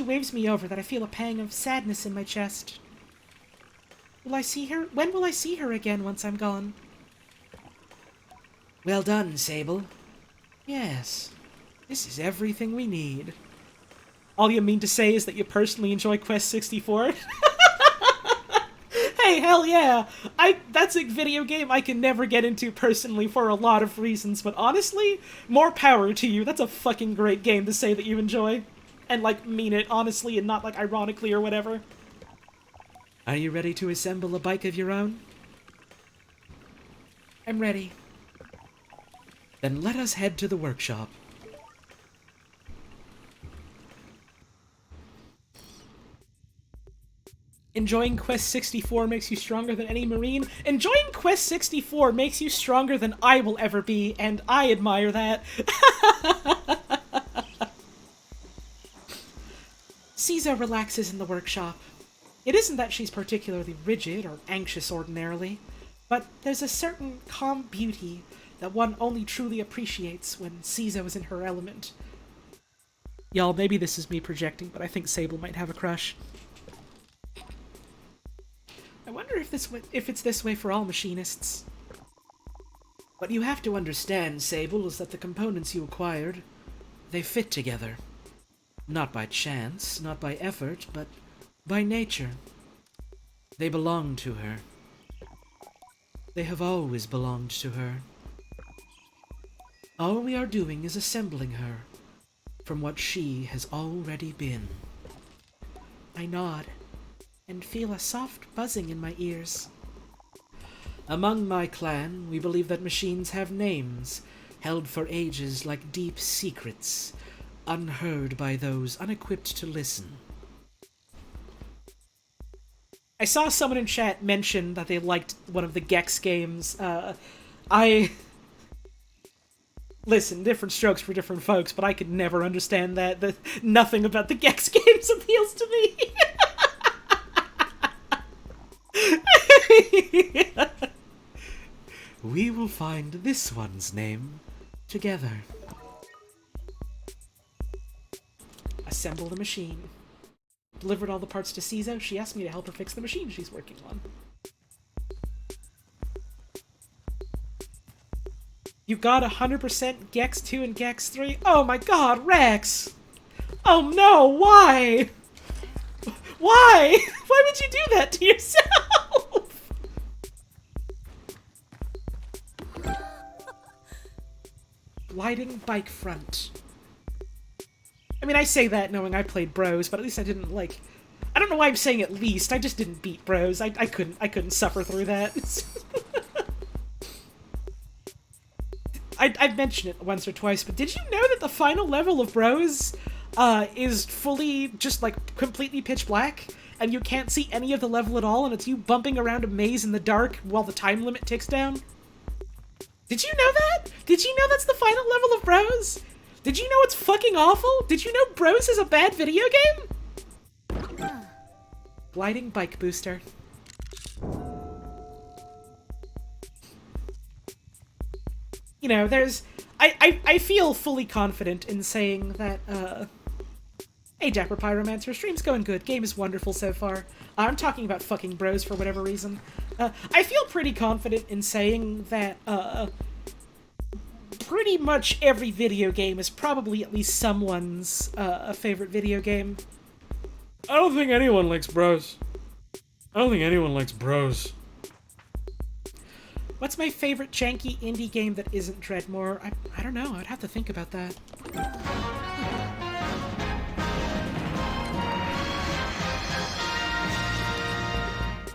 waves me over that I feel a pang of sadness in my chest. Will I see her? When will I see her again once I'm gone? Well done, Sable. Yes, this is everything we need. All you mean to say is that you personally enjoy Quest 64? Hey, hell yeah! That's a video game I can never get into personally for a lot of reasons, but honestly, more power to you. That's a fucking great game to say that you enjoy. And, like, mean it honestly and not, like, ironically or whatever. Are you ready to assemble a bike of your own? I'm ready. Then let us head to the workshop. Enjoying Quest 64 makes you stronger than any Marine. Enjoying Quest 64 makes you stronger than I will ever be, and I admire that. CISO relaxes in the workshop. It isn't that she's particularly rigid or anxious ordinarily, but there's a certain calm beauty that one only truly appreciates when CISO is in her element. Y'all, maybe this is me projecting, but I think Sable might have a crush. I wonder if it's this way for all machinists. What you have to understand, Sable, is that the components you acquired, they fit together. Not by chance, not by effort, but by nature. They belong to her. They have always belonged to her. All we are doing is assembling her from what she has already been. I nod and feel a soft buzzing in my ears. Among my clan, we believe that machines have names, held for ages like deep secrets, unheard by those unequipped to listen. I saw someone in chat mention that they liked one of the Gex games. Listen, different strokes for different folks, but I could never understand that. Nothing about the Gex games appeals to me. We will find this one's name together. Assemble the machine. Delivered all the parts to Cizo. She asked me to help her fix the machine she's working on. You got 100% Gex 2 and Gex 3? Oh my god, Rex! Oh no, why? Why? Why would you do that to yourself? Gliding bike front. I mean, I say that knowing I played Bros, but at least I didn't, like... I don't know why I'm saying at least, I just didn't beat Bros. I couldn't suffer through that. I've mentioned it once or twice, but did you know that the final level of Bros is fully just, like, completely pitch black? And you can't see any of the level at all, and it's you bumping around a maze in the dark while the time limit ticks down? Did you know that? Did you know that's the final level of Bros? Did you know it's fucking awful? Did you know Bros is a bad video game? Gliding bike booster. You know, there's... I feel fully confident in saying that, hey, Dapper Pyromancer, stream's going good. Game is wonderful so far. I'm talking about fucking Bros for whatever reason. I feel pretty confident in saying that, pretty much every video game is probably at least someone's, favorite video game. I don't think anyone likes Bros. I don't think anyone likes Bros. What's my favorite janky indie game that isn't Dreadmore? I don't know. I'd have to think about that.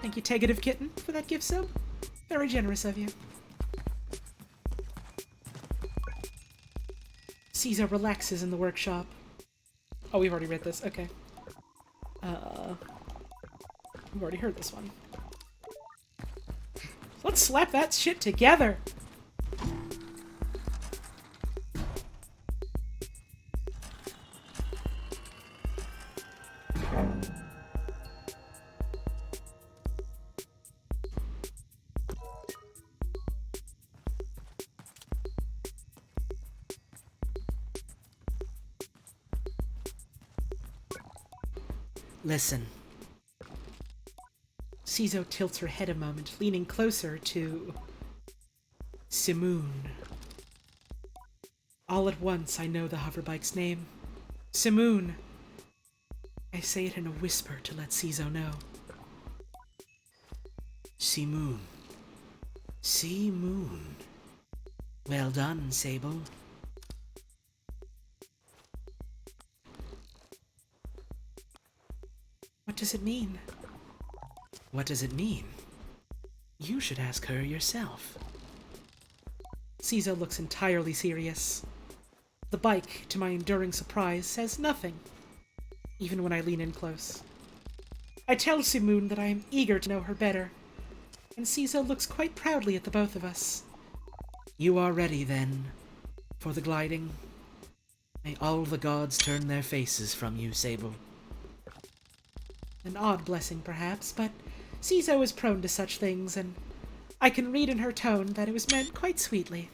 Thank you, Tegative Kitten, for that gift sub. Very generous of you. Caesar relaxes in the workshop. Oh, we've already read this. Okay. We've already heard this one. Let's slap that shit together! Listen. Cizo tilts her head a moment, leaning closer to... Simoon. All at once, I know the hoverbike's name. Simoon. I say it in a whisper to let Cizo know. Simoon. Simoon. Well done, Sable. What does it mean? What does it mean? You should ask her yourself. Cizo looks entirely serious. The bike, to my enduring surprise, says nothing, even when I lean in close. I tell Simoon that I am eager to know her better, and Cizo looks quite proudly at the both of us. You are ready, then, for the gliding? May all the gods turn their faces from you, Sable. An odd blessing, perhaps, but Cizo is prone to such things, and I can read in her tone that it was meant quite sweetly.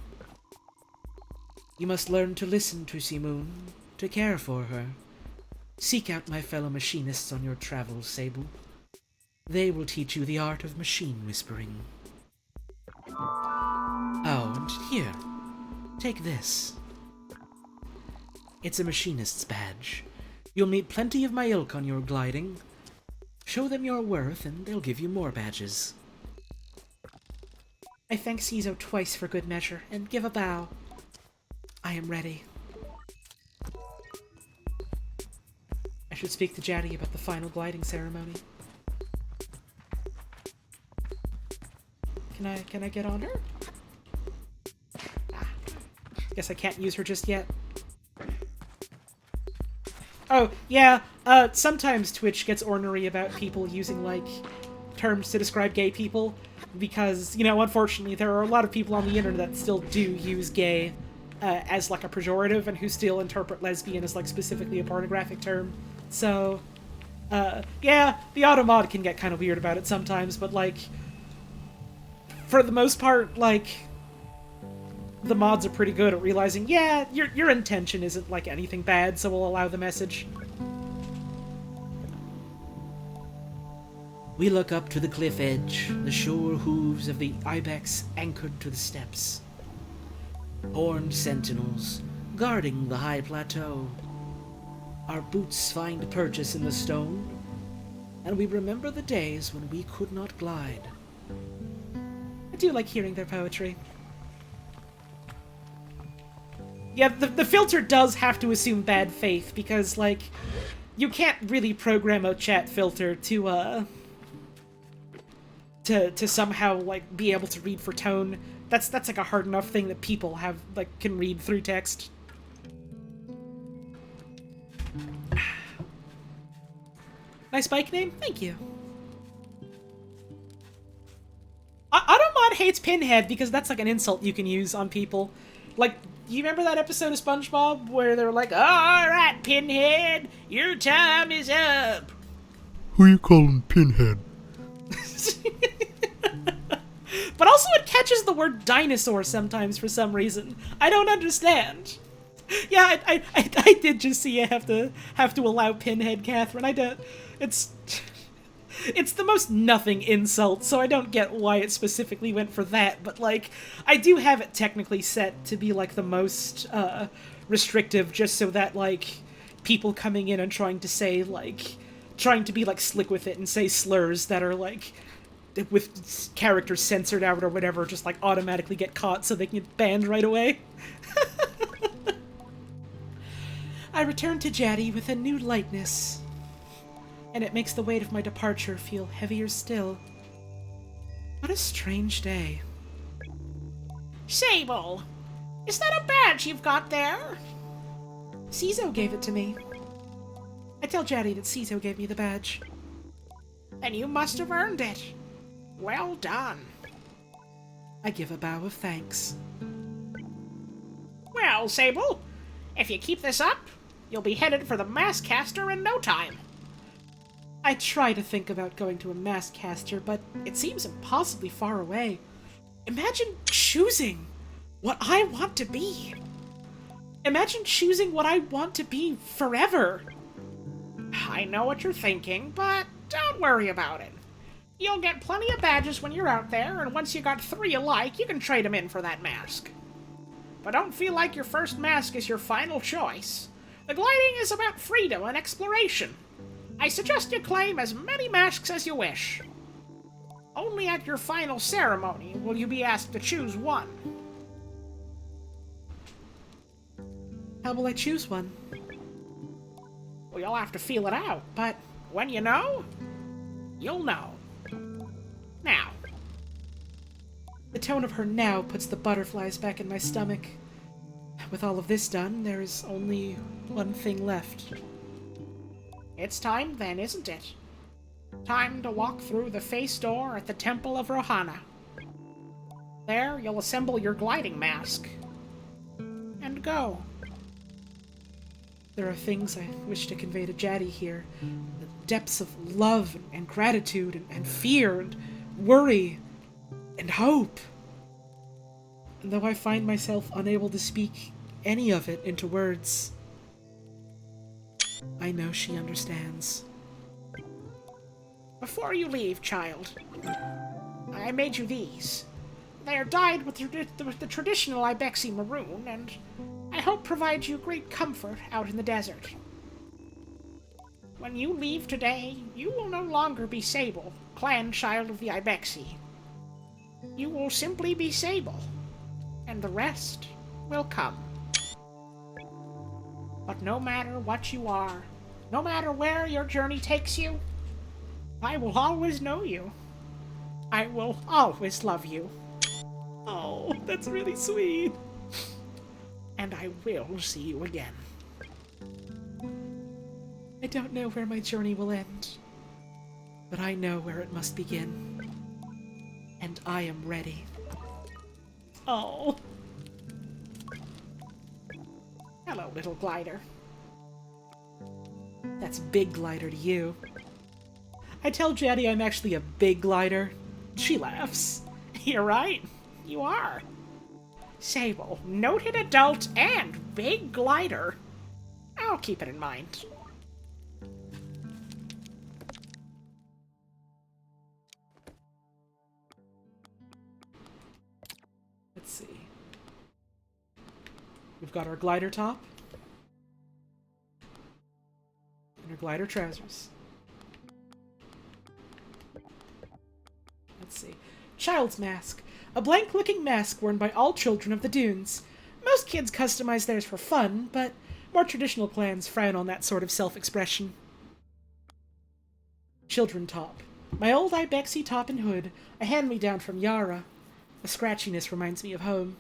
You must learn to listen to Simoon, to care for her. Seek out my fellow machinists on your travels, Sable. They will teach you the art of machine whispering. Oh, and here, take this. It's a machinist's badge. You'll meet plenty of my ilk on your gliding. Show them your worth, and they'll give you more badges. I thank Cizo twice for good measure, and give a bow. I am ready. I should speak to Jaddy about the final gliding ceremony. Can I get on her? Guess I can't use her just yet. Oh, yeah, sometimes Twitch gets ornery about people using, like, terms to describe gay people, because, you know, unfortunately, there are a lot of people on the internet that still do use gay as, like, a pejorative, and who still interpret lesbian as, like, specifically a pornographic term. So, yeah, the automod can get kind of weird about it sometimes, but, like, for the most part, like, the mods are pretty good at realizing, yeah, your intention isn't, like, anything bad, so we'll allow the message. We look up to the cliff edge, the sure hooves of the ibex anchored to the steps. Horned sentinels, guarding the high plateau. Our boots find purchase in the stone, and we remember the days when we could not glide. I do like hearing their poetry. Yeah, the filter does have to assume bad faith, because, like, you can't really program a chat filter to somehow, like, be able to read for tone. That's like a hard enough thing that people have, like, can read through text. Nice bike name? Thank you. Automod hates Pinhead because that's, like, an insult you can use on people. Like, you remember that episode of SpongeBob where they were like, "Alright, Pinhead, your time is up." Who you calling Pinhead? But also it catches the word dinosaur sometimes for some reason. I don't understand. Yeah, I did just see you have to allow Pinhead, Catherine. I don't... It's the most nothing insult, so I don't get why it specifically went for that, but, like, I do have it technically set to be, like, the most, restrictive, just so that, like, people coming in and trying to say, like, trying to be, like, slick with it and say slurs that are, like, with characters censored out or whatever, just, like, automatically get caught so they can get banned right away. I return to Jaddy with a new lightness, and it makes the weight of my departure feel heavier still. What a strange day. Sable, is that a badge you've got there? Cizo gave it to me. I tell Jaddy that Cizo gave me the badge. Then you must have earned it. Well done. I give a bow of thanks. Well, Sable, if you keep this up, you'll be headed for the Maskcaster in no time. I try to think about going to a Maskcaster, but it seems impossibly far away. Imagine choosing what I want to be. Imagine choosing what I want to be forever. I know what you're thinking, but don't worry about it. You'll get plenty of badges when you're out there, and once you got 3 you like, you can trade them in for that mask. But don't feel like your first mask is your final choice. The gliding is about freedom and exploration. I suggest you claim as many masks as you wish. Only at your final ceremony will you be asked to choose one. How will I choose one? Well, you'll have to feel it out, but when you know, you'll know. Now. The tone of her now puts the butterflies back in my stomach. With all of this done, there is only one thing left. It's time then, isn't it? Time to walk through the face door at the Temple of Rohana. There, you'll assemble your gliding mask. And go. There are things I wish to convey to Jaddy here. The depths of love and gratitude and fear and worry and hope. And though I find myself unable to speak any of it into words, I know she understands. Before you leave, child, I made you these. They are dyed with the traditional Ibexi maroon, and I hope provide you great comfort out in the desert. When you leave today, you will no longer be Sable, clan child of the Ibexi. You will simply be Sable, and the rest will come. But no matter what you are, no matter where your journey takes you, I will always know you. I will always love you. Oh, that's really sweet. and I will see you again. I don't know where my journey will end, but I know where it must begin. And I am ready. Oh. Hello, little glider. That's big glider to you. I tell Jetty I'm actually a big glider. She laughs. You're right. You are. Sable, noted adult and big glider. I'll keep it in mind. Let's see. We've got our glider top. And our glider trousers. Let's see. Child's mask. A blank-looking mask worn by all children of the dunes. Most kids customize theirs for fun, but more traditional clans frown on that sort of self-expression. Children top. My old Ibexi top and hood, a hand-me-down from Yara. The scratchiness reminds me of home.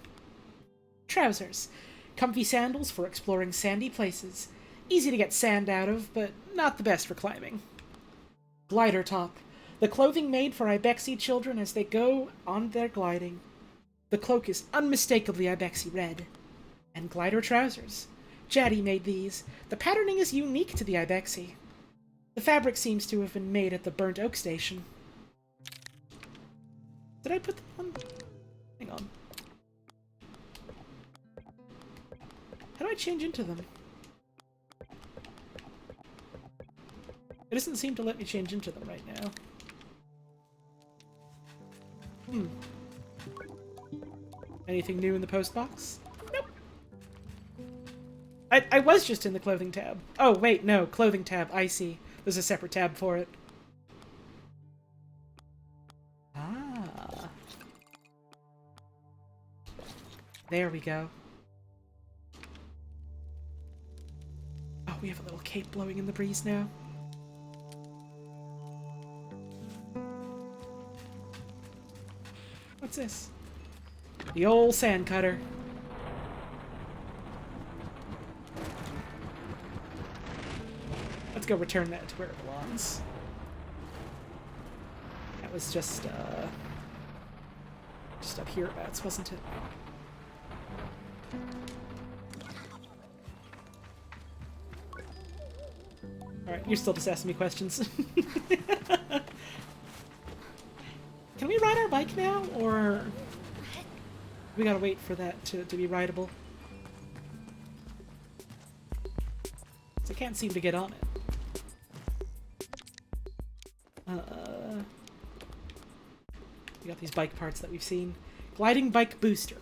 Trousers. Comfy sandals for exploring sandy places. Easy to get sand out of, but not the best for climbing. Glider top. The clothing made for Ibexi children as they go on their gliding. The cloak is unmistakably Ibexi red. And glider trousers. Jaddy made these. The patterning is unique to the Ibexi. The fabric seems to have been made at the Burnt Oak Station. Did I put them on? Hang on. How do I change into them? It doesn't seem to let me change into them right now. Anything new in the post box? Nope. I was just in the clothing tab. Oh, wait, no. Clothing tab. I see. There's a separate tab for it. Ah. There we go. Oh, we have a little cape blowing in the breeze now. What's this? The old sand cutter. Let's go return that to where it belongs. That was just up hereabouts, wasn't it? Alright, you're still just asking me questions. Can we ride our bike now, or we gotta wait for that to be rideable? So I can't seem to get on it. We got these bike parts that we've seen. Gliding bike booster.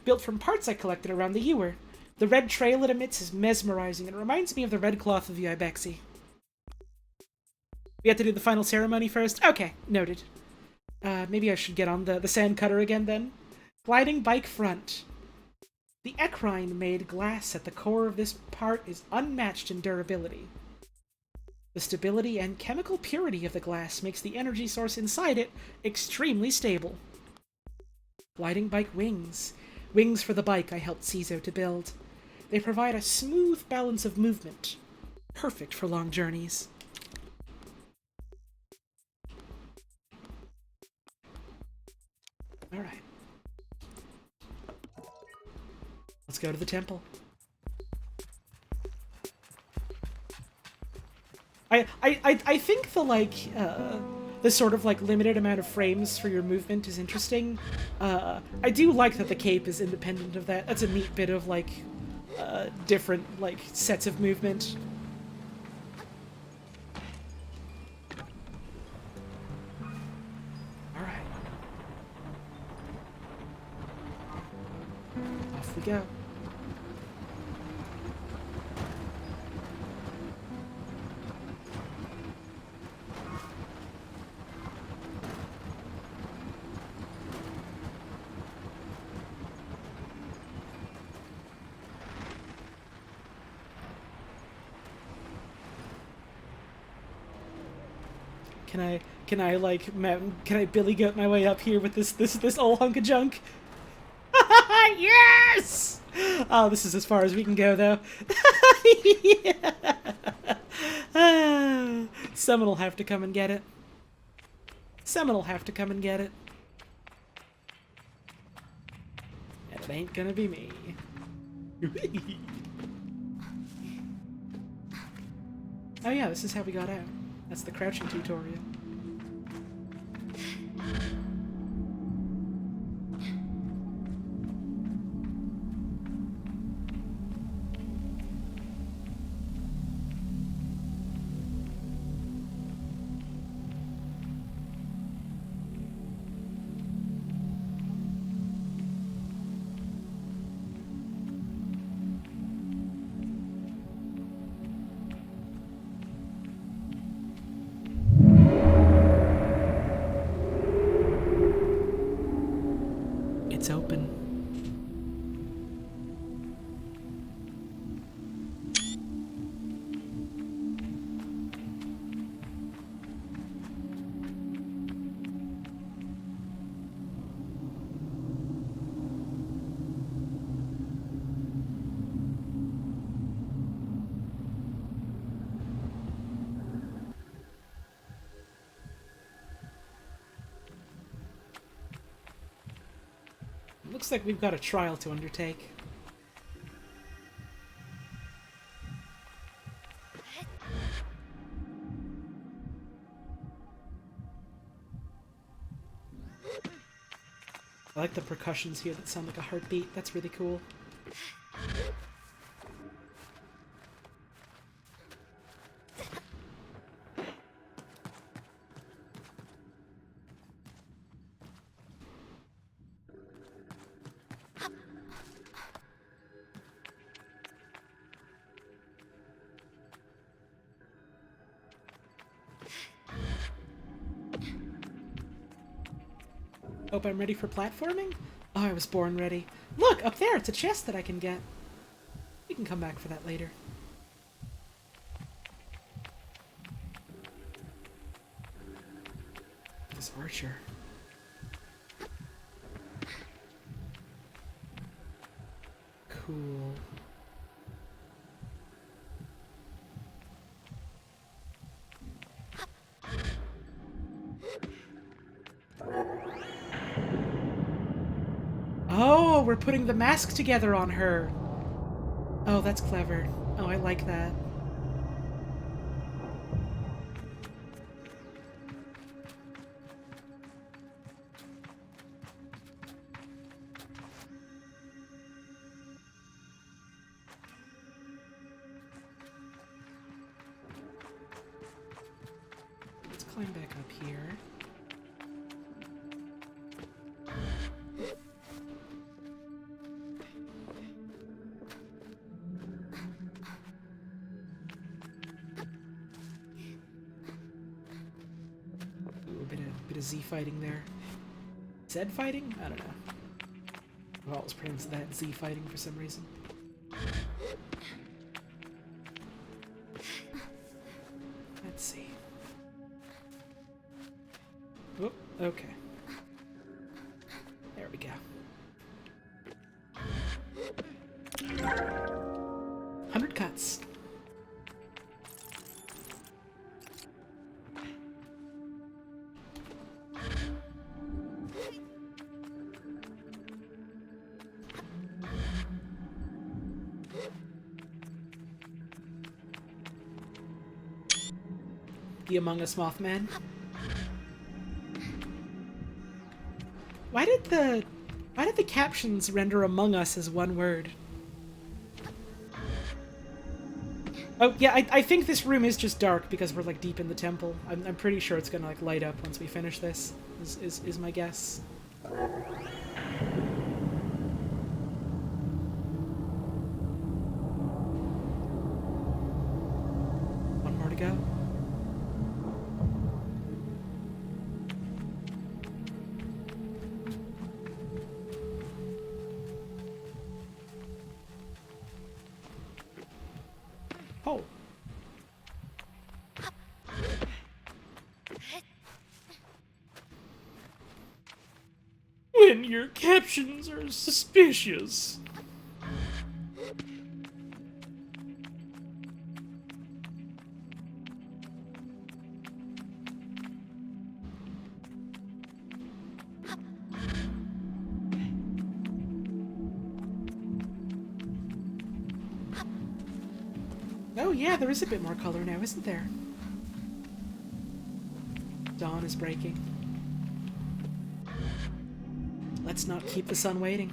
Built from parts I collected around the Ewer. The red trail it emits is mesmerizing and reminds me of the red cloth of the Ibexi. We have to do the final ceremony first? Okay, noted. Maybe I should get on the sand cutter again then. Gliding bike front. The eckrine-made glass at the core of this part is unmatched in durability. The stability and chemical purity of the glass makes the energy source inside it extremely stable. Gliding bike wings. Wings for the bike I helped Cizo to build. They provide a smooth balance of movement. Perfect for long journeys. Alright. Let's go to the temple. I think the sort of limited amount of frames for your movement is interesting. I do like that the cape is independent of that. That's a neat bit of different sets of movement. Alright. Off we go. Can I Billy Goat my way up here with this old hunk of junk? Yes! Oh, this is as far as we can go, though. Someone will have to come and get it. Someone will have to come and get it. And it ain't gonna be me. Oh yeah, this is how we got out. That's the crouching tutorial. It's open. Looks like we've got a trial to undertake. I like the percussions here that sound like a heartbeat. That's really cool. Hope I'm ready for platforming? Oh, I was born ready. Look, up there, it's a chest that I can get. We can come back for that later. This archer. Cool. Oh, we're putting the mask together on her. Oh, that's clever. Oh, I like that. Let's climb back up here. Bit of Z fighting there. Zed fighting? I don't know. I've always pronounced that Z fighting for some reason. Let's see. Oh, okay. There we go. 100 cuts. The Among Us Mothman. Why did the captions render Among Us as one word? Oh yeah, I think this room is just dark because we're like deep in the temple. I'm pretty sure it's gonna like light up once we finish this. Is my guess. One more to go. Oh. When your captions are suspicious. Oh yeah, there is a bit more color now, isn't there? Dawn is breaking. Let's not keep the sun waiting.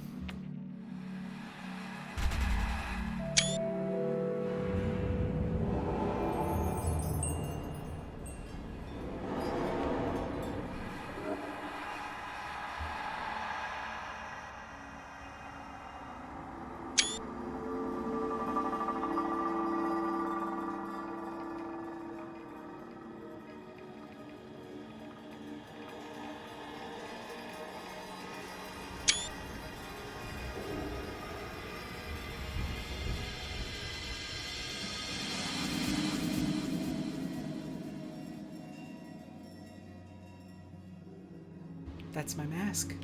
That's my mask.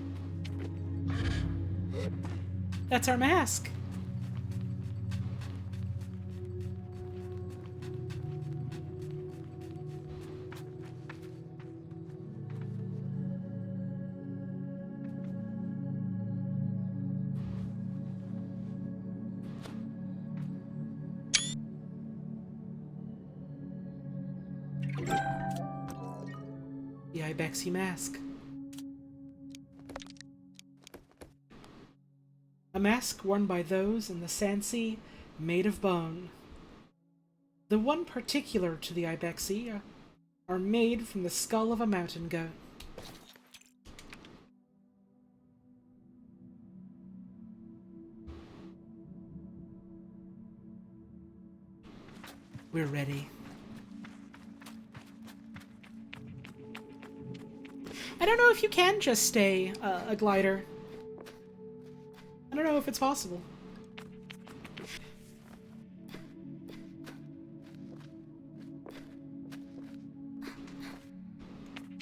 That's our mask! The Ibexi mask. A mask worn by those in the Sansi, made of bone. The one particular to the Ibexi are made from the skull of a mountain goat. We're ready. I don't know if you can just stay a glider. I don't know if it's possible.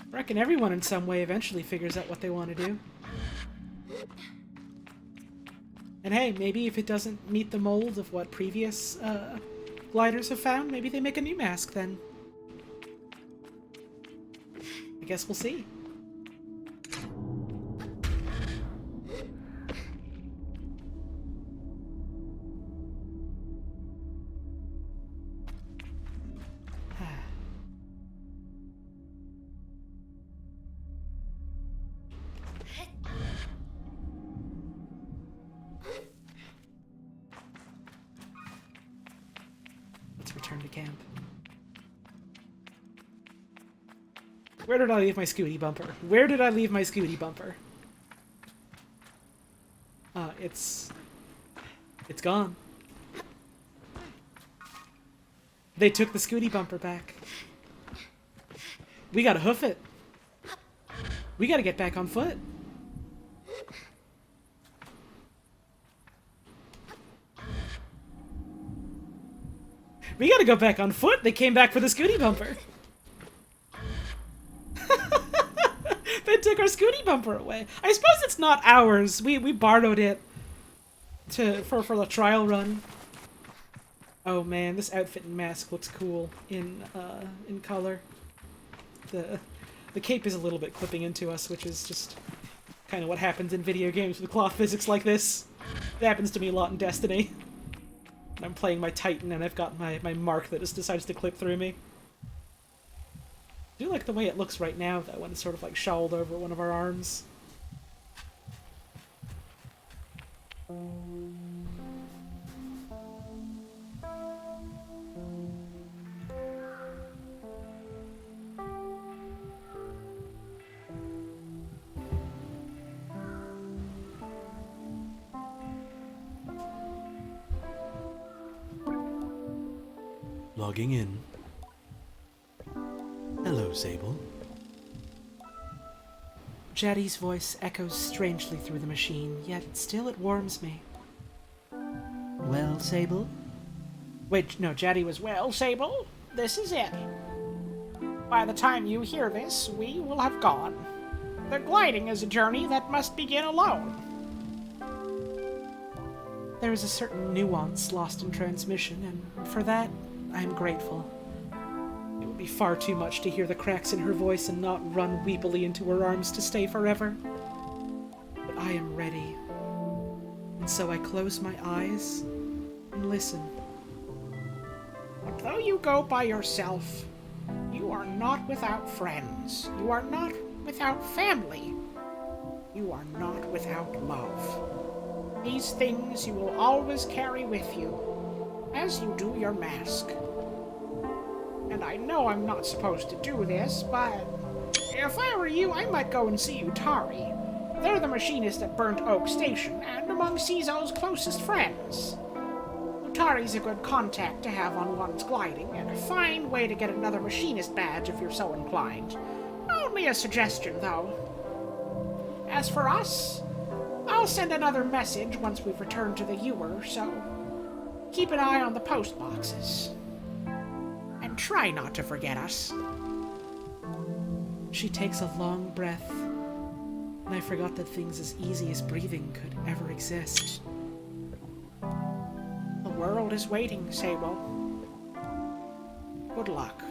I reckon everyone in some way eventually figures out what they want to do. And hey, maybe if it doesn't meet the mold of what previous gliders have found, maybe they make a new mask then. I guess we'll see. Return to camp. Where did I leave my Scooty bumper? Where did I leave my Scooty bumper? It's gone. They took the Scooty bumper back. We gotta hoof it. We gotta get back on foot. We gotta go back on foot. They came back for the Scooty bumper. They took our Scooty bumper away. I suppose it's not ours. We borrowed it for the trial run. Oh man, this outfit and mask looks cool in color. The cape is a little bit clipping into us, which is just kind of what happens in video games with cloth physics like this. It happens to me a lot in Destiny. I'm playing my Titan and I've got my mark that just decides to clip through me. I do like the way it looks right now, though, when it's sort of like shawled over one of our arms. Logging in. Hello, Sable. Jaddy's voice echoes strangely through the machine, yet still it warms me. Well, Sable? Wait, no, Jaddy was, well, Sable, this is it. By the time you hear this, we will have gone. The gliding is a journey that must begin alone. There is a certain nuance lost in transmission, and for that, I am grateful. It would be far too much to hear the cracks in her voice and not run weepily into her arms to stay forever. But I am ready. And so I close my eyes and listen. Though you go by yourself, you are not without friends. You are not without family. You are not without love. These things you will always carry with you, as you do your mask. And I know I'm not supposed to do this, but if I were you, I might go and see Utari. They're the machinist at Burnt Oak Station, and among Cizo's closest friends. Utari's a good contact to have on one's gliding, and a fine way to get another machinist badge if you're so inclined. Only a suggestion, though. As for us, I'll send another message once we've returned to the Ewer, so keep an eye on the post boxes. And try not to forget us. She takes a long breath, and I forgot that things as easy as breathing could ever exist. The world is waiting, Sable. Good luck.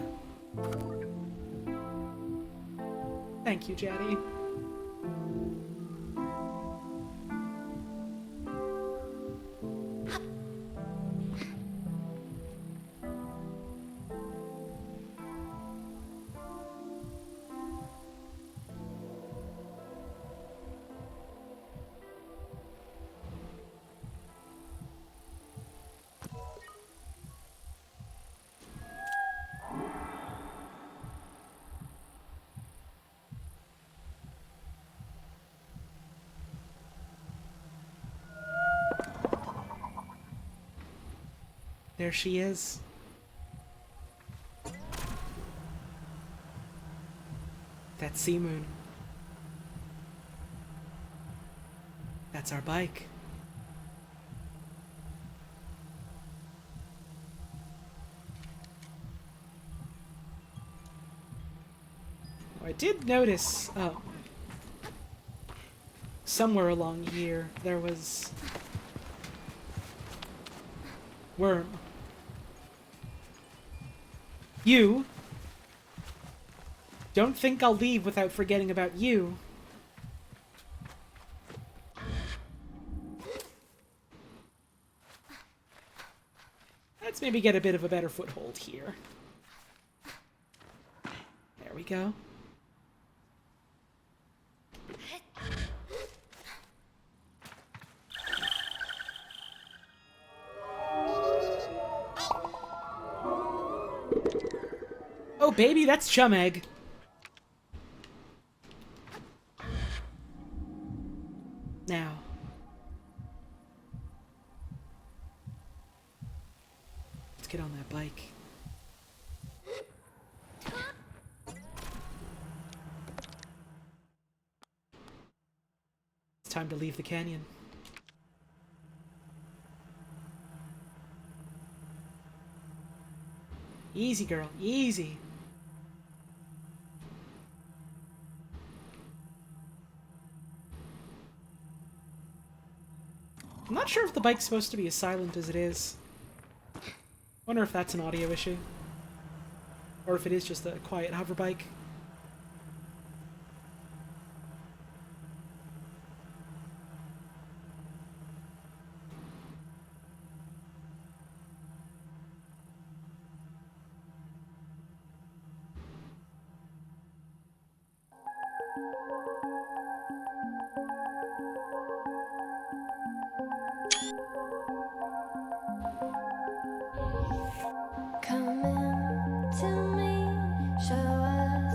Thank you, Jetty. There she is. That sea moon. That's our bike. I did notice, somewhere along here, there was Worm. You. Don't think I'll leave without forgetting about you. Let's maybe get a bit of a better foothold here. There we go. Oh, baby, that's chum egg. Now. Let's get on that bike. It's time to leave the canyon. Easy, girl. Easy. I'm not sure if the bike's supposed to be as silent as it is. Wonder if that's an audio issue. Or if it is just a quiet hover bike. Come in to me, show us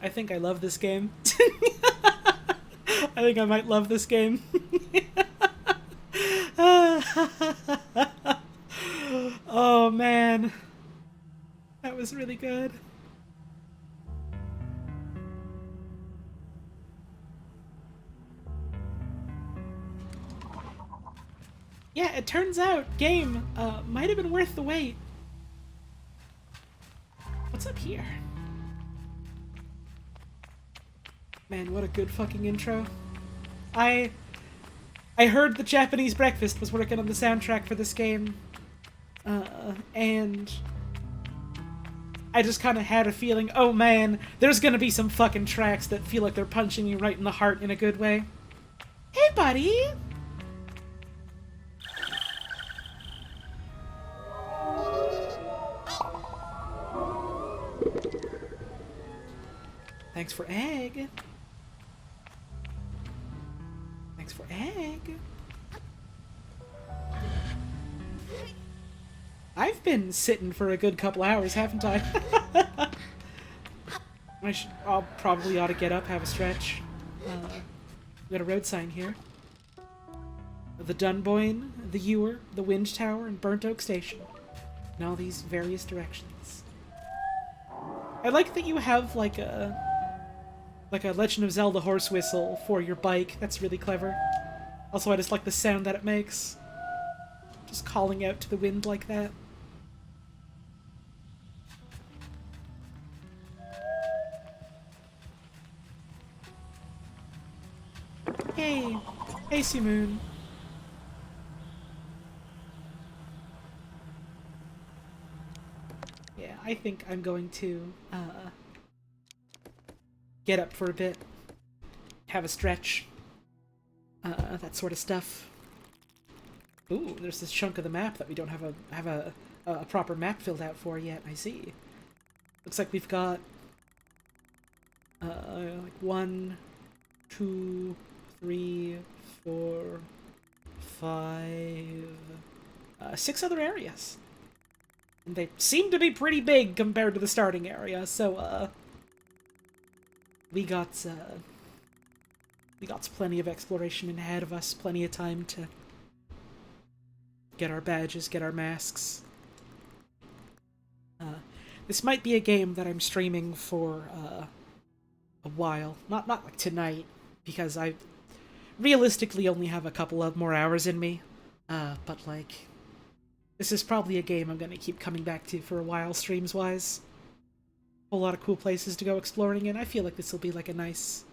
I think I love this game. I think I might love this game. Oh man, that was really good. Yeah, it turns out game might have been worth the wait. What's up here? Man, what a good fucking intro. I heard the Japanese Breakfast was working on the soundtrack for this game, and I just kind of had a feeling, oh man, there's gonna be some fucking tracks that feel like they're punching you right in the heart in a good way. Hey, buddy! Thanks for egg. Thanks for egg. I've been sitting for a good couple hours, haven't I? I'll probably ought to get up, have a stretch. We got a road sign here. The Dunboyne, the Ewer, the Wind Tower, and Burnt Oak Station. In all these various directions. I like that you have like a Legend of Zelda horse whistle for your bike. That's really clever. Also, I just like the sound that it makes. Just calling out to the wind like that. Hey! Hey, Simoon. Yeah, I think I'm going to, get up for a bit, have a stretch, that sort of stuff. Ooh, there's this chunk of the map that we don't have a proper map filled out for yet. I see. Looks like we've got like 1, 2, 3, 4, 5, 6 other areas, and they seem to be pretty big compared to the starting area. So we got plenty of exploration ahead of us, plenty of time to get our badges, get our masks. This might be a game that I'm streaming for a while. Not like tonight, because I realistically only have a couple of more hours in me. But like, this is probably a game I'm gonna keep coming back to for a while, streams-wise. A whole lot of cool places to go exploring in. I feel like this will be like a nice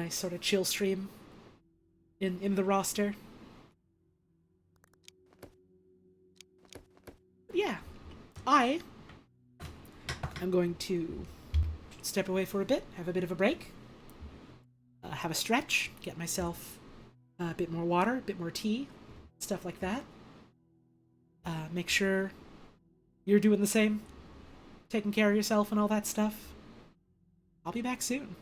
sort of chill stream in the roster. Yeah, I'm going to step away for a bit, have a bit of a break, have a stretch, get myself a bit more water, a bit more tea, stuff like that. Make sure you're doing the same, taking care of yourself and all that stuff. I'll be back soon.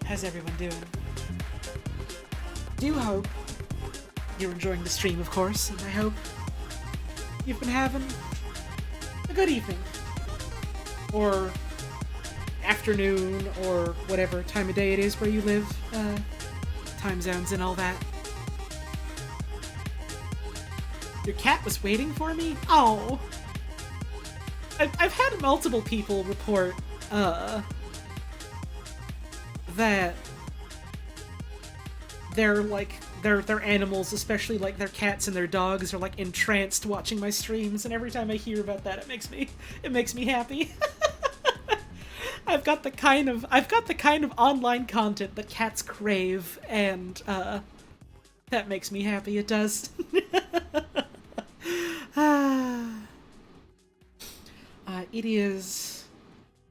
How's everyone doing? Do hope you're enjoying the stream, of course, and I hope you've been having a good evening. Or afternoon, or whatever time of day it is where you live. Time zones and all that. Your cat was waiting for me? Oh! I've had multiple people report, that their animals, especially like their cats and their dogs, are like entranced watching my streams, and every time I hear about that, it makes me happy. I've got the kind of online content that cats crave, and that makes me happy. It does. It is,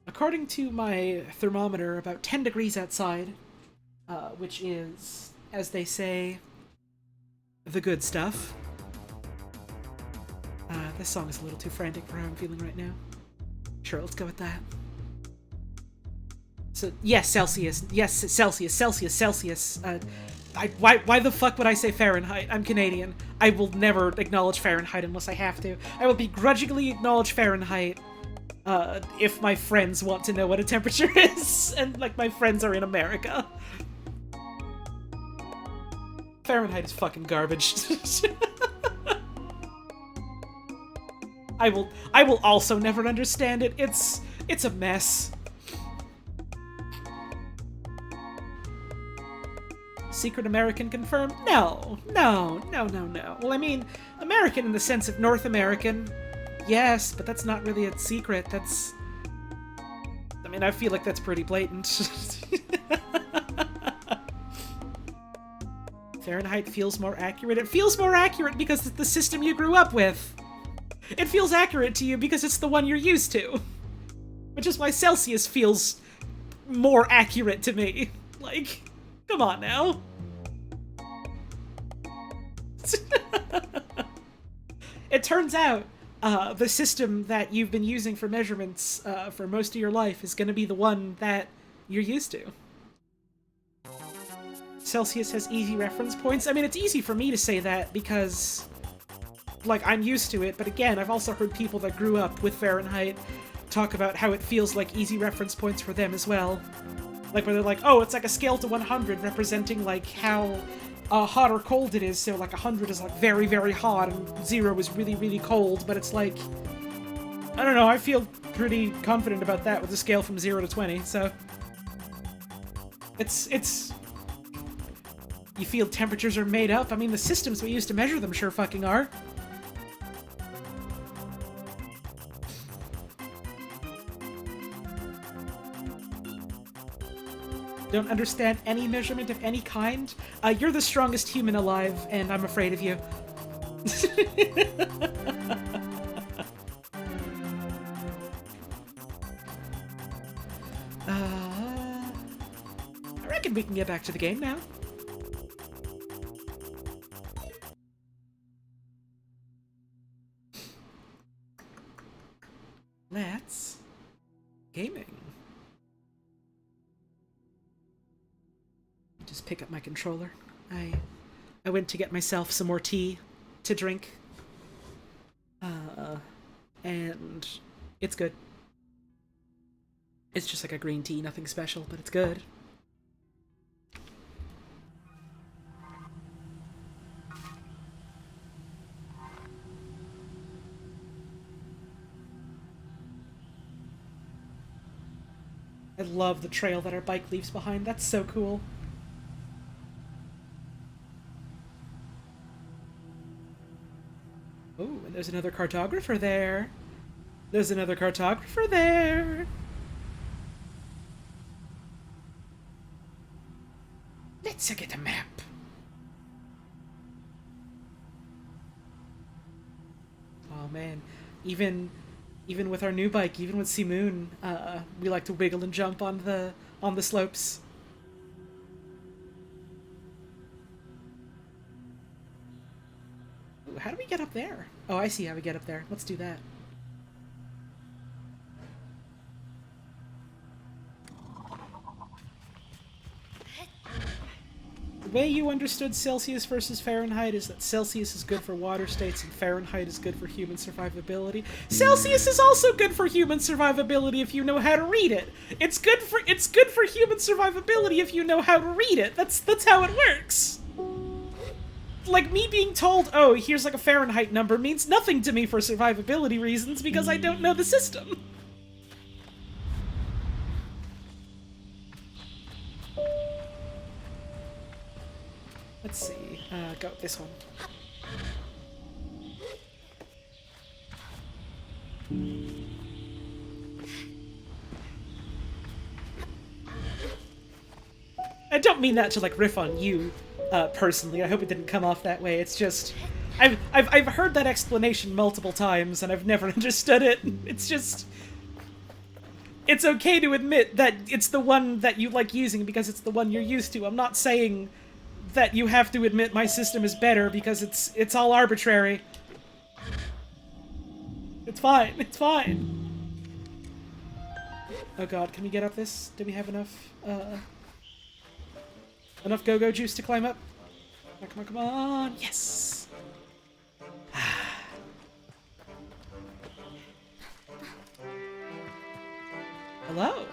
according to my thermometer, about 10 degrees outside, which is, as they say, the good stuff. This song is a little too frantic for how I'm feeling right now. Sure, let's go with that. So, yes, Celsius. Yes, Celsius. Why the fuck would I say Fahrenheit? I'm Canadian. I will never acknowledge Fahrenheit unless I have to. I will begrudgingly acknowledge Fahrenheit if my friends want to know what a temperature is, and, like, my friends are in America. Fahrenheit is fucking garbage. I will also never understand it. It's a mess. Secret American confirmed? No. Well, I mean, American in the sense of North American. Yes, but that's not really a secret. I mean, I feel like that's pretty blatant. Fahrenheit feels more accurate. It feels more accurate because it's the system you grew up with. It feels accurate to you because it's the one you're used to. Which is why Celsius feels more accurate to me. Like, come on now. It turns out, the system that you've been using for measurements for most of your life is going to be the one that you're used to. Celsius has easy reference points. I mean, it's easy for me to say that because, like, I'm used to it, but again, I've also heard people that grew up with Fahrenheit talk about how it feels like easy reference points for them as well. Like, where they're like, oh, it's like a scale to 100 representing, like, how hot or cold it is, so, like, 100 is, like, very, very hot, and 0 is really, really cold, but it's like, I don't know, I feel pretty confident about that with a scale from 0 to 20, so... It's... You feel temperatures are made up? I mean, the systems we use to measure them sure fucking are. Don't understand any measurement of any kind? You're the strongest human alive, and I'm afraid of you. I reckon we can get back to the game now. Let's... gaming. Just pick up my controller. I went to get myself some more tea to drink. And it's good. It's just like a green tea, nothing special, but it's good. I love the trail that our bike leaves behind. That's so cool. Oh, and there's another cartographer there. There's another cartographer there. Let's get a map. Oh man, even with our new bike, even with Simoon, we like to wiggle and jump on the slopes. Ooh, how do we get up there? Oh, I see how we get up there. Let's do that. The way you understood Celsius versus Fahrenheit is that Celsius is good for water states and Fahrenheit is good for human survivability. Celsius is also good for human survivability if you know how to read it. It's good for human survivability if you know how to read it. That's how it works. Like, me being told, oh, here's like a Fahrenheit number means nothing to me for survivability reasons because I don't know the system. Let's see, go with this one. I don't mean that to, like, riff on you, personally. I hope it didn't come off that way. It's just, I've heard that explanation multiple times, and I've never understood it. It's just, it's okay to admit that it's the one that you like using because it's the one you're used to. I'm not saying that you have to admit my system is better because it's all arbitrary. It's fine. It's fine. Oh god, can we get up this? Do we have enough enough go-go juice to climb up? Come on, come on. Yes. Hello.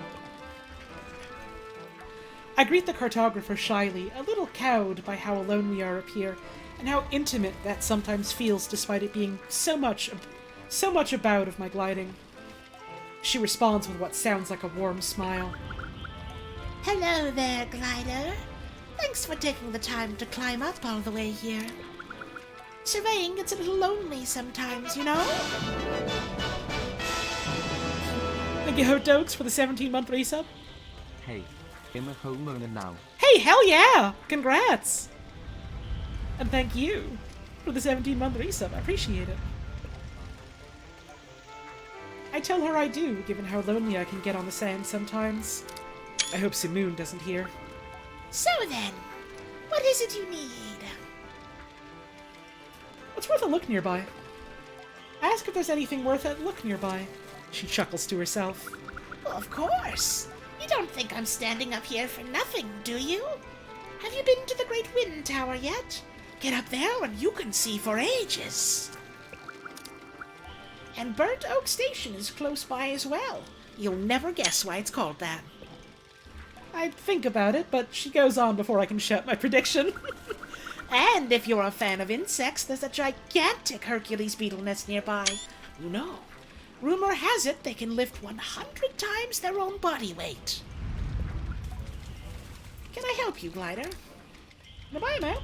I greet the cartographer shyly, a little cowed by how alone we are up here, and how intimate that sometimes feels despite it being so much a bout of my gliding. She responds with what sounds like a warm smile. Hello there, glider. Thanks for taking the time to climb up all the way here. Surveying gets a little lonely sometimes, you know? Thank you, Hot Dogs, for the 17-month resub. Hey, I'm a homeowner now. Hey, hell yeah! Congrats! And thank you for the 17-month resub. I appreciate it. I tell her I do, given how lonely I can get on the sand sometimes. I hope Simoon doesn't hear. So then, what is it you need? What's worth a look nearby? Ask if there's anything worth a look nearby. She chuckles to herself. Well, of course. You don't think I'm standing up here for nothing, do you? Have you been to the Great Wind Tower yet? Get up there and you can see for ages. And Burnt Oak Station is close by as well. You'll never guess why it's called that. I'd think about it, but she goes on before I can shout my prediction. And if you're a fan of insects, there's a gigantic Hercules beetle nest nearby. You know, rumor has it they can lift 100 times their own body weight. Can I help you, Glider? Can I buy a map?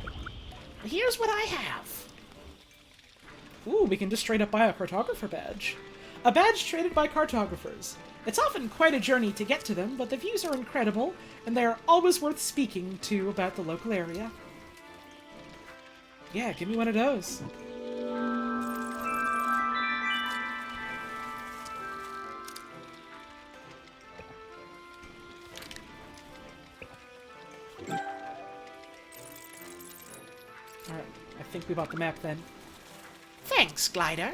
Here's what I have. Ooh, we can just straight up buy a Cartographer badge. A badge traded by cartographers. It's often quite a journey to get to them, but the views are incredible, and they are always worth speaking to about the local area. Yeah, give me one of those. Alright, I think we bought the map then. Thanks, Glider.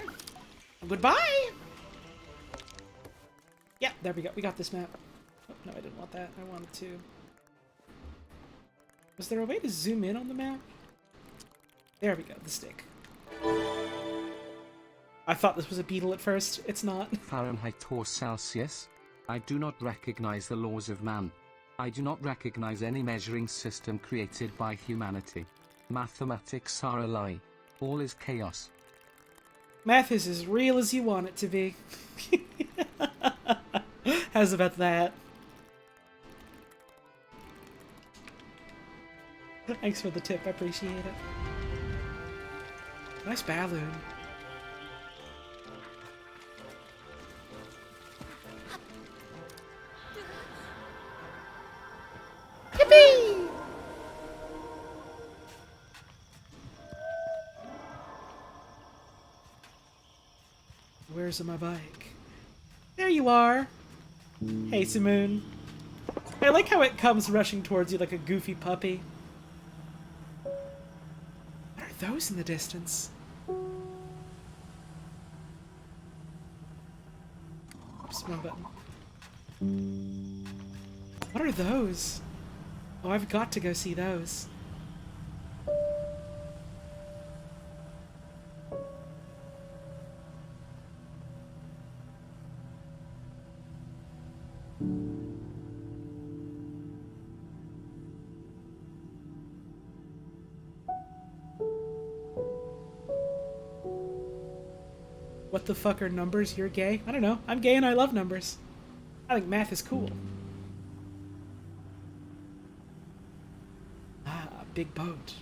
Goodbye! Yeah, there we go. We got this map. Oh, no, I didn't want that. I wanted to... Was there a way to zoom in on the map? There we go, the stick. I thought this was a beetle at first. It's not. Fahrenheit or Celsius? I do not recognize the laws of man. I do not recognize any measuring system created by humanity. Mathematics are a lie. All is chaos. Math is as real as you want it to be. How's about that? Thanks for the tip, I appreciate it. Nice balloon. Yippee! Where's my bike? There you are! Hey, Simoon. I like how it comes rushing towards you like a goofy puppy. What are those in the distance? Oops, wrong button. What are those? Oh, I've got to go see those. What the fuck are numbers? You're gay? I don't know. I'm gay and I love numbers. I think math is cool. Ah, big boat.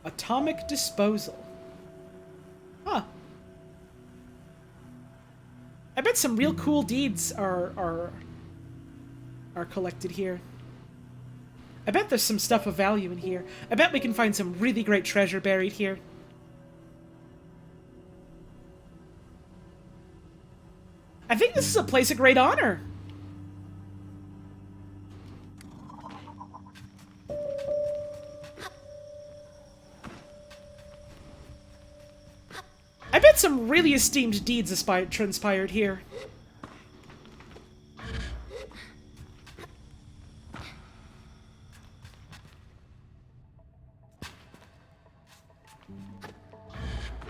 Atomic disposal. Huh. I bet some real cool deeds are collected here. I bet there's some stuff of value in here. I bet we can find some really great treasure buried here. I think this is a place of great honor. I bet some really esteemed deeds transpired here.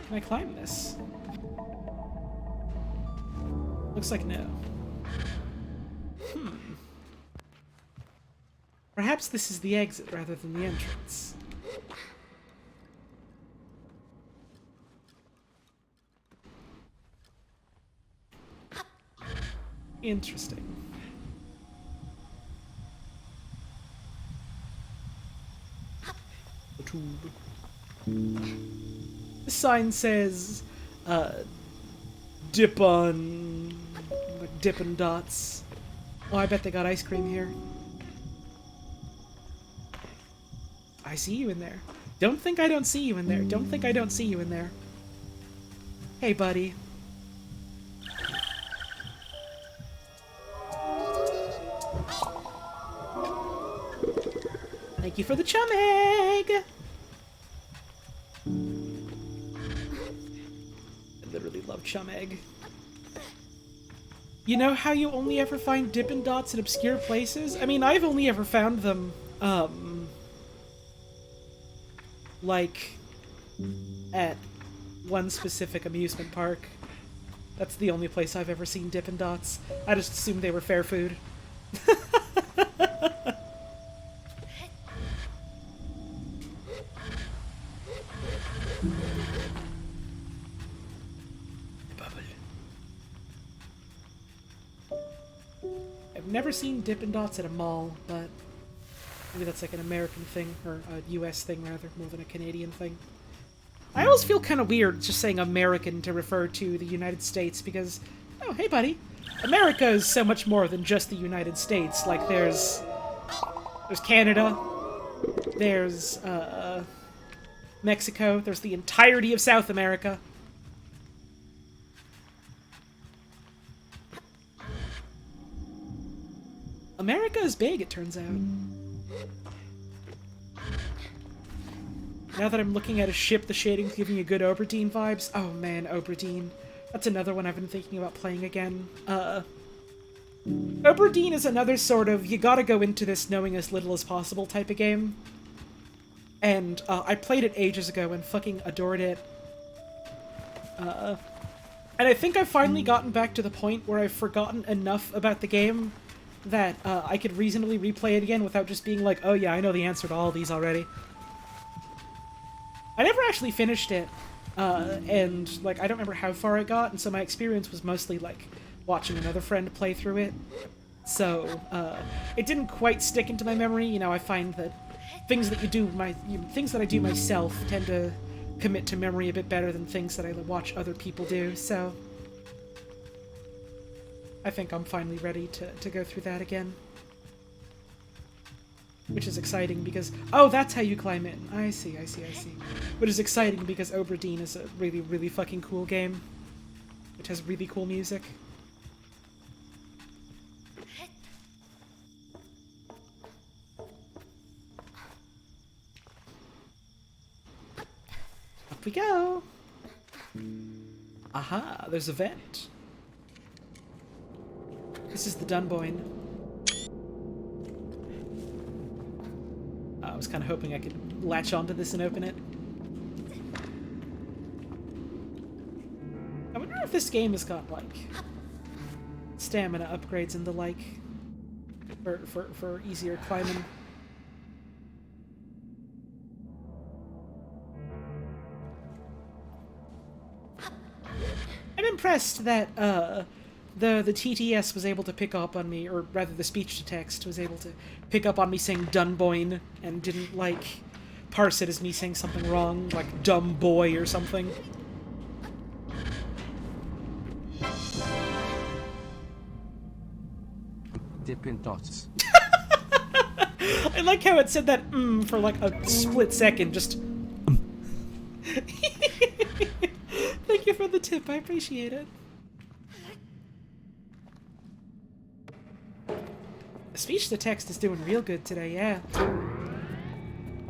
Can I climb this? Looks like no. Perhaps this is the exit rather than the entrance. Interesting. The sign says, dip on... like Dippin' Dots. Oh, I bet they got ice cream here. I see you in there. Don't think I don't see you in there. Don't think I don't see you in there. Hey, buddy. Thank you for the chum egg! I literally love chum egg. You know how you only ever find Dippin' Dots in obscure places? I mean, I've only ever found them, like, at one specific amusement park. That's the only place I've ever seen Dippin' Dots. I just assumed they were fair food. I've never seen Dippin' Dots at a mall, but maybe that's like an American thing, or a US thing rather, more than a Canadian thing. I always feel kind of weird just saying American to refer to the United States because, oh, hey buddy, America is so much more than just the United States. Like there's Canada, there's Mexico, there's the entirety of South America. America is big, it turns out. Now that I'm looking at a ship, the shading's giving you good Oberdeen vibes. Oh man, Oberdeen. That's another one I've been thinking about playing again. Oberdeen is another sort of, you gotta go into this knowing as little as possible type of game. And I played it ages ago and fucking adored it. And I think I've finally gotten back to the point where I've forgotten enough about the game that I could reasonably replay it again without just being like, oh yeah, I know the answer to all these already. I never actually finished it, and like I don't remember how far I got, and so my experience was mostly like watching another friend play through it. So it didn't quite stick into my memory. You know, I find that things that things that I do myself tend to commit to memory a bit better than things that I watch other people do. So I think I'm finally ready to go through that again. Which is exciting because... oh, that's how you climb in. I see. Which is exciting because Oberdeen is a really, really fucking cool game. Which has really cool music. Up we go! Aha, there's a vent. This is the Dunboyne. I was kind of hoping I could latch onto this and open it. I wonder if this game has got, like, stamina upgrades and the like for easier climbing. impressed that the TTS was able to pick up on me, or rather the speech-to-text was able to pick up on me saying Dunboyne and didn't, like, parse it as me saying something wrong, like dumb boy or something. Dippin' Dots. I like how it said that for like a split second, just Thank you for the tip, I appreciate it. Speech to text is doing real good today, yeah.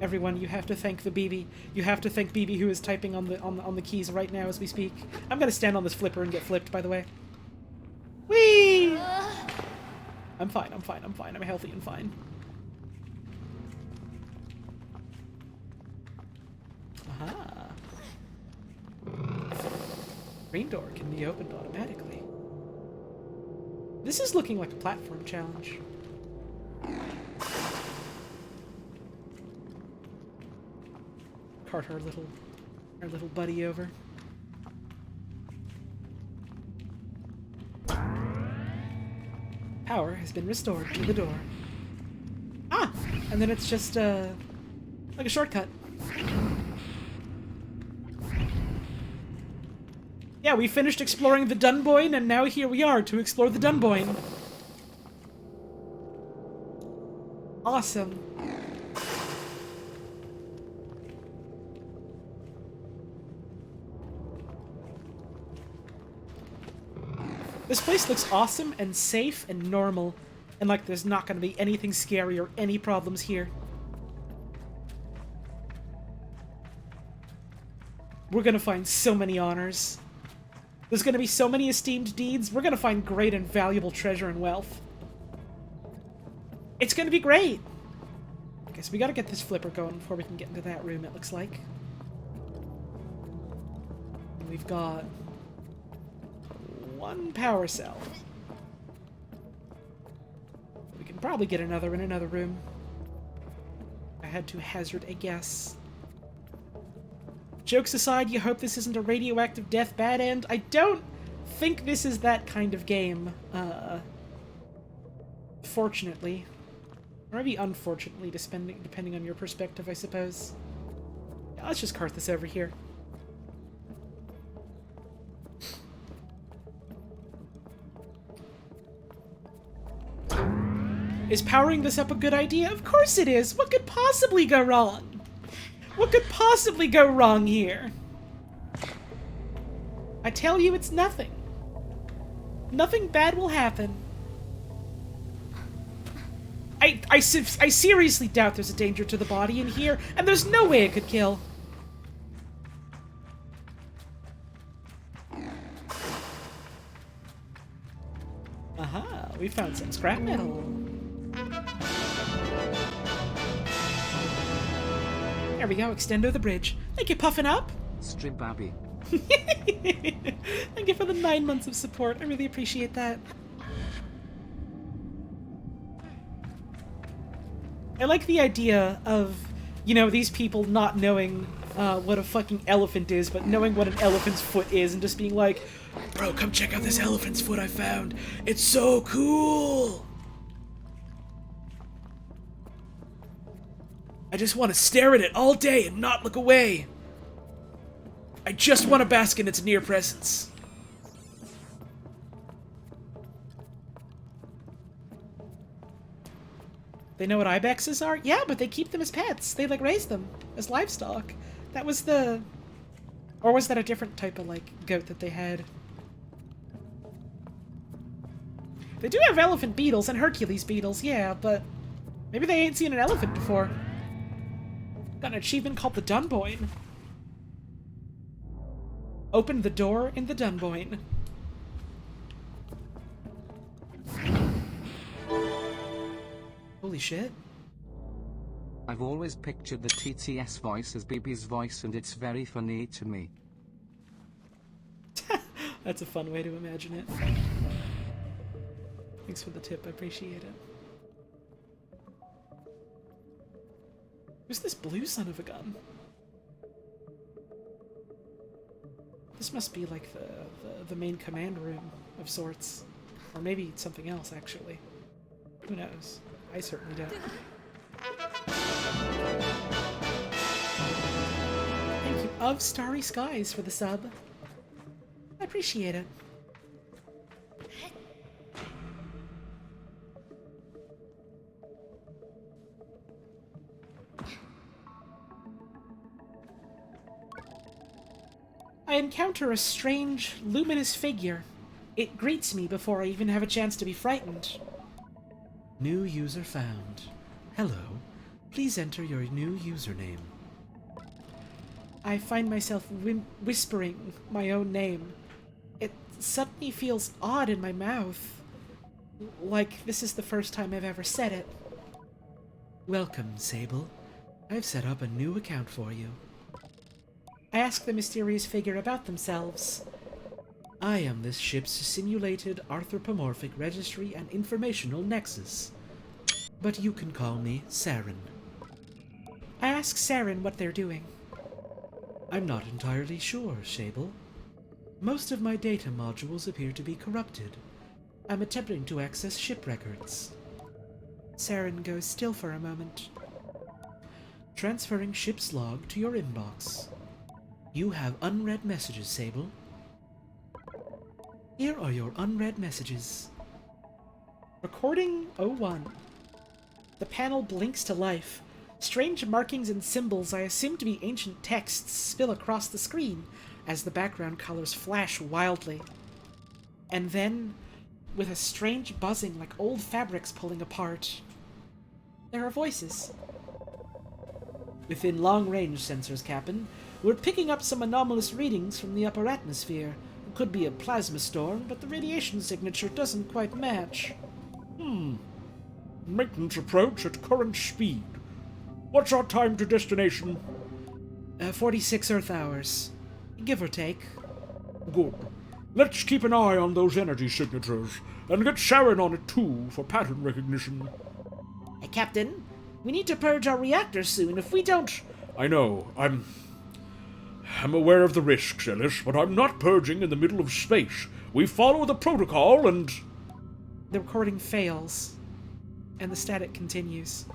Everyone, you have to thank the BB. You have to thank BB, who is typing on the keys right now as we speak. I'm gonna stand on this flipper and get flipped, by the way. Whee! I'm fine, I'm fine, I'm fine. I'm healthy and fine. Aha. Green door can be opened automatically. This is looking like a platform challenge. Cart our little buddy over. Power has been restored to the door. Ah! And then it's just, like a shortcut. Yeah, we finished exploring the Dunboyne, and now here we are to explore the Dunboyne. Awesome. This place looks awesome and safe and normal, and like there's not going to be anything scary or any problems here. We're going to find so many honors. There's going to be so many esteemed deeds. We're going to find great and valuable treasure and wealth. It's going to be great. Okay, so we got to get this flipper going before we can get into that room, it looks like. And we've got one power cell. We can probably get another in another room. I had to hazard a guess. Jokes aside, you hope this isn't a radioactive death bad end. I don't think this is that kind of game, fortunately. Or maybe unfortunately, depending on your perspective, I suppose. Yeah, let's just cart this over here. Is powering this up a good idea? Of course it is! What could possibly go wrong? What could possibly go wrong here? I tell you, it's nothing. Nothing bad will happen. I seriously doubt there's a danger to the body in here, and there's no way it could kill. Aha, we found some scrap metal. There we go, extendo the bridge. Thank you, Puffin' Up. Stribabby. Thank you for the 9 months of support. I really appreciate that. I like the idea of, you know, these people not knowing what a fucking elephant is, but knowing what an elephant's foot is, and just being like, bro, come check out this elephant's foot I found. It's so cool. I just want to stare at it all day and not look away. I just want to bask in its near presence. They know what ibexes are? Yeah, but they keep them as pets. They, like, raise them as livestock. That was the... Or was that a different type of, like, goat that they had? They do have elephant beetles and Hercules beetles, yeah, but... Maybe they ain't seen an elephant before. Got an achievement called the Dunboyne. Open the door in the Dunboyne. Holy shit. I've always pictured the TTS voice as Bibi's voice, and it's very funny to me. That's a fun way to imagine it. Thanks for the tip, I appreciate it. Who's this blue son of a gun? This must be like the main command room of sorts. Or maybe it's something else, actually. Who knows? I certainly don't. Thank you, Of Starry Skies, for the sub. I appreciate it. I encounter a strange, luminous figure. It greets me before I even have a chance to be frightened. New user found. Hello. Please enter your new username. I find myself whispering my own name. It suddenly feels odd in my mouth. Like this is the first time I've ever said it. Welcome, Sable. I've set up a new account for you. I ask the mysterious figure about themselves. I am this ship's simulated anthropomorphic registry and informational nexus. But you can call me Saren. I ask Saren what they're doing. I'm not entirely sure, Sable. Most of my data modules appear to be corrupted. I'm attempting to access ship records. Saren goes still for a moment. Transferring ship's log to your inbox. You have unread messages, Sable. Here are your unread messages. Recording 01. The panel blinks to life. Strange markings and symbols I assume to be ancient texts spill across the screen as the background colors flash wildly. And then, with a strange buzzing like old fabrics pulling apart, there are voices. Within long-range sensors, Captain, we're picking up some anomalous readings from the upper atmosphere. It could be a plasma storm, but the radiation signature doesn't quite match. Maintenance approach at current speed. What's our time to destination? 46 Earth hours. Give or take. Good. Let's keep an eye on those energy signatures, and get Sharon on it too, for pattern recognition. Hey, Captain, we need to purge our reactor soon. If we don't... I know, I'm aware of the risks, Ellis, but I'm not purging in the middle of space. We follow the protocol and... The recording fails, and the static continues.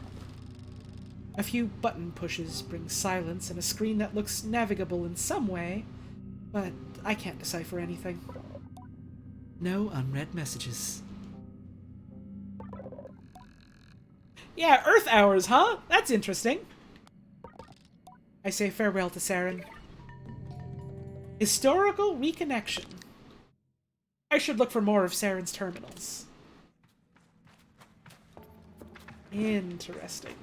A few button pushes bring silence and a screen that looks navigable in some way, but I can't decipher anything. No unread messages. Yeah, Earth hours, huh? That's interesting. I say farewell to Saren. Historical reconnection. I should look for more of Saren's terminals. Interesting.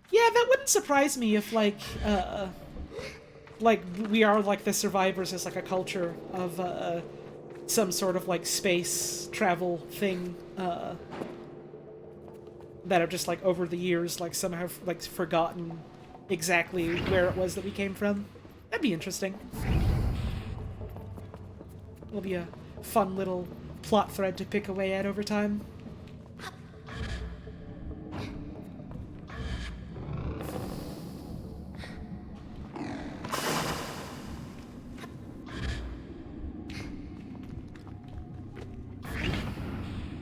Yeah, that wouldn't surprise me if, like, we are, like, the survivors as, like, a culture of, some sort of, like, space travel thing, that have just, like, over the years, like, somehow, like, forgotten exactly where it was that we came from. That'd be interesting. It'll be a fun little plot thread to pick away at over time.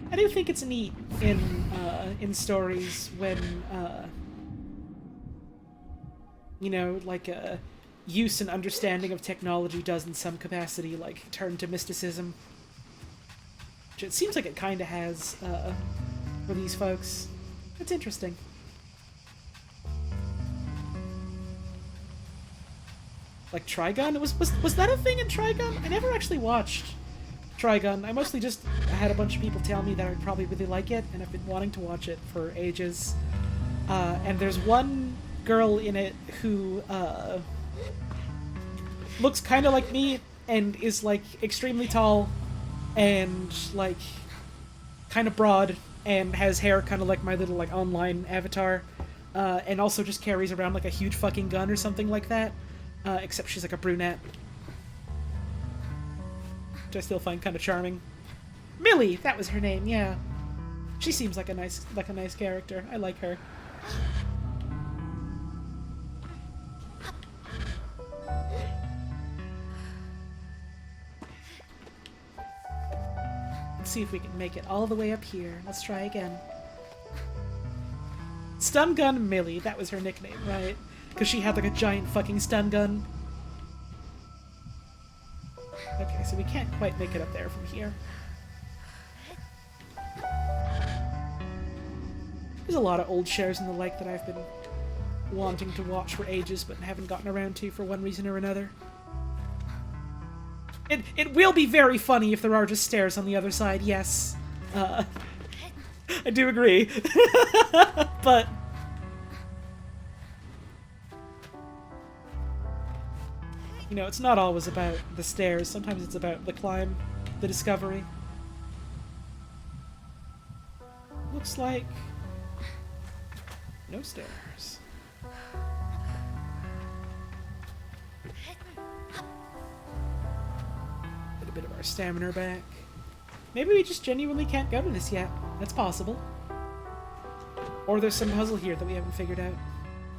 I do think it's neat in stories when you know, like use and understanding of technology does in some capacity like turn to mysticism, which it seems like it kind of has for these folks. It's interesting. Like Trigun, was that a thing in Trigun? I never actually watched Trigun. I mostly just had a bunch of people tell me that I'd probably really like it, and I've been wanting to watch it for ages. And there's one girl in it who looks kind of like me and is like extremely tall and like kind of broad and has hair kind of like my little like online avatar, and also just carries around like a huge fucking gun or something like that, except she's like a brunette, which I still find kind of charming. Millie, that was her name, yeah. She seems like a nice character. I like her. Let's see if we can make it all the way up here. Let's try again. Stun Gun Millie, that was her nickname, right? Because she had like a giant fucking stun gun. Okay, so we can't quite make it up there from here. There's a lot of old shows and the like that I've been wanting to watch for ages but haven't gotten around to for one reason or another. It will be very funny if there are just stairs on the other side, yes. I do agree. But... you know, it's not always about the stairs. Sometimes it's about the climb, the discovery. Looks like... no stairs. Get a bit of our stamina back. Maybe we just genuinely can't go to this yet. That's possible. Or there's some puzzle here that we haven't figured out.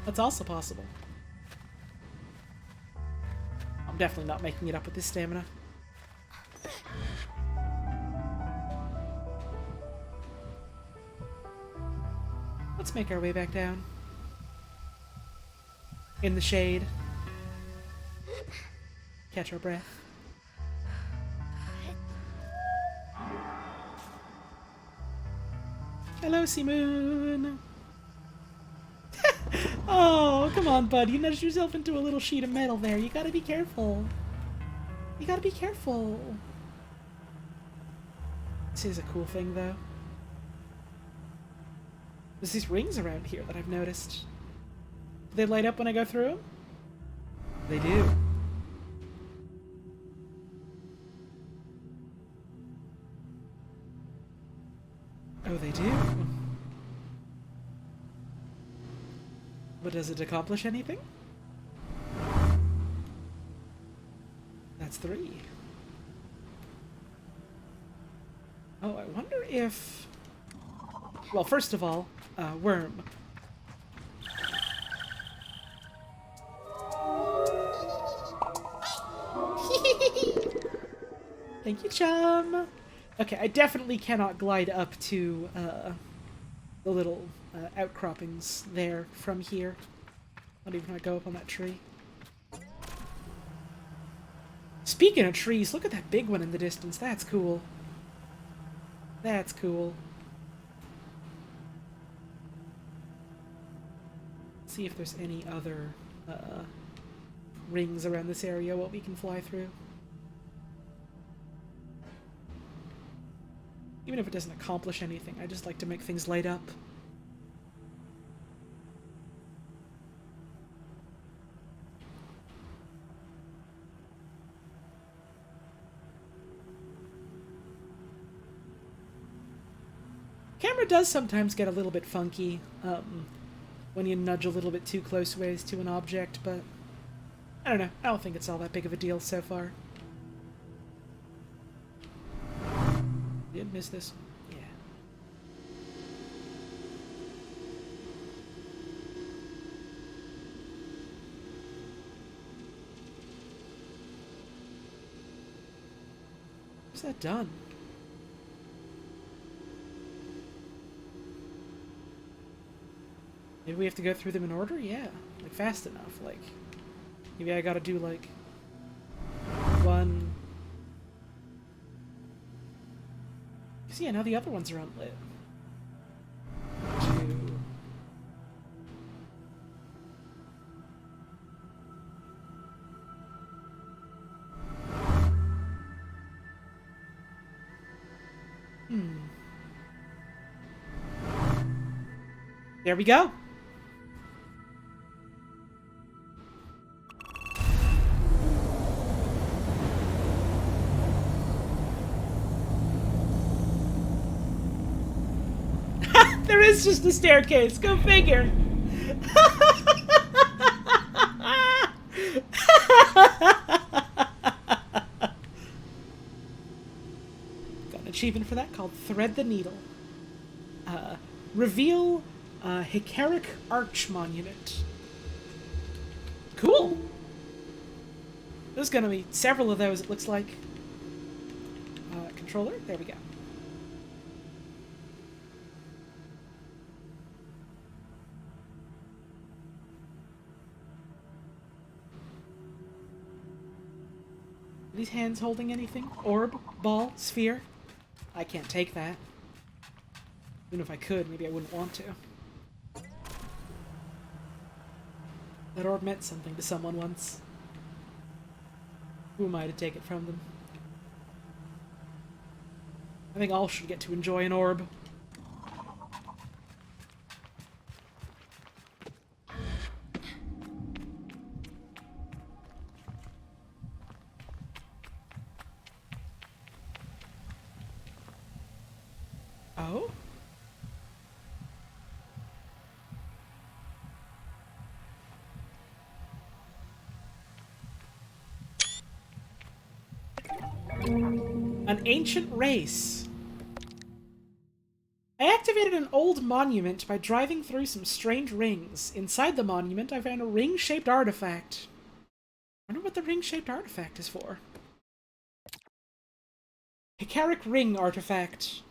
That's also possible. I'm definitely not making it up with this stamina. Let's make our way back down. In the shade. Catch our breath. Hello, Seamoon! Oh, come on, bud. You nudged yourself into a little sheet of metal there. You gotta be careful. You gotta be careful. This is a cool thing, though. There's these rings around here that I've noticed. Do they light up when I go through them? They do. Oh, they do? But does it accomplish anything? That's 3. Oh, I wonder if... well, first of all, worm. Thank you, chum! Okay, I definitely cannot glide up to, the little, outcroppings there from here. Not even when I go up on that tree. Speaking of trees, look at that big one in the distance. That's cool. That's cool. Let's see if there's any other, rings around this area what we can fly through. Even if it doesn't accomplish anything, I just like to make things light up. Camera does sometimes get a little bit funky when you nudge a little bit too close ways to an object, but I don't know. I don't think it's all that big of a deal so far. Did miss this? Yeah. What's that done? Maybe we have to go through them in order? Yeah. Like, fast enough. Like, maybe I gotta do, like, 1... see, yeah, now the other ones are unlit. 2... There we go! There is just a staircase. Go figure. Got an achievement for that called Thread the Needle. Reveal Hicaric Arch Monument. Cool! There's gonna be several of those, it looks like. Controller? There we go. Are these hands holding anything? Orb? Ball? Sphere? I can't take that. Even if I could, maybe I wouldn't want to. That orb meant something to someone once. Who am I to take it from them? I think all should get to enjoy an orb. Oh? An ancient race. I activated an old monument by driving through some strange rings. Inside the monument, I found a ring-shaped artifact. I wonder what the ring-shaped artifact is for. Hicaric Ring Artifact.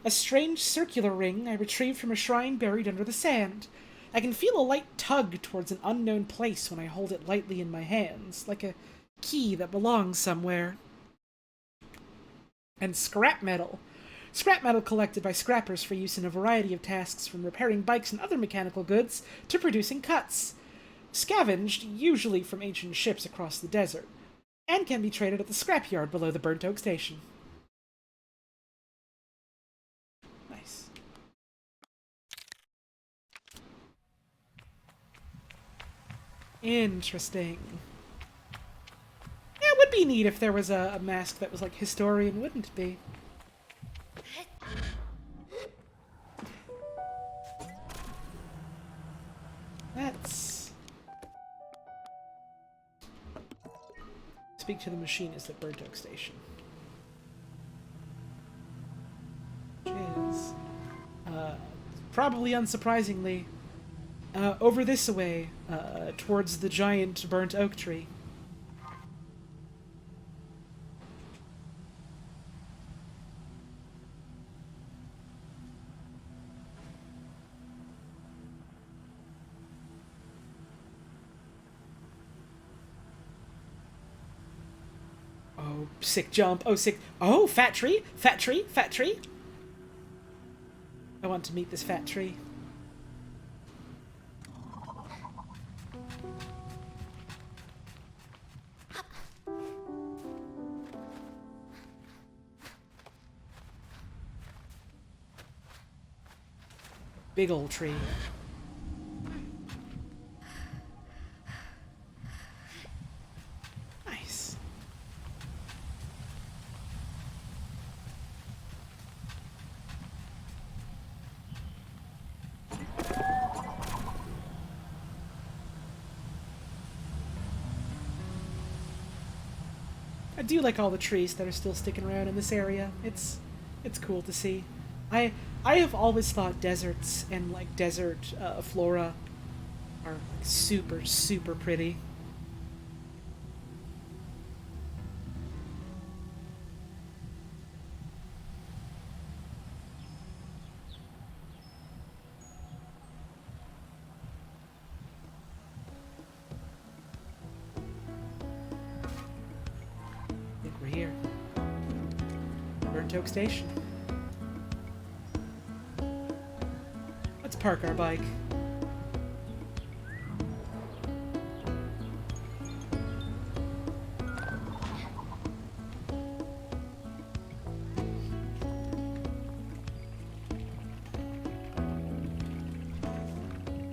A strange circular ring I retrieved from a shrine buried under the sand. I can feel a light tug towards an unknown place when I hold it lightly in my hands, like a key that belongs somewhere. And scrap metal. Scrap metal collected by scrappers for use in a variety of tasks, from repairing bikes and other mechanical goods to producing cuts. Scavenged, usually from ancient ships across the desert, and can be traded at the scrapyard below the Burnt Oak Station. Nice. Interesting. Yeah, it would be neat if there was a mask that was like historian, wouldn't it be? Let's speak to the machinist at Burnt Oak Station. Which is, probably unsurprisingly, over this way, towards the giant burnt oak tree. Oh, sick jump. Oh, sick. Oh, fat tree. Fat tree. Fat tree. I want to meet this fat tree. Big old tree. Nice. I do like all the trees that are still sticking around in this area. It's cool to see. I have always thought deserts and like desert flora are like, super pretty. I think we're here. Burnt Oak Station. Let's park our bike.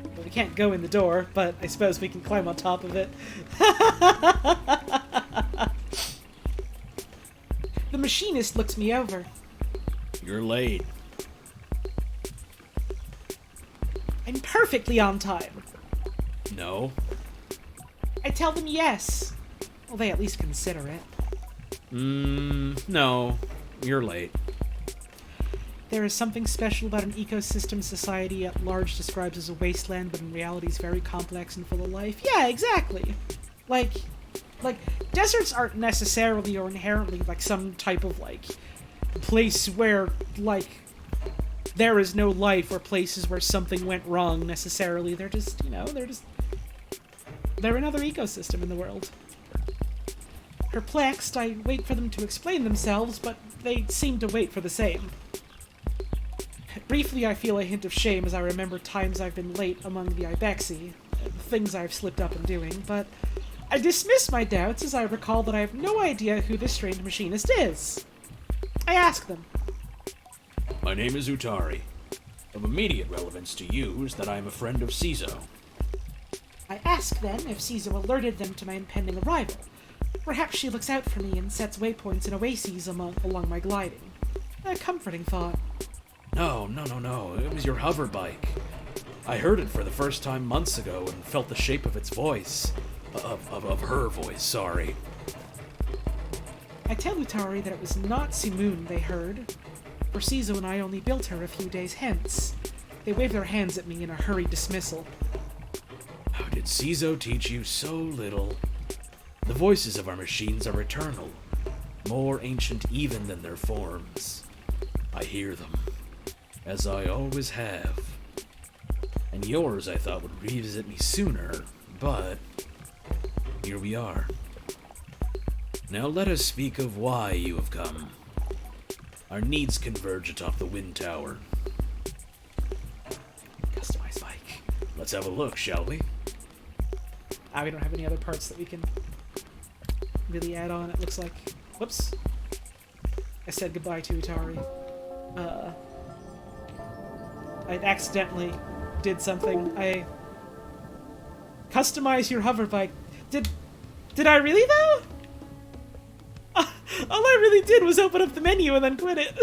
Well, we can't go in the door, but I suppose we can climb on top of it. The machinist looks me over. You're late. I'm perfectly on time. No. I tell them yes. Well, they at least consider it. No. You're late. there is something special about an ecosystem society at large describes as a wasteland, but in reality is very complex and full of life. Yeah, exactly. Like, deserts aren't necessarily or inherently, like, some type of, like, place where, like, there is no life, or places where something went wrong necessarily. They're just, you know, they're another ecosystem in the world. Perplexed, I wait for them to explain themselves, but they seem to wait for the same. Briefly, I feel a hint of shame as I remember times I've been late among the Ibexi, things I've slipped up in doing, but I dismiss my doubts as I recall that I have no idea who this strange machinist is. I ask them. My name is Utari. Of immediate relevance to you is that I am a friend of Cizo. I ask then if Cizo alerted them to my impending arrival. Perhaps she looks out for me and sets waypoints and oases along my gliding. A comforting thought. No. It was your hover bike. I heard it for the first time months ago and felt the shape of its voice. Of her voice, sorry. I tell Utari that it was not Simoon they heard, for Cizo and I only built her a few days hence. They wave their hands at me in a hurried dismissal. How did Cizo teach you so little? The voices of our machines are eternal, more ancient even than their forms. I hear them, as I always have. And yours I thought would revisit me sooner, but here we are. Now let us speak of why you have come. Our needs converge atop the wind tower. Customized bike. Let's have a look, shall we? We don't have any other parts that we can really add on, it looks like. Whoops. I said goodbye to Utari. I accidentally did something. I customize your hover bike. Did I really though? All I really did was open up the menu and then quit it.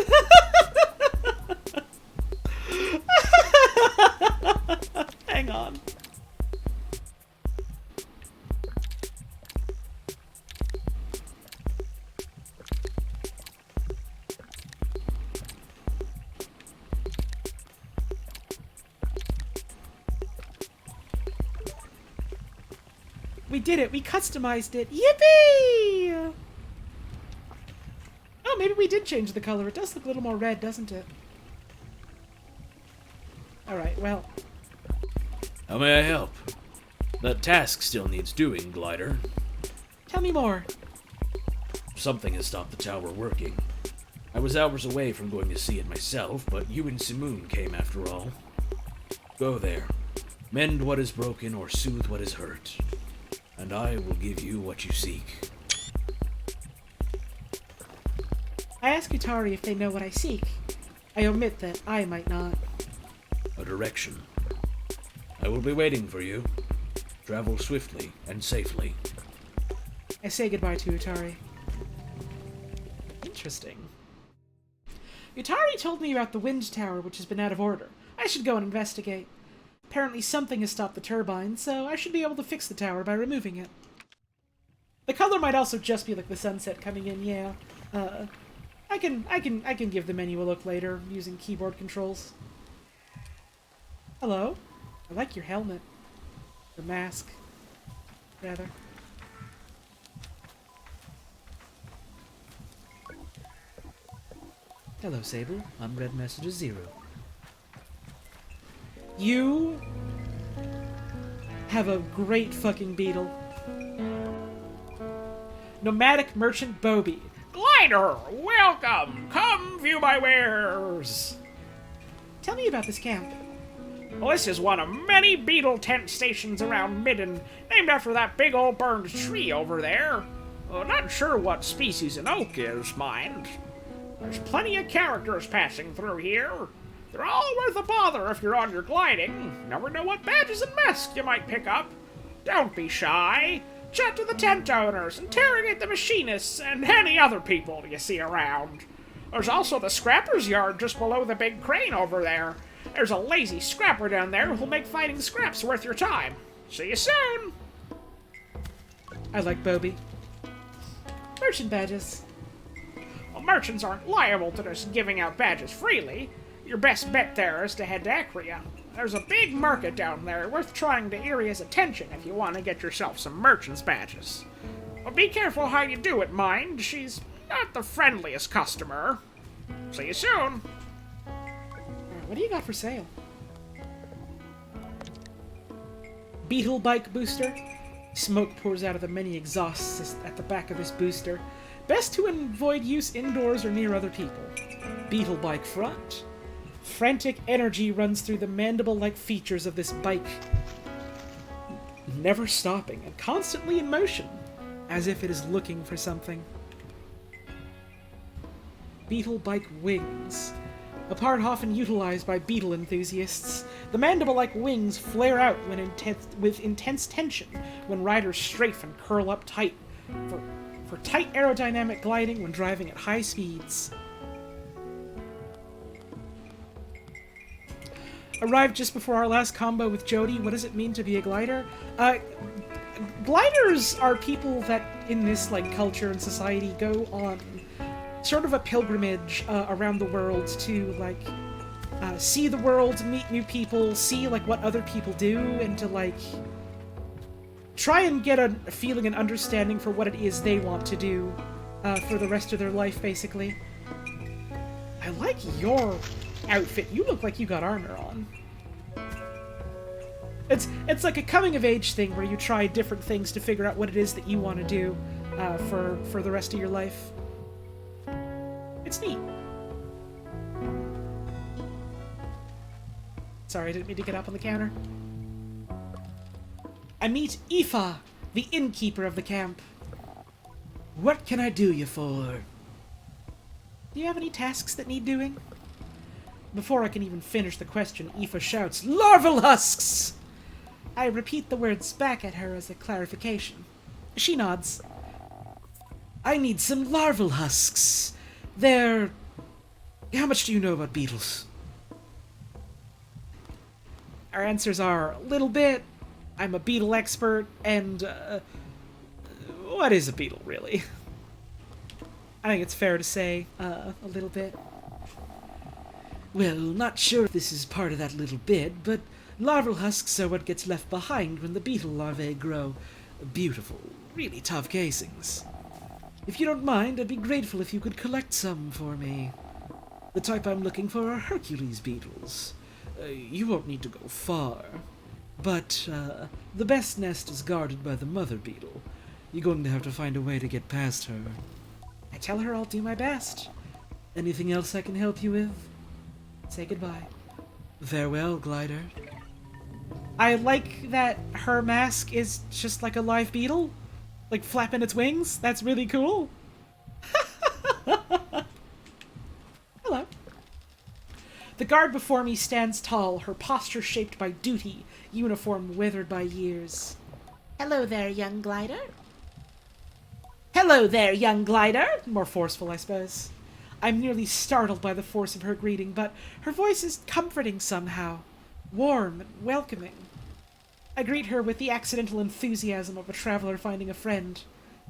Hang on. We did it! We customized it! Yippee! Oh, maybe we did change the color. It does look a little more red, doesn't it? Alright, well. How may I help? That task still needs doing, Glider. Tell me more. Something has stopped the tower working. I was hours away from going to see it myself, but you and Simoon came after all. Go there. Mend what is broken or soothe what is hurt. And I will give you what you seek. I ask Utari if they know what I seek. I omit that I might not. A direction. I will be waiting for you. Travel swiftly and safely. I say goodbye to Utari. Interesting. Utari told me about the wind tower, which has been out of order. I should go and investigate. Apparently something has stopped the turbine, so I should be able to fix the tower by removing it. The color might also just be like the sunset coming in, yeah. I can give the menu a look later using keyboard controls. Hello? I like your helmet. Your mask, rather. Hello, Sable. Unread messages 0. You have a great fucking beetle. Nomadic Merchant Bobby. Glider, welcome! Come view my wares! Tell me about this camp. Well, this is one of many beetle tent stations around Midden, named after that big old burned tree over there. Not sure what species an oak is, mind. There's plenty of characters passing through here. They're all worth a bother if you're on your gliding. Never know what badges and masks you might pick up. Don't be shy. Chat to the tent owners, interrogate the machinists, and any other people you see around. There's also the scrapper's yard just below the big crane over there. There's a lazy scrapper down there who'll make finding scraps worth your time. See you soon! I like Bobby. Merchant badges. Well, merchants aren't liable to just giving out badges freely. Your best bet there is to head to Ecria. There's a big market down there worth trying to Iria's attention if you want to get yourself some merchant's badges. But be careful how you do it, mind. She's not the friendliest customer. See you soon. What do you got for sale? Beetle bike booster. Smoke pours out of the many exhausts at the back of this booster. Best to avoid use indoors or near other people. Beetle bike front. Frantic energy runs through the mandible-like features of this bike, never stopping and constantly in motion, as if it is looking for something. Beetle bike wings. A part often utilized by beetle enthusiasts, the mandible-like wings flare out with intense tension when riders strafe and curl up tight for tight aerodynamic gliding when driving at high speeds. Arrived just before our last combo with Jody. What does it mean to be a glider? Gliders are people that, in this culture and society, go on sort of a pilgrimage around the world to see the world, meet new people, see what other people do, and to try and get a feeling and understanding for what it is they want to do for the rest of their life, basically. I like your outfit. You look like you got armor on. It's like a coming of age thing where you try different things to figure out what it is that you want to do for the rest of your life. It's neat. Sorry, I didn't mean to get up on the counter. I meet Aoife, the innkeeper of the camp. What can I do you for? Do you have any tasks that need doing? Before I can even finish the question, Aoife shouts, "Larval husks!" I repeat the words back at her as a clarification. She nods. I need some larval husks. They're... How much do you know about beetles? Our answers are, a little bit, I'm a beetle expert, and, what is a beetle, really? I think it's fair to say, a little bit. Well, not sure if this is part of that little bit, but larval husks are what gets left behind when the beetle larvae grow. Beautiful, really tough casings. If you don't mind, I'd be grateful if you could collect some for me. The type I'm looking for are Hercules beetles. You won't need to go far. But, the best nest is guarded by the mother beetle. You're going to have to find a way to get past her. I tell her I'll do my best. Anything else I can help you with? Say goodbye. Farewell, glider. I like that her mask is just like a live beetle. Flapping its wings. That's really cool. Hello. The guard before me stands tall, her posture shaped by duty, uniform weathered by years. Hello there, young glider. Hello there, young glider! More forceful, I suppose. I'm nearly startled by the force of her greeting, but her voice is comforting somehow. Warm and welcoming. I greet her with the accidental enthusiasm of a traveler finding a friend.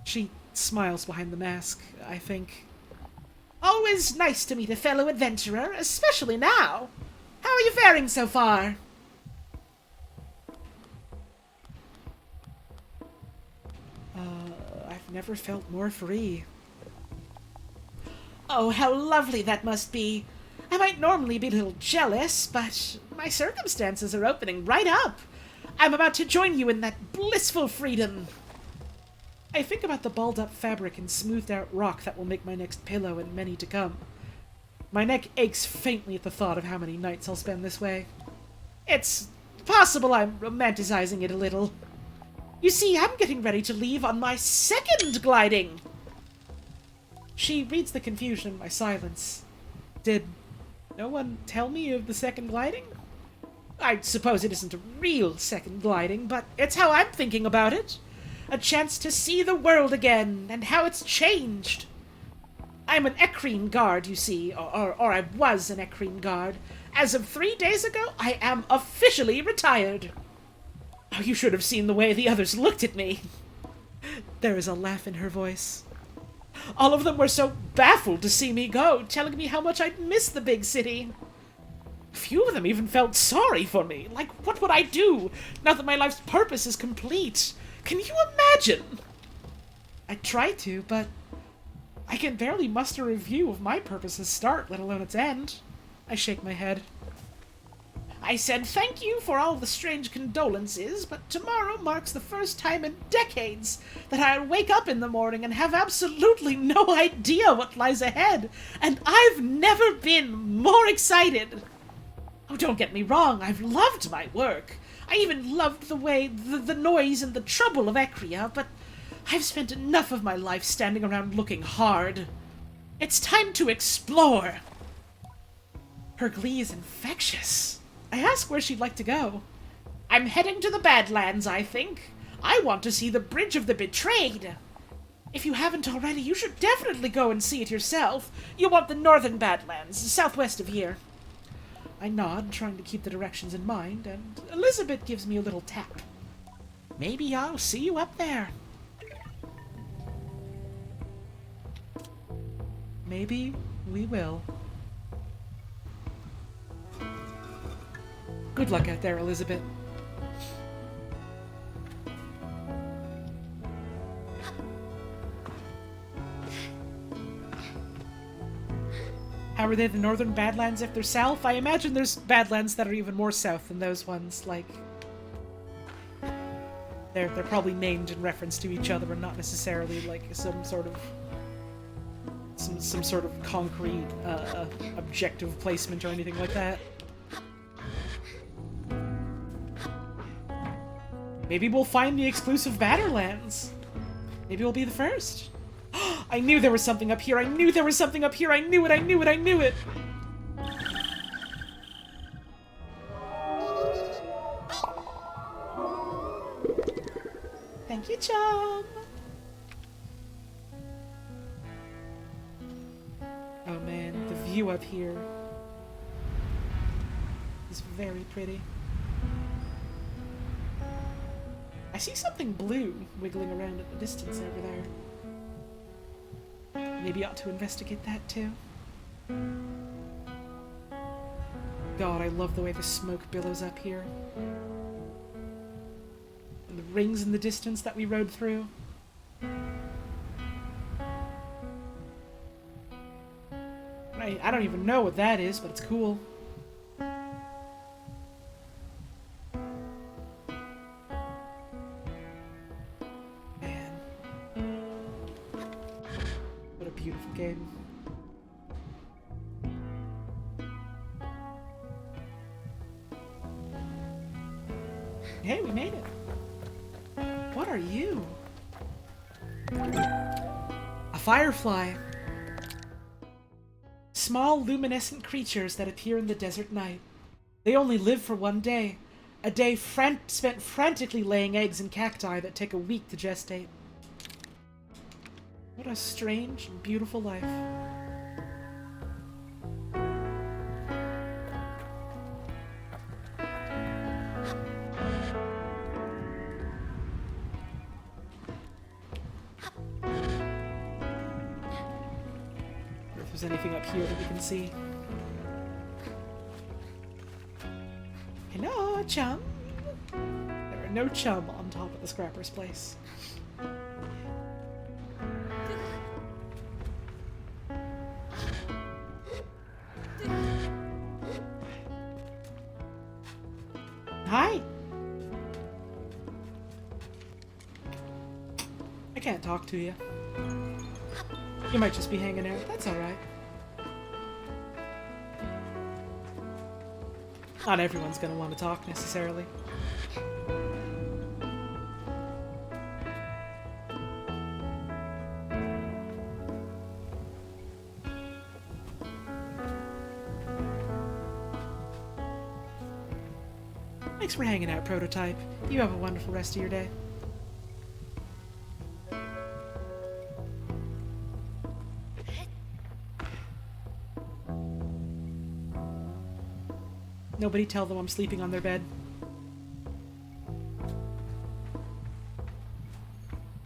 She smiles behind the mask, I think. Always nice to meet a fellow adventurer, especially now. How are you faring so far? I've never felt more free. Oh, how lovely that must be. I might normally be a little jealous, but my circumstances are opening right up. I'm about to join you in that blissful freedom. I think about the balled-up fabric and smoothed-out rock that will make my next pillow and many to come. My neck aches faintly at the thought of how many nights I'll spend this way. It's possible I'm romanticizing it a little. You see, I'm getting ready to leave on my second gliding. She reads the confusion in my silence. Did no one tell me of the second gliding? I suppose it isn't a real second gliding, but it's how I'm thinking about it. A chance to see the world again, and how it's changed. I'm an equine guard, you see, or I was an equine guard. As of 3 days ago, I am officially retired. Oh, you should have seen the way the others looked at me. There is a laugh in her voice. All of them were so baffled to see me go, telling me how much I'd miss the big city. A few of them even felt sorry for me. Like, what would I do now that my life's purpose is complete? Can you imagine? I tried to, but I can barely muster a view of my purpose's start, let alone its end. I shake my head. I said thank you for all the strange condolences, but tomorrow marks the first time in decades that I'll wake up in the morning and have absolutely no idea what lies ahead, and I've never been more excited. Oh, don't get me wrong, I've loved my work. I even loved the noise and the trouble of Ecria, but I've spent enough of my life standing around looking hard. It's time to explore. Her glee is infectious. I ask where she'd like to go. I'm heading to the Badlands, I think. I want to see the Bridge of the Betrayed. If you haven't already, you should definitely go and see it yourself. You want the Northern Badlands, southwest of here. I nod, trying to keep the directions in mind, and Elizabeth gives me a little tap. Maybe I'll see you up there. Maybe we will. Good luck out there, Elizabeth. How are they the Northern Badlands if they're south? I imagine there's Badlands that are even more south than those ones, like... They're probably named in reference to each other and not necessarily, like, some sort of concrete, objective placement or anything like that. Maybe we'll find the exclusive Badlands. Maybe we'll be the first. I knew there was something up here. I knew there was something up here. I knew it. I knew it. I knew it. Thank you, chum. Oh man, the view up here is very pretty. I see something blue wiggling around at the distance over there. Maybe I ought to investigate that too. God, I love the way the smoke billows up here. And the rings in the distance that we rode through. I don't even know what that is, but it's cool. Beautiful game. Hey, we made it. What are you? A firefly. Small luminescent creatures that appear in the desert night. They only live for one day. A day spent frantically laying eggs in cacti that take a week to gestate. What a strange and beautiful life. If there's anything up here that we can see. Hello, chum. There are no chum on top of the scrapper's place. Hi! I can't talk to you. You might just be hanging out. That's alright. Not everyone's gonna want to talk, necessarily. Thanks for hanging out, Prototype. You have a wonderful rest of your day. Nobody tell them I'm sleeping on their bed.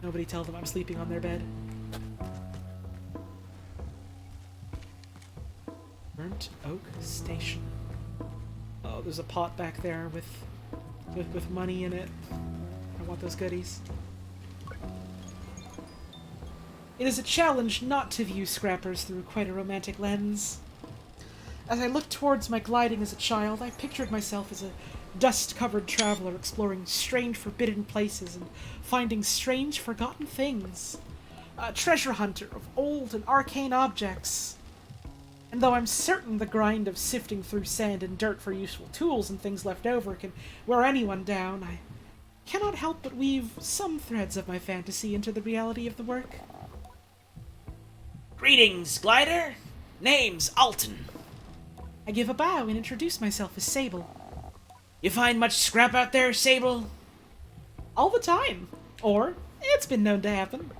Nobody tell them I'm sleeping on their bed. Burnt Oak Station. Oh, there's a pot back there with money in it. I want those goodies. It is a challenge not to view scrappers through quite a romantic lens. As I looked towards my gliding as a child, I pictured myself as a dust-covered traveler exploring strange forbidden places and finding strange forgotten things. A treasure hunter of old and arcane objects. And though I'm certain the grind of sifting through sand and dirt for useful tools and things left over can wear anyone down, I cannot help but weave some threads of my fantasy into the reality of the work. Greetings, Glider. Name's Alton. I give a bow and introduce myself as Sable. You find much scrap out there, Sable? All the time. Or, it's been known to happen.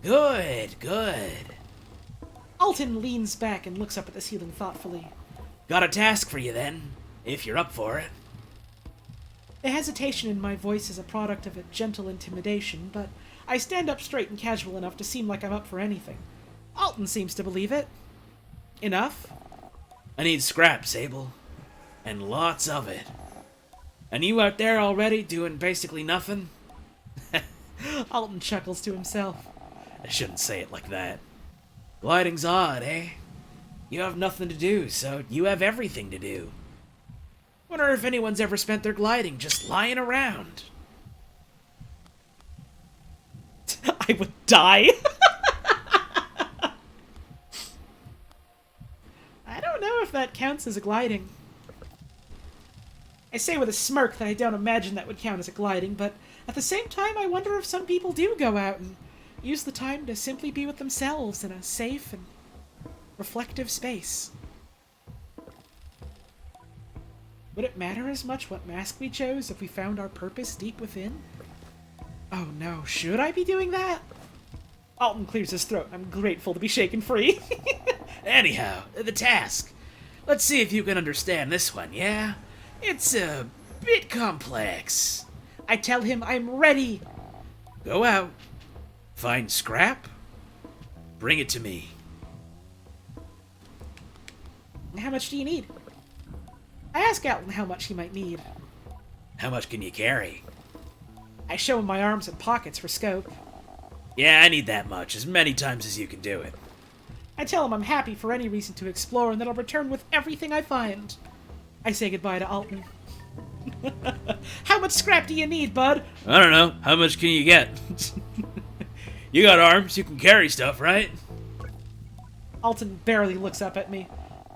Good, good. Alton leans back and looks up at the ceiling thoughtfully. Got a task for you then, if you're up for it. The hesitation in my voice is a product of a gentle intimidation, but I stand up straight and casual enough to seem like I'm up for anything. Alton seems to believe it. Enough. I need scrap, Sable. And lots of it. And you out there already doing basically nothing? Alton chuckles to himself. I shouldn't say it like that. Gliding's odd, eh? You have nothing to do, so you have everything to do. Wonder if anyone's ever spent their gliding just lying around. I would die. I don't know if that counts as a gliding. I say with a smirk that I don't imagine that would count as a gliding, but at the same time I wonder if some people do go out and use the time to simply be with themselves in a safe and reflective space. Would it matter as much what mask we chose if we found our purpose deep within? Oh no, should I be doing that? Alton clears his throat. I'm grateful to be shaken free. Anyhow, the task. Let's see if you can understand this one, yeah? It's a bit complex. I tell him I'm ready. Go out. Find scrap. Bring it to me. How much do you need? I ask Alton how much he might need. How much can you carry? I show him my arms and pockets for scope. Yeah, I need that much, as many times as you can do it. I tell him I'm happy for any reason to explore and that I'll return with everything I find. I say goodbye to Alton. How much scrap do you need, bud? I don't know. How much can you get? You got arms, you can carry stuff, right? Alton barely looks up at me.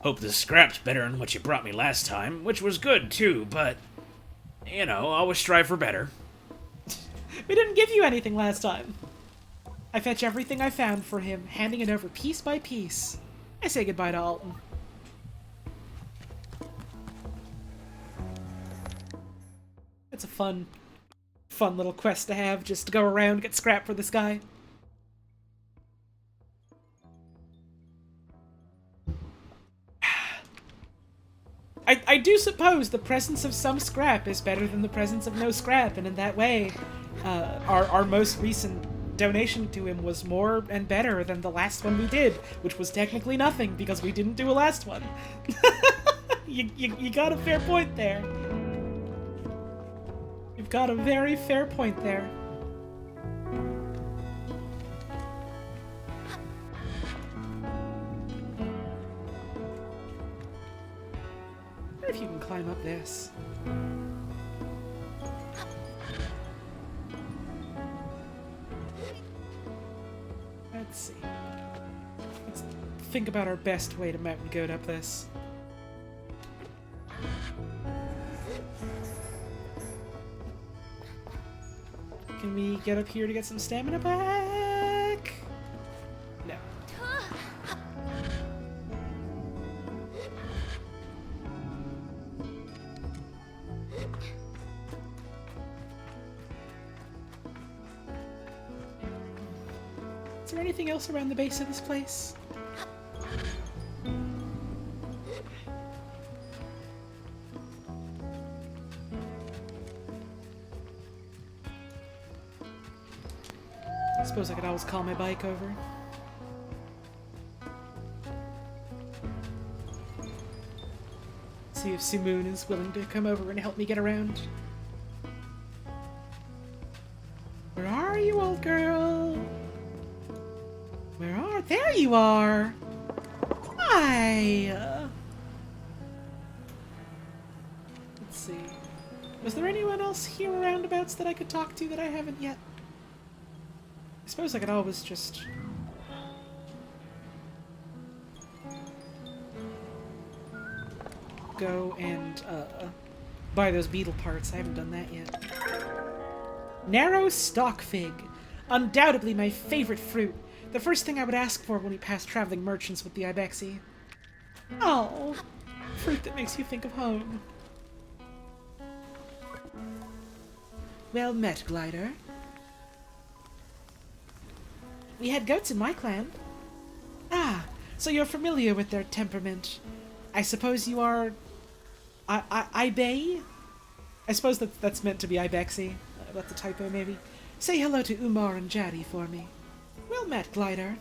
Hope the scrap's better than what you brought me last time, which was good too, but, you know, always strive for better. We didn't give you anything last time. I fetch everything I found for him, handing it over piece by piece. I say goodbye to Alton. It's a fun little quest to have, just to go around, get scrap for this guy. I do suppose the presence of some scrap is better than the presence of no scrap, and in that way, our most recent donation to him was more and better than the last one we did, which was technically nothing because we didn't do a last one. You got a fair point there. You've got a very fair point there. I wonder if you can climb up this. Let's see. Let's think about our best way to mountain goat up this. Can we get up here to get some stamina back? No. Is there anything else around the base of this place? I suppose I could always call my bike over. See if Simoon is willing to come over and help me get around. Where are you, old girl? There you are! Hi! Let's see. Was there anyone else here roundabouts that I could talk to that I haven't yet? I suppose I could always just... go and, buy those beetle parts. I haven't done that yet. Narrow stalk fig. Undoubtedly my favorite fruit. The first thing I would ask for when we pass traveling merchants with the Ibexi. Oh, fruit that makes you think of home. Well met, Glider. We had goats in my clan. Ah, so you're familiar with their temperament. I suppose you are... Ibe? I suppose that's meant to be Ibexi. That's a typo, maybe. Say hello to Umar and Jaddy for me. Well met, Glider.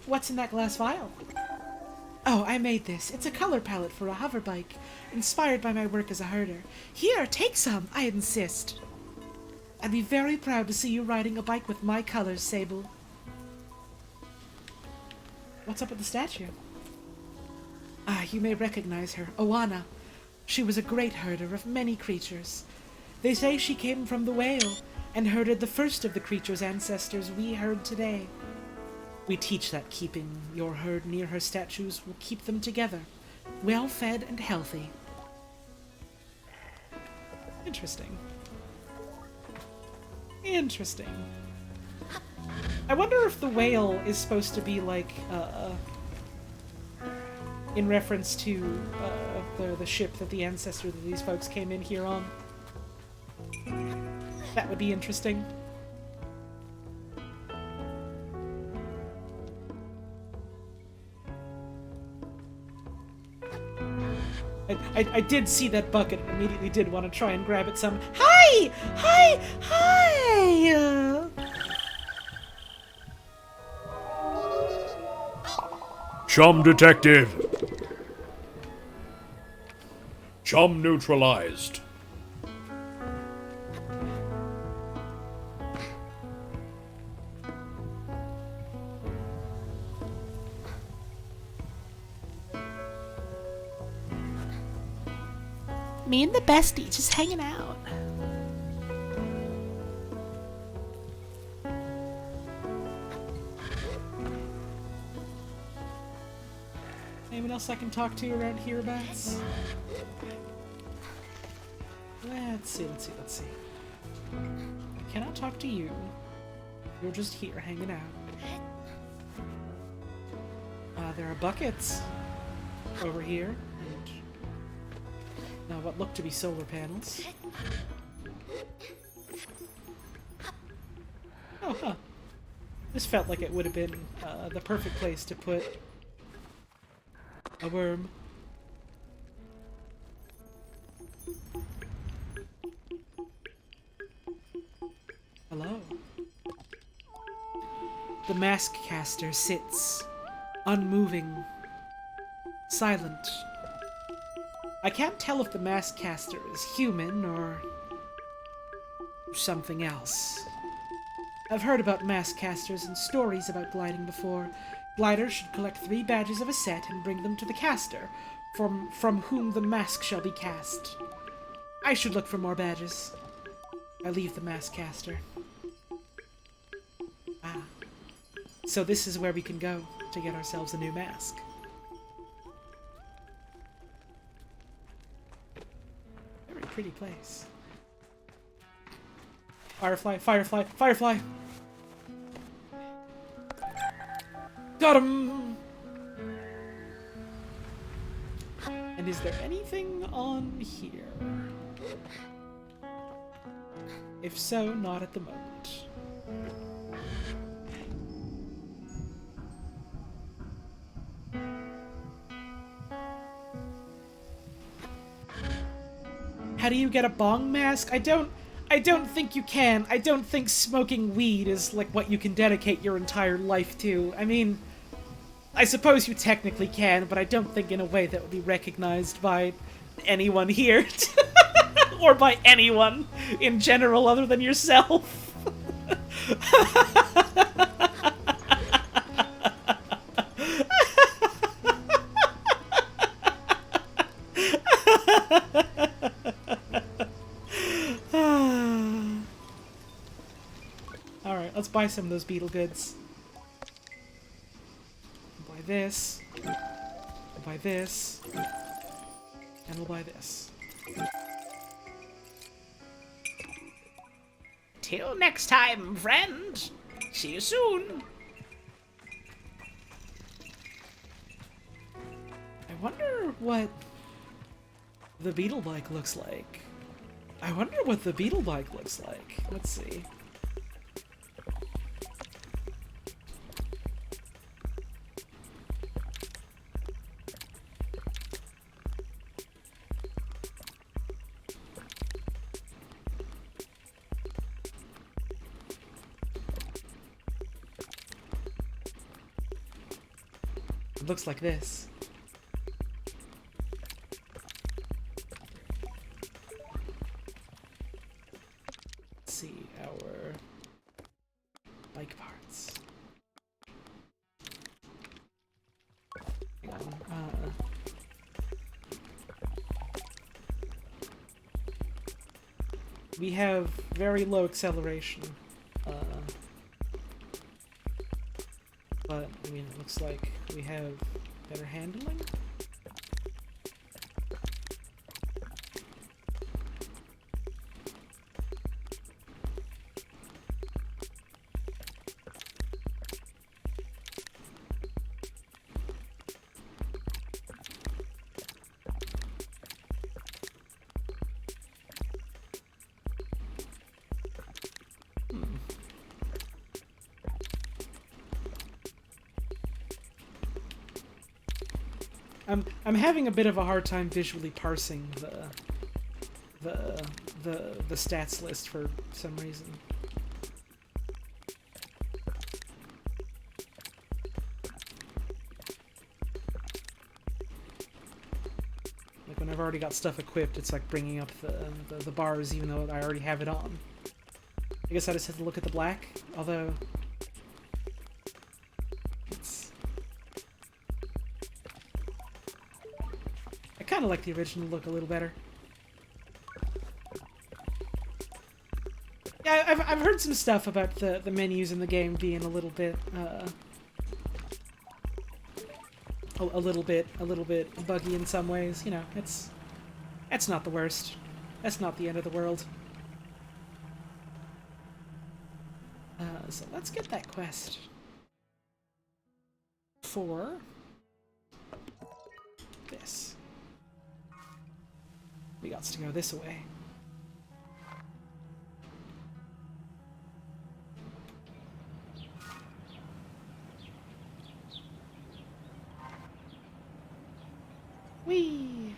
What's in that glass vial? Oh, I made this. It's a color palette for a hover bike, inspired by my work as a herder. Here, take some, I insist. I'd be very proud to see you riding a bike with my colors, Sable. What's up with the statue? Ah, you may recognize her, Oana. She was a great herder of many creatures. They say she came from the whale, and herded the first of the creature's ancestors we herd today. We teach that keeping your herd near her statues will keep them together, well-fed and healthy. Interesting. Interesting. I wonder if the whale is supposed to be like, in reference to the ship that the ancestor that these folks came in here on. That would be interesting. I did see that bucket and immediately did want to try and grab it some. Hi! Hi! Hi! Chum detected. Chum neutralized. Me and the bestie just hanging out. Anyone else I can talk to around hereabouts? Let's see. I cannot talk to you. You're just here hanging out. There are buckets over here. And now what look to be solar panels. Oh, huh. This felt like it would have been the perfect place to put a worm. Hello. The mask caster sits, unmoving, silent. I can't tell if the mask caster is human or something else. I've heard about mask casters and stories about gliding before. Gliders should collect 3 badges of a set and bring them to the caster, from whom the mask shall be cast. I should look for more badges. I leave the mask caster. Ah. So this is where we can go to get ourselves a new mask. Very pretty place. Firefly, firefly, firefly! Got him! And is there anything on here? If so, not at the moment. How do you get a bong mask? I don't think you can. I don't think smoking weed is like what you can dedicate your entire life to. I mean, I suppose you technically can, but I don't think in a way that would be recognized by anyone here. Or by anyone in general other than yourself. Alright, let's buy some of those beetle goods. We'll buy this. We'll buy this. And we'll buy this. Till next time, friend. See you soon. I wonder what the beetle bike looks like. I wonder what the beetle bike looks like. Let's see. It looks like this. Let's see our bike parts. Hang on. We have very low acceleration. But, I mean, it looks like we have better handling. I'm having a bit of a hard time visually parsing the stats list for some reason. Like when I've already got stuff equipped, it's like bringing up the bars even though I already have it on. I guess I just have to look at the black, although I kind of like the original look a little better. Yeah, I've heard some stuff about the menus in the game being a little bit a little bit buggy in some ways. You know, it's not the worst. That's not the end of the world. So let's get that quest for this. We got to go this way. Whee!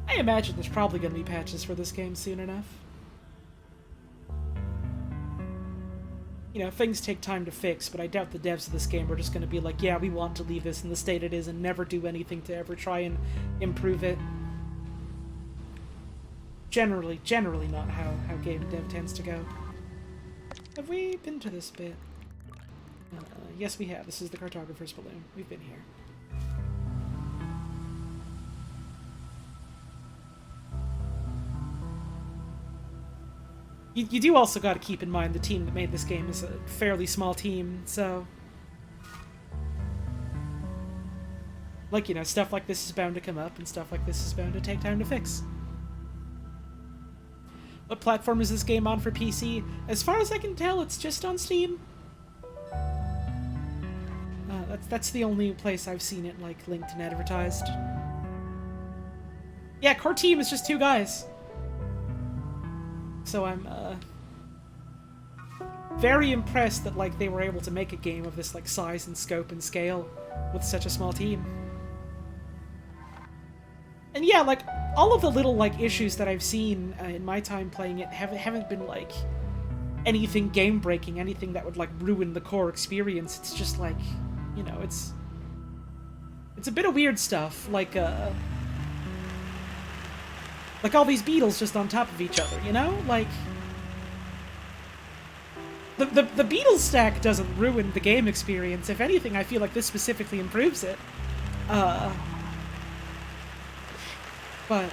I imagine there's probably going to be patches for this game soon enough. You know, things take time to fix, but I doubt the devs of this game are just going to be like, yeah, we want to leave this in the state it is and never do anything to ever try and improve it. Generally not how game dev tends to go. Have we been to this bit? Yes, we have. This is the Cartographer's balloon. We've been here. You do also got to keep in mind the team that made this game is a fairly small team, so... Like, you know, stuff like this is bound to come up, and stuff like this is bound to take time to fix. What platform is this game on for PC? As far as I can tell, it's just on Steam. That's the only place I've seen it, like, linked and advertised. Yeah, core team is just 2 guys. So I'm, very impressed that, like, they were able to make a game of this, like, size and scope and scale with such a small team. And yeah, like, all of the little, like, issues that I've seen in my time playing it haven't been, like, anything game-breaking, anything that would, like, ruin the core experience. It's just, like, you know, it's a bit of weird stuff, like all these beetles just on top of each other, you know? Like, the beetle stack doesn't ruin the game experience. If anything, I feel like this specifically improves it. But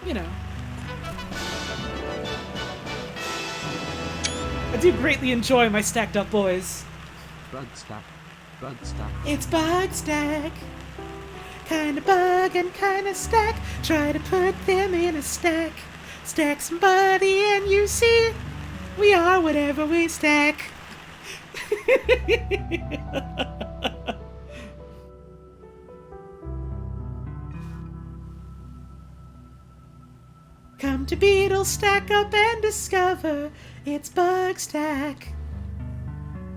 you know, I do greatly enjoy my stacked up boys. Bug stack. Bug stack. It's bug stack. Kinda bug and kinda stack. Try to put them in a stack. Stack somebody and you see we are whatever we stack. Come to Beetle Stack Up and discover it's Bug Stack.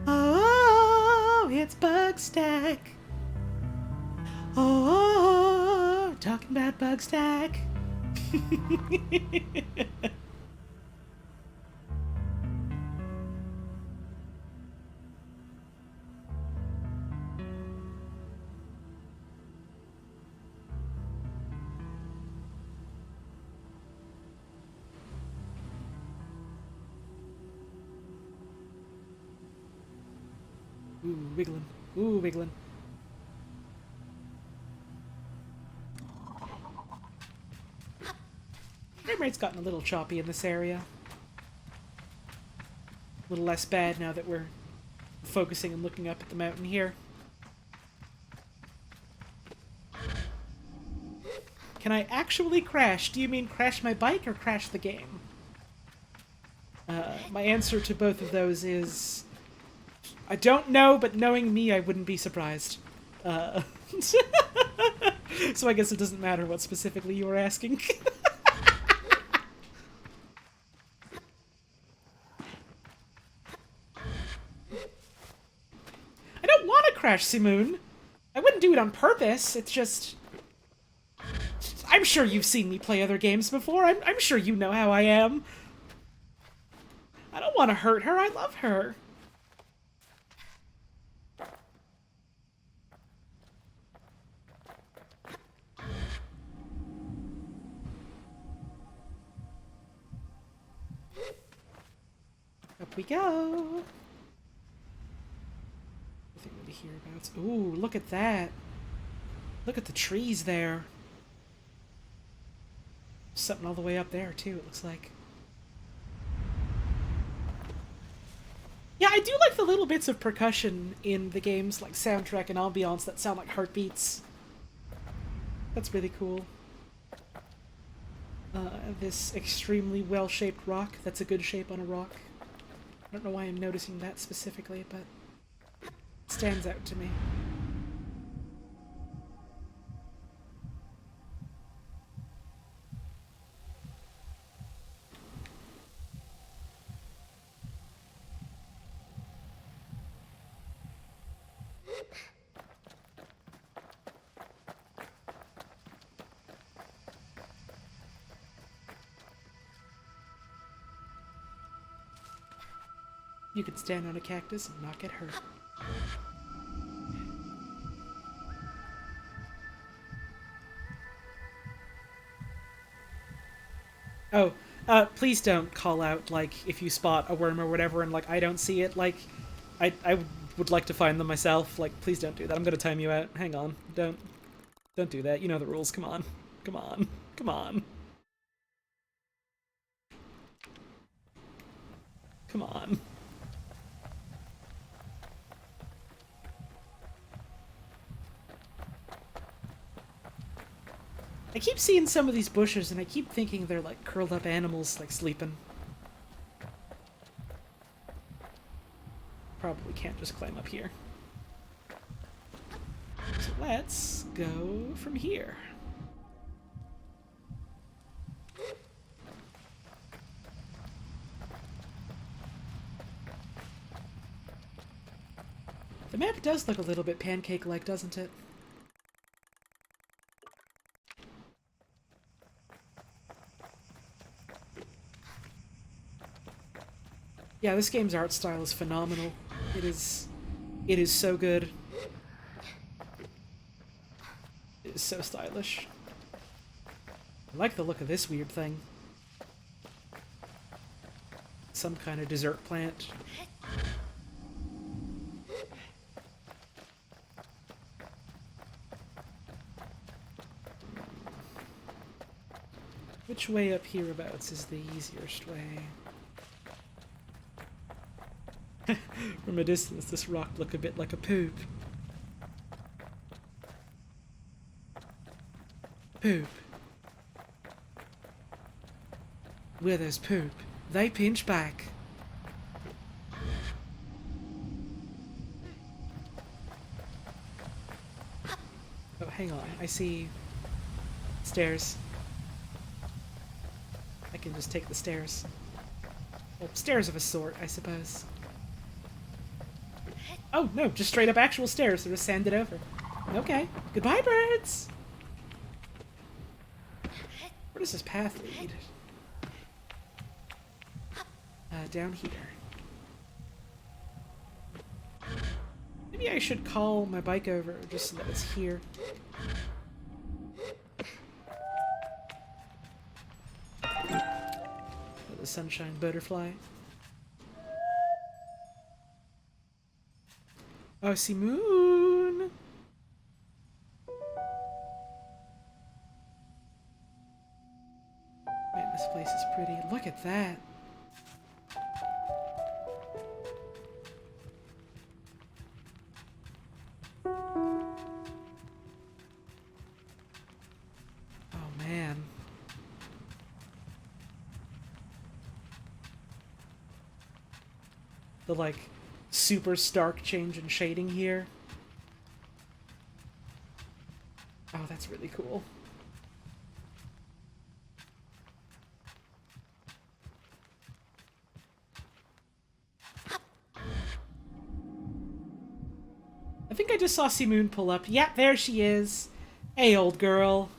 Oh, it's Bug Stack. Oh, talking about Bug Stack. Ooh, wiggling. Ooh, wiggling. Frame rate's gotten a little choppy in this area. A little less bad now that we're focusing and looking up at the mountain here. Can I actually crash? Do you mean crash my bike or crash the game? My answer to both of those is... I don't know, but knowing me, I wouldn't be surprised. So I guess it doesn't matter what specifically you were asking. I don't want to crash Simoon. I wouldn't do it on purpose. It's just... I'm sure you've seen me play other games before. I'm sure you know how I am. I don't want to hurt her. I love her. Up we go. Nothing really hereabouts. Ooh, look at that. Look at the trees there. Something all the way up there, too, it looks like. Yeah, I do like the little bits of percussion in the game's like soundtrack and ambiance that sound like heartbeats. That's really cool. This extremely well-shaped rock. That's a good shape on a rock. I don't know why I'm noticing that specifically, but it stands out to me. You can stand on a cactus and not get hurt. Oh, please don't call out, like, if you spot a worm or whatever and, like, I don't see it. Like, I would like to find them myself. Like, please don't do that. I'm gonna time you out. Hang on. Don't do that. You know the rules. Come on. Come on. Come on. Come on. I keep seeing some of these bushes, and I keep thinking they're like curled up animals, like sleeping. Probably can't just climb up here. So let's go from here. The map does look a little bit pancake-like, doesn't it? Yeah, this game's art style is phenomenal. It is so good. It is so stylish. I like the look of this weird thing. Some kind of dessert plant. Which way up hereabouts is the easiest way? From a distance, this rock looked a bit like a poop. Poop. Where there's poop, they pinch back. Oh, hang on. I see stairs. I can just take the stairs. Well, stairs of a sort, I suppose. Oh, no, just straight up actual stairs. They're just sanded over. Okay. Goodbye, birds! Where does this path lead? Down here. Maybe I should call my bike over just so that it's here. The sunshine butterfly. Oh, I see moon! Man, this place is pretty. Look at that. Oh, man. The, like, super stark change in shading here. Oh, that's really cool. I think I just saw Simoon pull up. Yeah, there she is. Hey, old girl.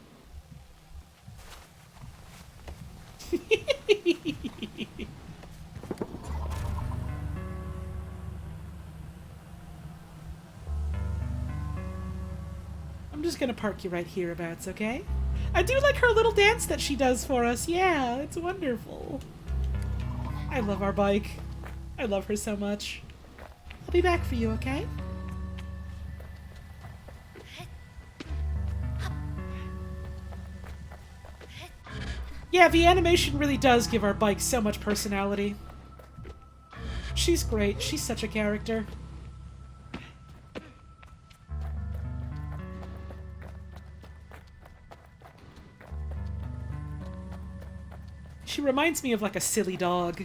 I'm just gonna park you right hereabouts, okay? I do like her little dance that she does for us. Yeah, it's wonderful. I love our bike. I love her so much. I'll be back for you, okay? Yeah, the animation really does give our bike so much personality. She's great. She's such a character. She reminds me of like a silly dog.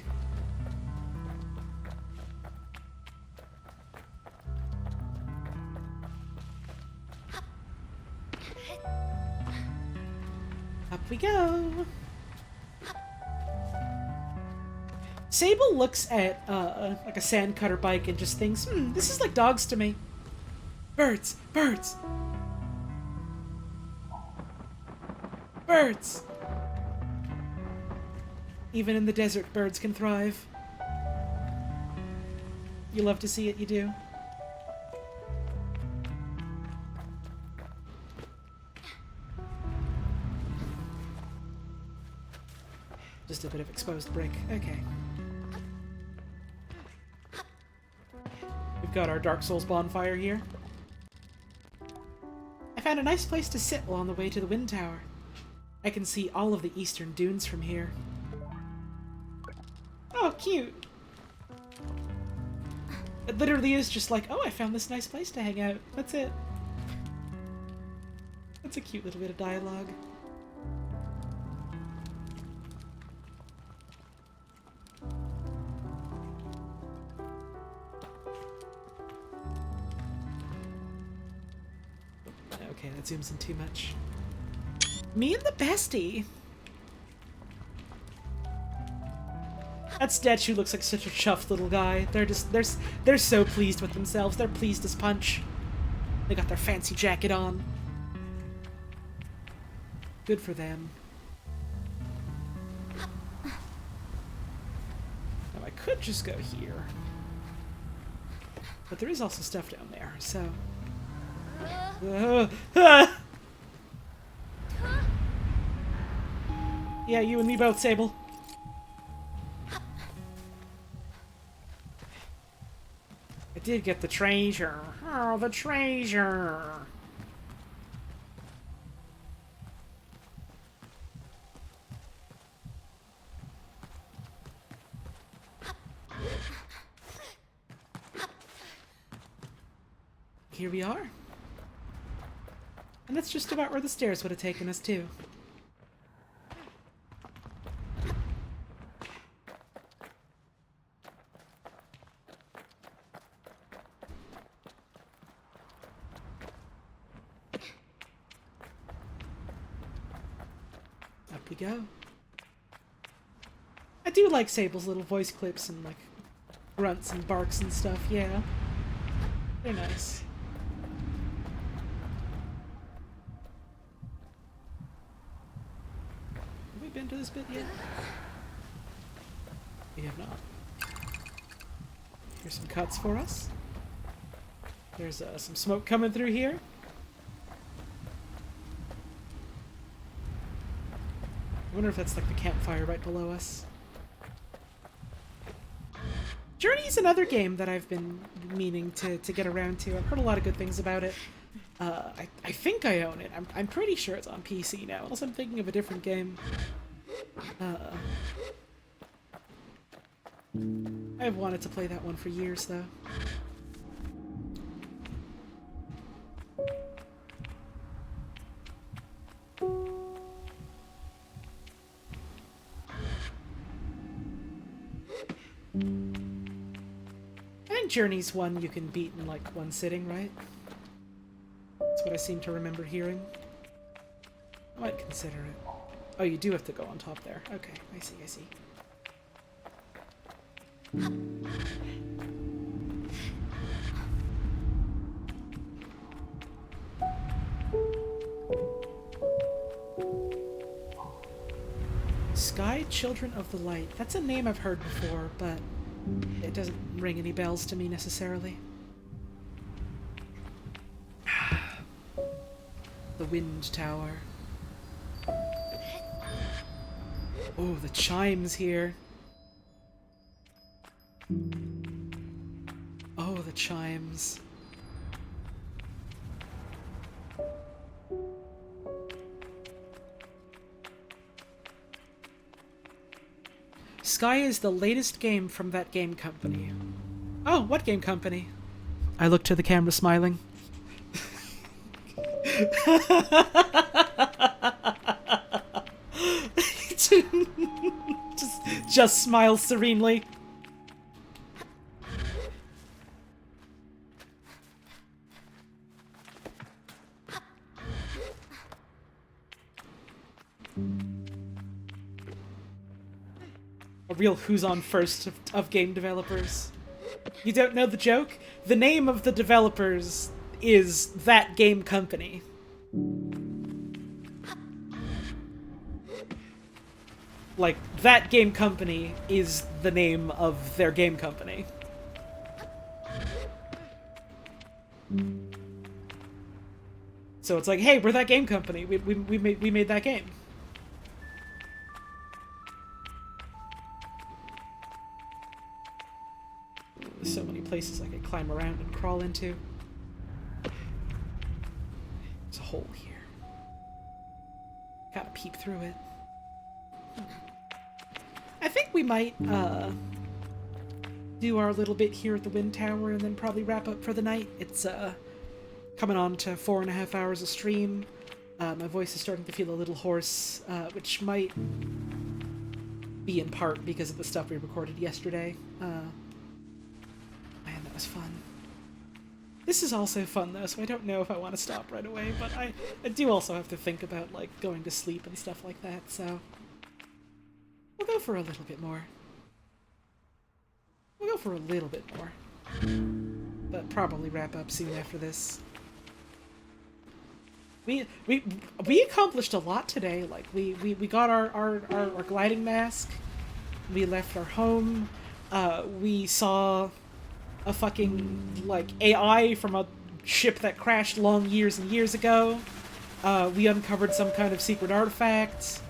Up we go. Sable looks at like a sandcutter bike and just thinks, this is like dogs to me. Birds, birds, birds. Even in the desert, birds can thrive. You love to see it, you do. Just a bit of exposed brick. Okay. We've got our Dark Souls bonfire here. I found a nice place to sit while on the way to the wind tower. I can see all of the eastern dunes from here. Oh, cute! It literally is just like, oh, I found this nice place to hang out. That's it. That's a cute little bit of dialogue. Okay, that zooms in too much. Me and the bestie! That statue looks like such a chuffed little guy. They're so pleased with themselves. They're pleased as punch. They got their fancy jacket on. Good for them. Now I could just go here. But there is also stuff down there, so... Yeah, you and me both, Sable. I did get the treasure. Oh, the treasure. Here we are. And that's just about where the stairs would have taken us, too. Up we go. I do like Sable's little voice clips and, like, grunts and barks and stuff, yeah. They're nice. Have we been to this bit yet? We have not. Here's some cuts for us. There's some smoke coming through here. I wonder if that's like the campfire right below us. Journey's another game that I've been meaning to get around to. I've heard a lot of good things about it. I think I own it. I'm pretty sure it's on PC now, unless I'm thinking of a different game. I've wanted to play that one for years, though. I think Journey's one you can beat in like one sitting, right? That's what I seem to remember hearing. I might consider it. Oh, you do have to go on top there. Okay, I see, I see. Sky Children of the Light. That's a name I've heard before, but it doesn't ring any bells to me necessarily. The Wind Tower. Oh, the chimes here. Oh, the chimes. Sky is the latest game from that game company. Oh, what game company? I look to the camera smiling. just smile serenely. A real who's on first of game developers. You don't know the joke? The name of the developers is that game company. Like, that game company is the name of their game company. So it's like, hey, we're that game company. We made that game. There's so many places I could climb around and crawl into. There's a hole here. Gotta peep through it. I think we might, do our little bit here at the Wind Tower and then probably wrap up for the night. It's, coming on to 4.5 hours of stream. My voice is starting to feel a little hoarse, which might be in part because of the stuff we recorded yesterday. Man, that was fun. This is also fun, though, so I don't know if I want to stop right away, but I do also have to think about, like, going to sleep and stuff like that, so... we'll go for a little bit more. We'll go for a little bit more. But probably wrap up soon after this. We accomplished a lot today. Like we got our gliding mask. We left our home. We saw a fucking like AI from a ship that crashed long years and years ago. We uncovered some kind of secret artifact.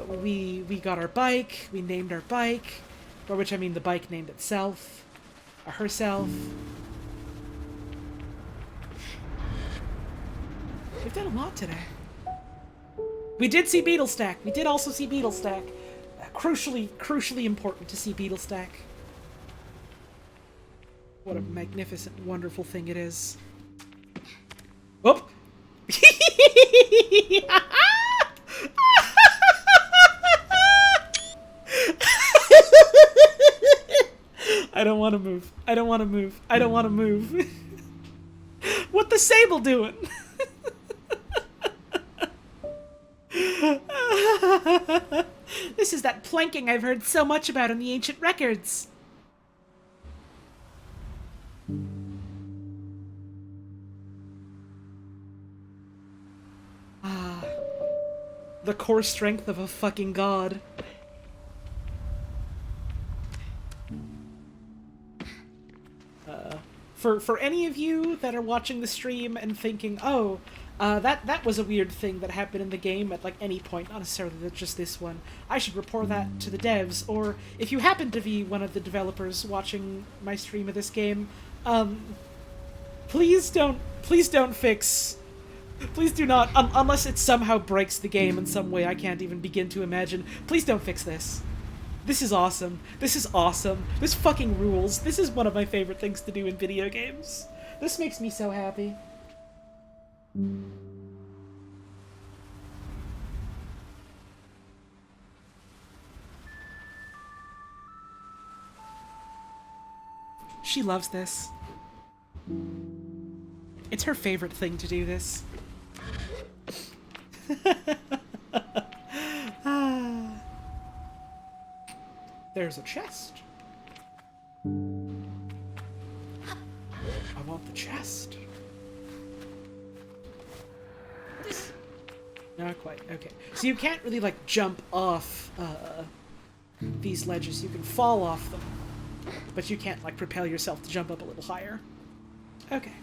We got our bike. We named our bike, by which I mean the bike named itself, or herself. We've done a lot today. We did see Beetlestack. We did also see Beetlestack. Crucially important to see Beetlestack. What a magnificent, wonderful thing it is. Whoop! I don't want to move. I don't want to move. I don't want to move. What the Sable doing? This is that planking I've heard so much about in the ancient records. Ah, the core strength of a fucking god. For any of you that are watching the stream and thinking, oh, that was a weird thing that happened in the game at like any point, not necessarily just this one, I should report that to the devs. Or if you happen to be one of the developers watching my stream of this game, please do not, unless it somehow breaks the game in some way I can't even begin to imagine, please don't fix this. This is awesome. This is awesome. This fucking rules. This is one of my favorite things to do in video games. This makes me so happy. She loves this. It's her favorite thing to do this. There's a chest. I want the chest. Not quite. Okay. So you can't really, like, jump off these ledges. You can fall off them. But you can't, like, propel yourself to jump up a little higher. Okay.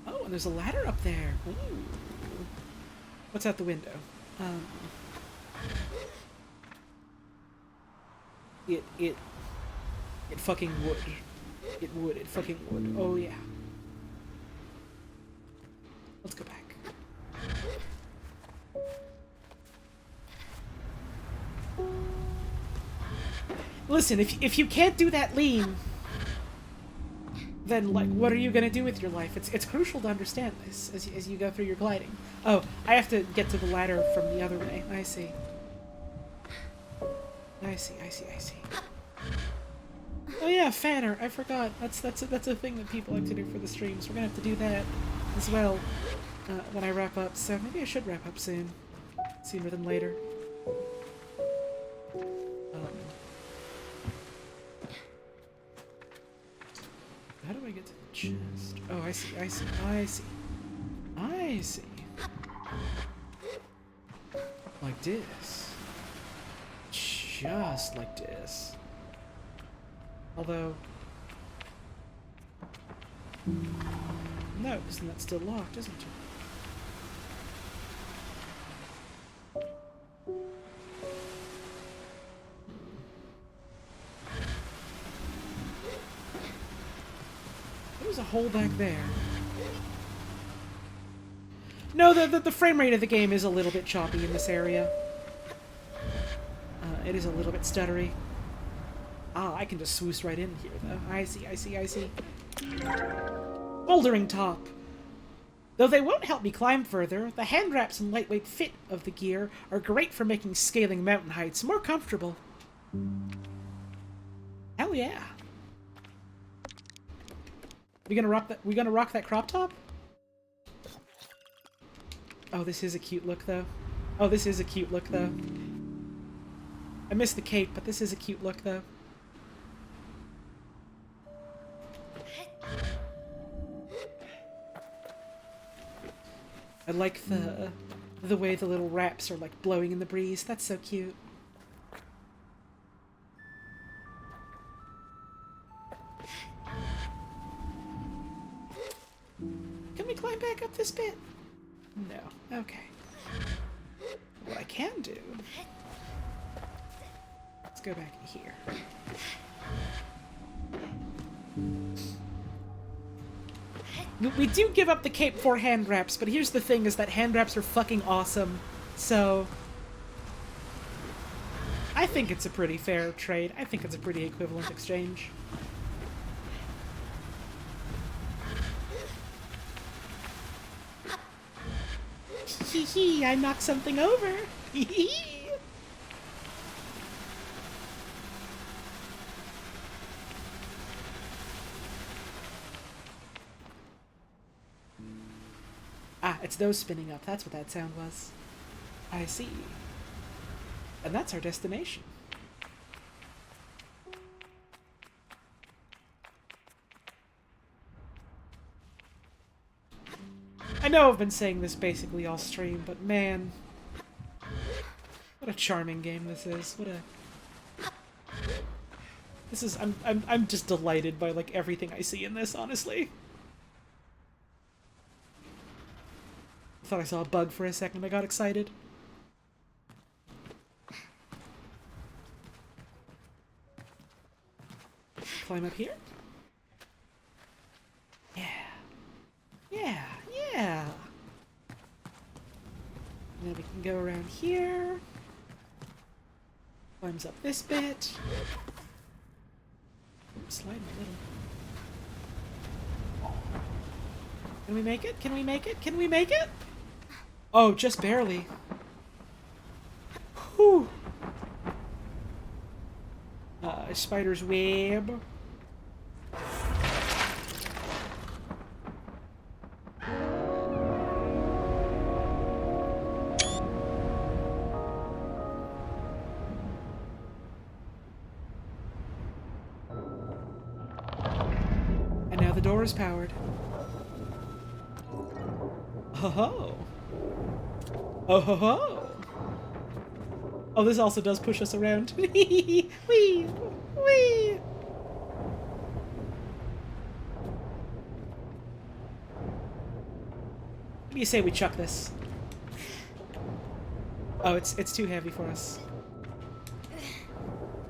Oh, and there's a ladder up there. Ooh. What's out the window? It fucking would. It would. It fucking would. Oh, yeah. Let's go back. Listen, if you can't do that lean, then, like, what are you gonna do with your life? It's crucial to understand this as you go through your gliding. Oh, I have to get to the ladder from the other way. I see. I see. Oh yeah, Fanner. I forgot. That's a thing that people like to do for the streams. We're gonna have to do that as well when I wrap up. So maybe I should wrap up soon, sooner than later. How do I get to the chest? Oh, I see. Like this. Just like this. Although... no, because then that's still locked, isn't it? There's a hole back there. No, the frame rate of the game is a little bit choppy in this area. It is a little bit stuttery. Ah, I can just swoosh right in here, though. I see. Bouldering top. Though they won't help me climb further, the hand wraps and lightweight fit of the gear are great for making scaling mountain heights more comfortable. Hell yeah. We gonna rock that crop top? Oh, this is a cute look, though. I miss the cape, but this is a cute look, though. I like the way the little wraps are like blowing in the breeze. That's so cute. Can we climb back up this bit? No. Okay. What I can do... Let's go back in here. We do give up the cape for hand wraps, but here's the thing, is that hand wraps are fucking awesome. So... I think it's a pretty fair trade. I think it's a pretty equivalent exchange. Hee hee, I knocked something over. Hee hee. Ah, it's those spinning up. That's what that sound was. I see. And that's our destination. I know I've been saying this basically all stream, but man, what a charming game this is. What a... This is... I'm just delighted by, like, everything I see in this, honestly. Thought I saw a bug for a second. I got excited. Climb up here. Yeah. Yeah. Yeah. And then we can go around here. Climbs up this bit. Oops, slide a little. Can we make it? Can we make it? Can we make it? Oh, just barely. Whew. Spider's web. And now the door is powered. Ho ho! Oh ho ho! Oh, this also does push us around. Wee! Wee! Wee! What do you say we chuck this? Oh, it's too heavy for us.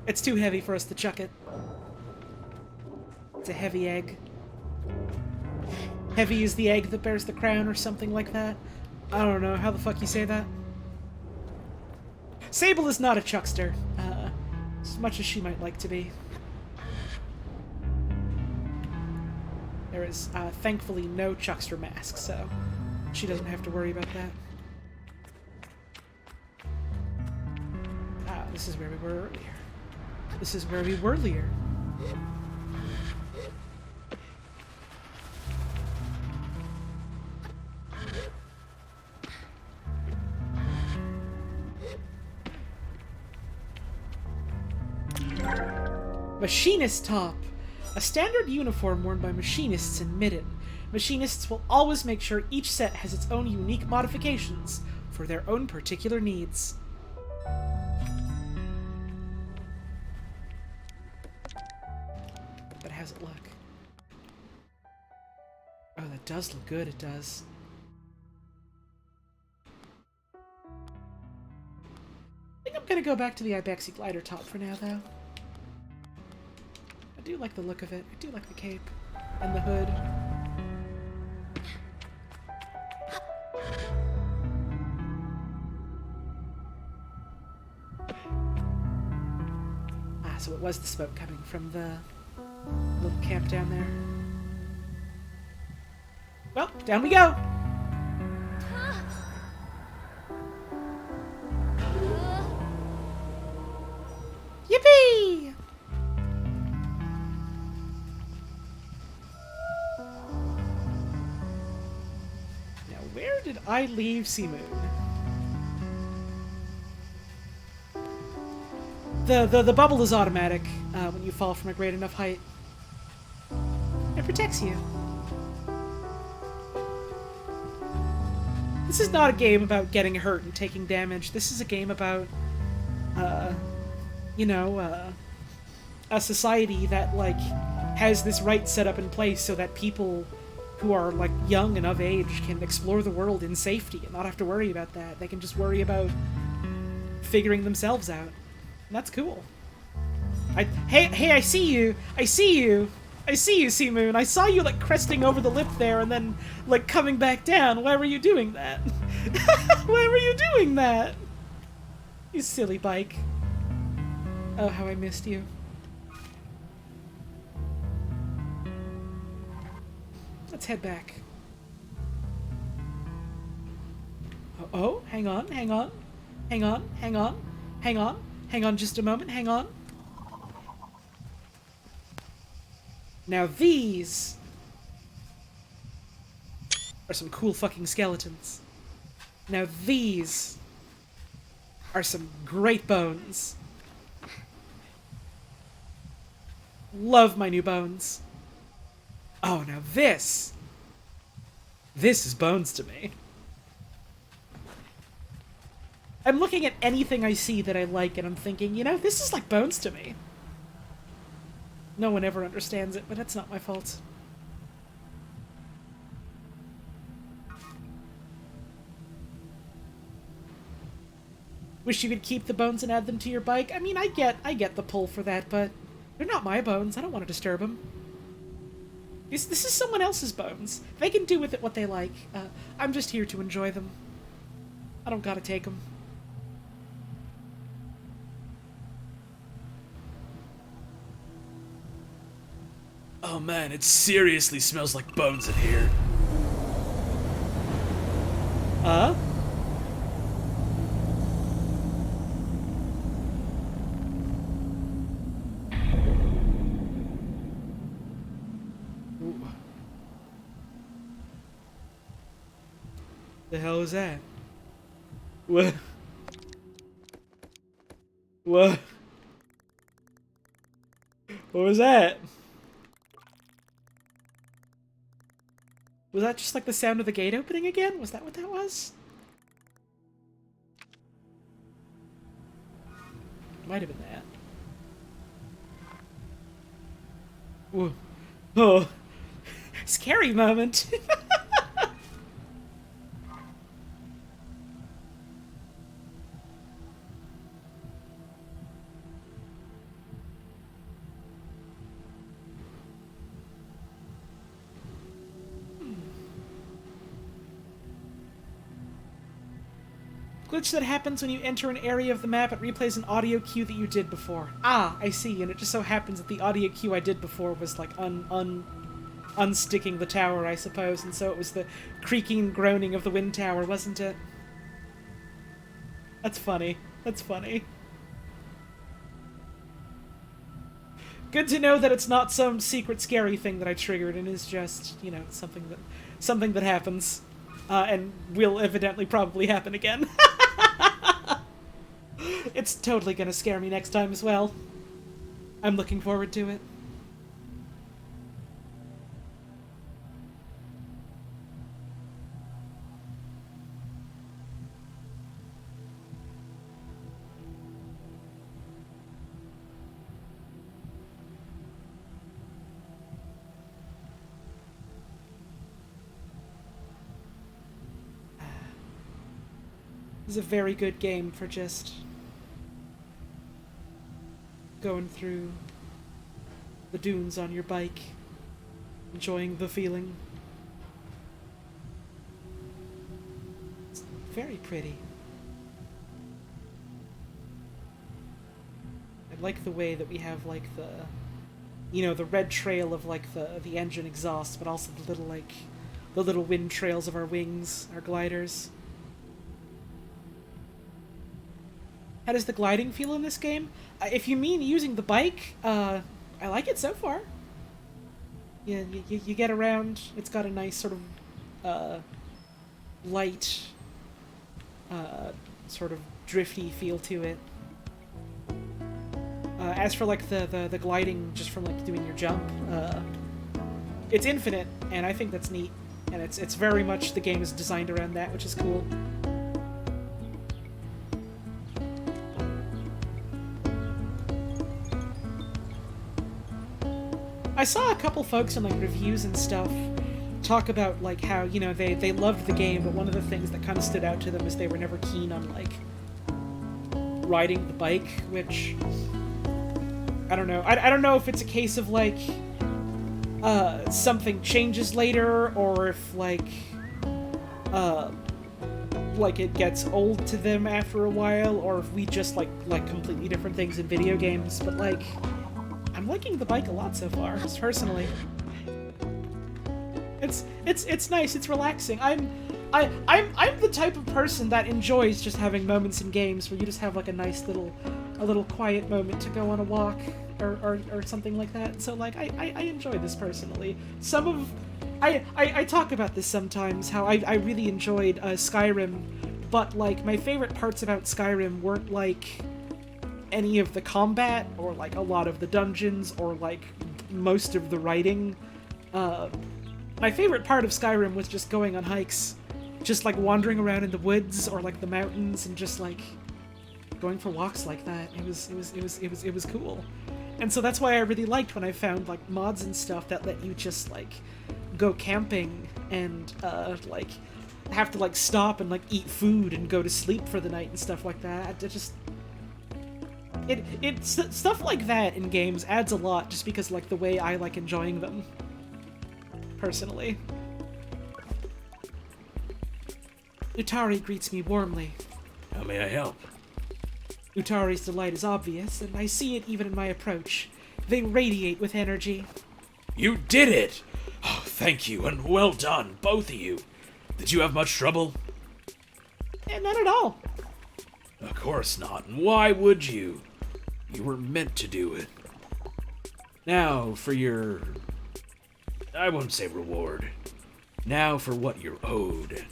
It's too heavy for us to chuck it. It's a heavy egg. Heavy is the egg that bears the crown or something like that. I don't know. How the fuck you say that? Sable is not a chuckster. As much as she might like to be. There is, thankfully, no chuckster mask, so she doesn't have to worry about that. Ah, this is where we were earlier. This is where we were earlier. Machinist top! A standard uniform worn by machinists in Midden. Machinists will always make sure each set has its own unique modifications for their own particular needs. But how's it look? Oh, that does look good, it does. I think I'm gonna go back to the Ibexi glider top for now, though. I do like the look of it. I do like the cape and the hood. Ah, so it was the smoke coming from the little camp down there. Well, down we go! Yippee! Where did I leave Seamoon? The bubble is automatic when you fall from a great enough height. It protects you. This is not a game about getting hurt and taking damage. This is a game about, a society that, like, has this right set up in place so that people who are, like, young and of age can explore the world in safety and not have to worry about that. They can just worry about figuring themselves out. And that's cool. Hey, I see you! I see you! I see you, Seamoon. I saw you, like, cresting over the lip there and then, like, coming back down. Why were you doing that? Why were you doing that? You silly bike. Oh, how I missed you. Let's head back. Oh, hang on. Hang on just a moment. Hang on. Now these are some cool fucking skeletons. Now these are some great bones. Love my new bones. Oh, now this is bones to me. I'm looking at anything I see that I like and I'm thinking, you know, this is like bones to me. No one ever understands it, but that's not my fault. Wish you could keep the bones and add them to your bike. I mean, I get the pull for that, but they're not my bones. I don't want to disturb them. This is someone else's bones. They can do with it what they like. I'm just here to enjoy them. I don't gotta take them. Oh man, it seriously smells like bones in here. The hell is that? What? What? What was that? Was that just like the sound of the gate opening again? Was that what that was? Might have been that. Whoa. Oh. Scary moment. Glitch that happens when you enter an area of the map. It replays an audio cue that you did before. Ah, I see. And it just so happens that the audio cue I did before was like unsticking the tower, I suppose. And so it was the creaking and groaning of the wind tower, wasn't it? That's funny. That's funny. Good to know that it's not some secret scary thing that I triggered and is just, you know, something that happens. And will evidently probably happen again. It's totally gonna scare me next time as well. I'm looking forward to it. This is a very good game for just going through the dunes on your bike, enjoying the feeling. It's very pretty. I like the way that we have like the, you know, the red trail of like the engine exhaust, but also the little like the little wind trails of our wings, our gliders. How does the gliding feel in this game? If you mean using the bike, I like it so far. Yeah, you get around. It's got a nice sort of light, sort of drifty feel to it. As for like the gliding just from like doing your jump, it's infinite, and I think that's neat. And it's very much the game is designed around that, which is cool. I saw a couple folks in like reviews and stuff talk about like how, you know, they loved the game, but one of the things that kind of stood out to them is they were never keen on like riding the bike, which I don't know. I don't know if it's a case of like something changes later, or if like it gets old to them after a while, or if we just like completely different things in video games. But like, I'm liking the bike a lot so far, just personally. It's nice. It's relaxing. I'm the type of person that enjoys just having moments in games where you just have like a nice little quiet moment to go on a walk or something like that. So like I enjoy this personally. I talk about this sometimes, how I really enjoyed Skyrim, but like my favorite parts about Skyrim weren't like any of the combat or like a lot of the dungeons or like most of the writing. My favorite part of Skyrim was just going on hikes, just like wandering around in the woods or like the mountains and just like going for walks like that. It was cool. And so that's why I really liked when I found like mods and stuff that let you just like go camping and like have to like stop and like eat food and go to sleep for the night and stuff like that. Stuff like that in games adds a lot, just because like the way I like enjoying them personally. Utari greets me warmly. How may I help? Utari's delight is obvious, and I see it even in my approach. They radiate with energy. You did it! Oh, thank you, and well done, both of you. Did you have much trouble? Not at all. Of course not, and why would you? You were meant to do it. Now for your... I won't say reward. Now for what you're owed.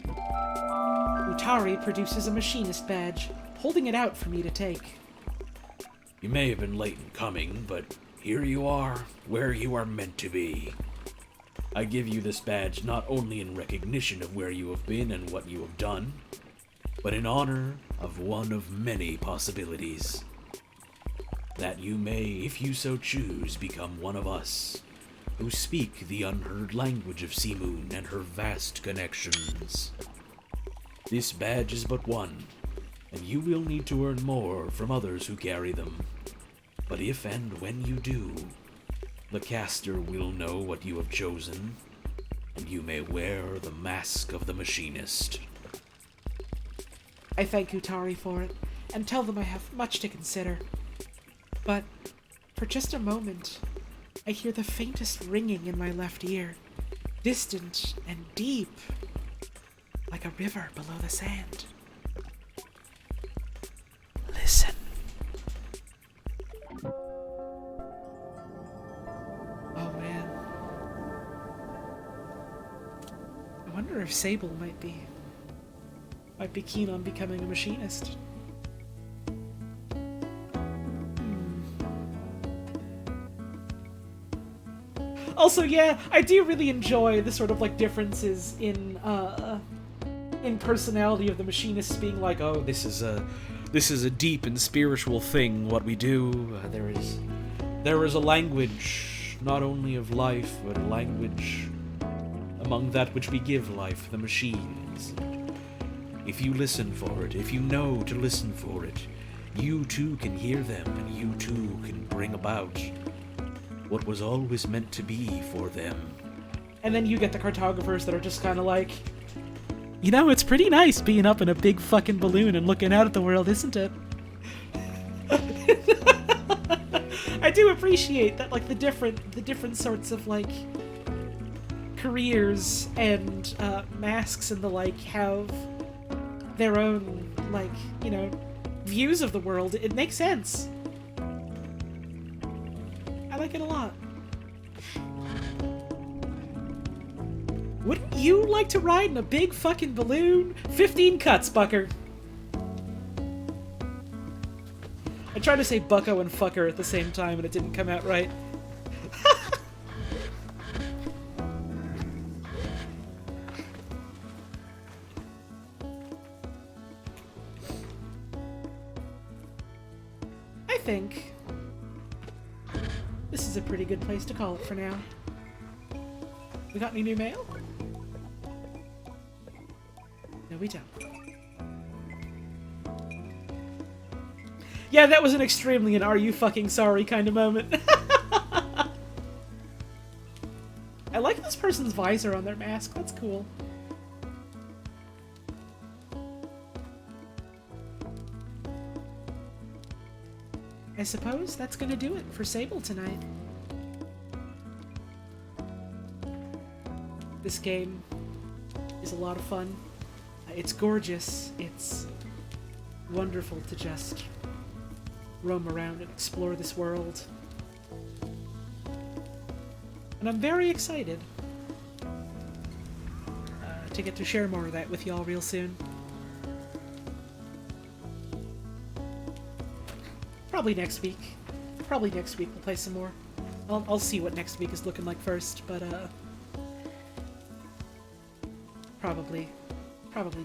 Utari produces a machinist badge, holding it out for me to take. You may have been late in coming, but here you are, where you are meant to be. I give you this badge not only in recognition of where you have been and what you have done, but in honor of one of many possibilities. That you may, if you so choose, become one of us, who speak the unheard language of Seamoon and her vast connections. This badge is but one, and you will need to earn more from others who carry them. But if and when you do, the caster will know what you have chosen, and you may wear the mask of the machinist. I thank Utari for it, and tell them I have much to consider. But, for just a moment, I hear the faintest ringing in my left ear, distant and deep, like a river below the sand. Listen. Oh man. I wonder if Sable might be keen on becoming a machinist. Also, yeah, I do really enjoy the sort of like differences in personality of the machinists being like, oh, this is a deep and spiritual thing, what we do. There is a language, not only of life, but a language among that which we give life, the machines. If you listen for it, if you know to listen for it, you too can hear them, and you too can bring about what was always meant to be for them. And then you get the cartographers that are just kind of like, you know, it's pretty nice being up in a big fucking balloon and looking out at the world, isn't it? I do appreciate that, like, the different sorts of, like, careers and masks and the like have their own, like, you know, views of the world. It makes sense. I like it a lot. Wouldn't you like to ride in a big fucking balloon? 15 cuts, Bucker. I tried to say bucko and fucker at the same time and it didn't come out right. I think this is a pretty good place to call it for now. We got any new mail? No, we don't. Yeah, that was an extremely an are you fucking sorry kind of moment. I like this person's visor on their mask. That's cool. I suppose that's gonna do it for Sable tonight. This game is a lot of fun. It's gorgeous. It's wonderful to just roam around and explore this world. And I'm very excited to get to share more of that with y'all real soon. Probably next week. Probably next week we'll play some more. I'll see what next week is looking like first, but probably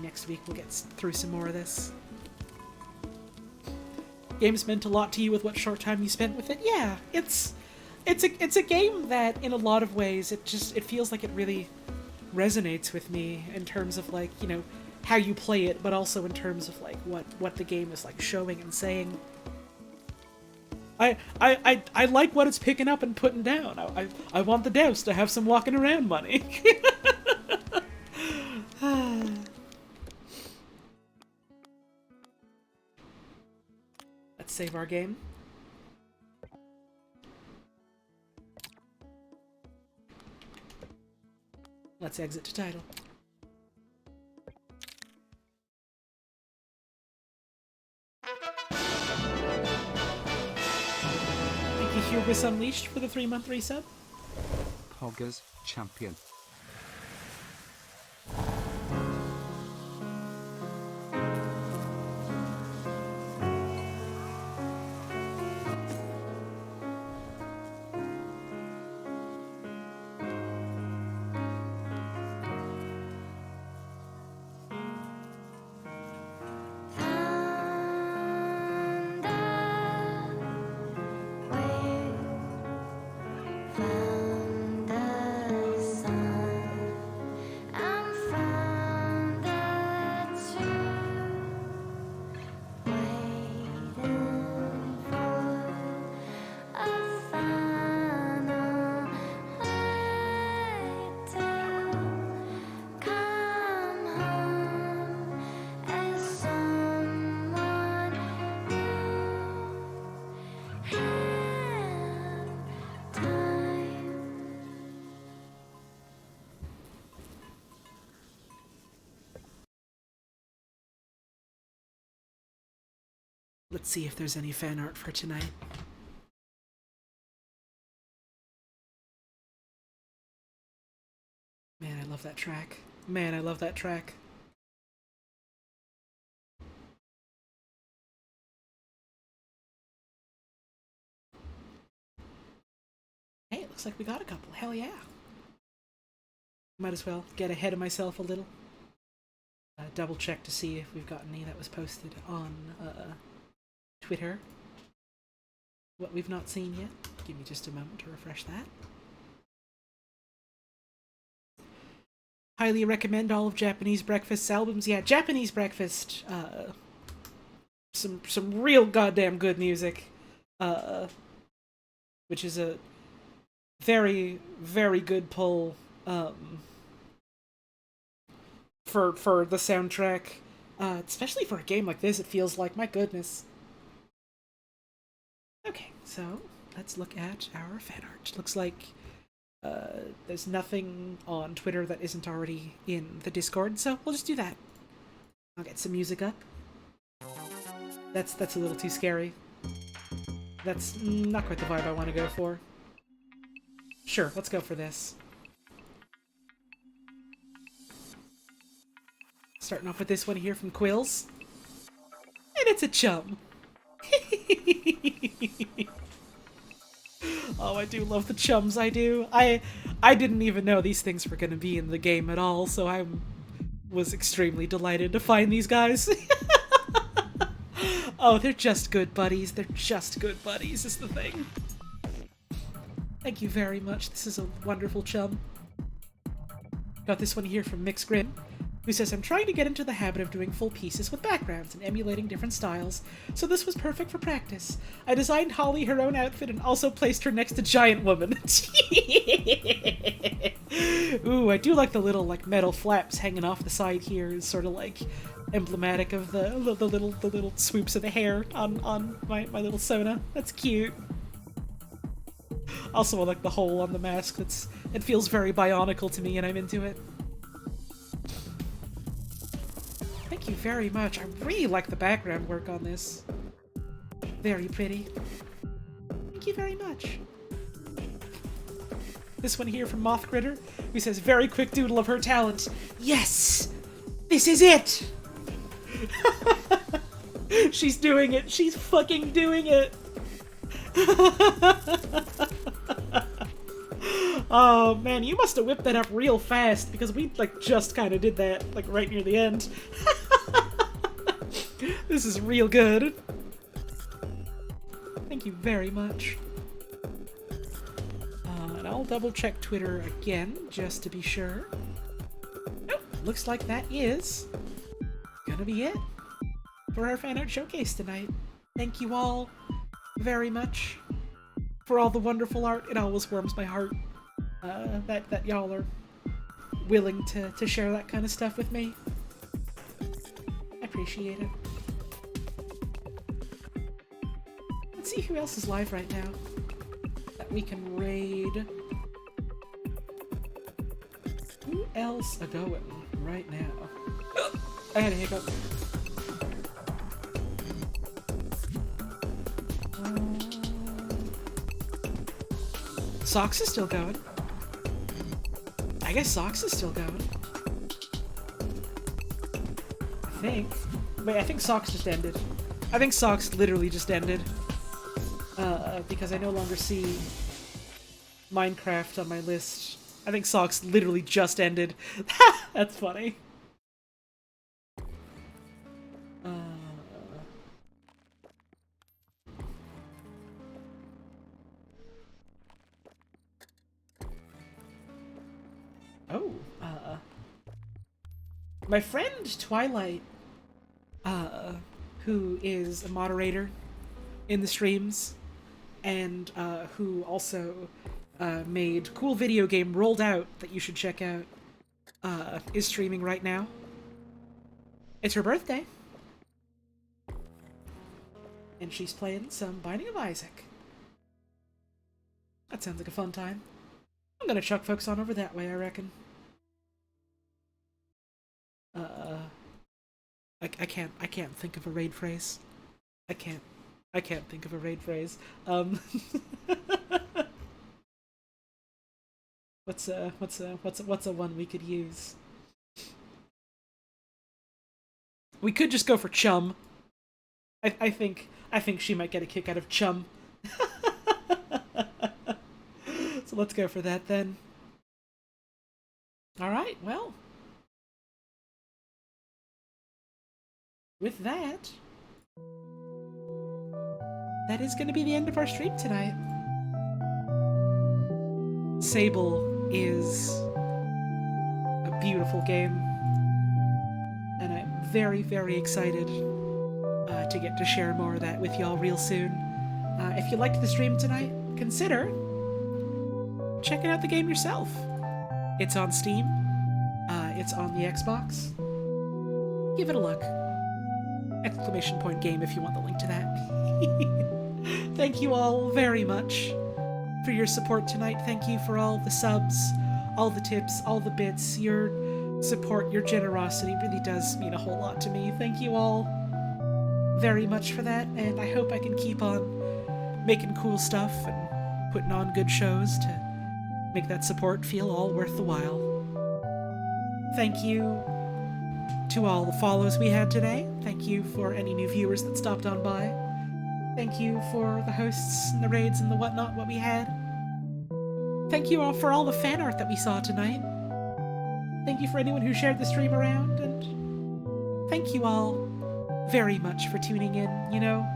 next week we'll get through some more of this. Game's meant a lot to you with what short time you spent with it. Yeah, it's a game that in a lot of ways it feels like it really resonates with me in terms of like, you know, how you play it, but also in terms of like what the game is like showing and saying. I like what it's picking up and putting down. I want the devs to have some walking around money. Let's save our game. Let's exit to title. Thank you, Hubris Unleashed, for the 3-month resub. Poggers champion. Let's see if there's any fan art for tonight. Man, I love that track. Man, I love that track. Hey, it looks like we got a couple. Hell yeah. Might as well get ahead of myself a little. Double check to see if we've got any that was posted on Twitter. What we've not seen yet. Give me just a moment to refresh that. Highly recommend all of Japanese Breakfast's albums. Yeah, Japanese Breakfast. Some real goddamn good music. Which is a very, very good pull for the soundtrack. Especially for a game like this, it feels like, my goodness. Okay, so let's look at our fan art. Looks like there's nothing on Twitter that isn't already in the Discord, so we'll just do that. I'll get some music up. That's a little too scary. That's not quite the vibe I want to go for. Sure, let's go for this. Starting off with this one here from Quills. And it's a chum. Oh, I do love the chums, I do. I didn't even know these things were gonna be in the game at all, so I was extremely delighted to find these guys. Oh, they're just good buddies. They're just good buddies, is the thing. Thank you very much. This is a wonderful chum. Got this one here from Mix Grin, who says, I'm trying to get into the habit of doing full pieces with backgrounds and emulating different styles, so this was perfect for practice. I designed Holly her own outfit and also placed her next to Giant Woman. Ooh, I do like the little metal flaps hanging off the side here. It's sort of emblematic of the little swoops of the hair on my little Sona. That's cute. Also, I like the hole on the mask. It feels very bionicle to me, and I'm into it. Thank you very much. I really like the background work on this. Very pretty. Thank you very much. This one here from Moth Critter, who says, very quick doodle of her talent. Yes! This is it! She's doing it. She's fucking doing it. Oh man, you must have whipped that up real fast, because we just kind of did that right near the end. This is real good. Thank you very much. And I'll double check Twitter again just to be sure. Nope, looks like that is gonna be it for our fan art showcase tonight. Thank you all very much for all the wonderful art. It always warms my heart that y'all are willing to share that kind of stuff with me. I appreciate it. Let's see who else is live right now that we can raid. Who else are going right now? I had a hiccup. Socks is still going. I guess Socks is still going. I think. Wait, I think Socks just ended. I think Socks literally just ended. Because I no longer see Minecraft on my list. I think Socks literally just ended. That's funny. My friend Twilight, who is a moderator in the streams, and who also made cool video game Rolled Out that you should check out, is streaming right now. It's her birthday. And she's playing some Binding of Isaac. That sounds like a fun time. I'm gonna chuck folks on over that way, I reckon. I can't think of a raid phrase. I can't think of a raid phrase. What's a one we could use? We could just go for chum. I think she might get a kick out of chum. So let's go for that then. All right, well. With that, that is going to be the end of our stream tonight. Sable is a beautiful game, and I'm very, very excited to get to share more of that with y'all real soon. If you liked the stream tonight, consider checking out the game yourself. It's on Steam. It's on the Xbox. Give it a look. ! Game if you want the link to that. Thank you all very much for your support tonight. Thank you for all the subs, all the tips, all the bits. Your support, your generosity really does mean a whole lot to me. Thank you all very much for that, and I hope I can keep on making cool stuff and putting on good shows to make that support feel all worth the while. Thank you to all the follows we had today. Thank you for any new viewers that stopped on by. Thank you for the hosts and the raids and the whatnot, what we had. Thank you all for all the fan art that we saw tonight. Thank you for anyone who shared the stream around, and thank you all very much for tuning in, you know.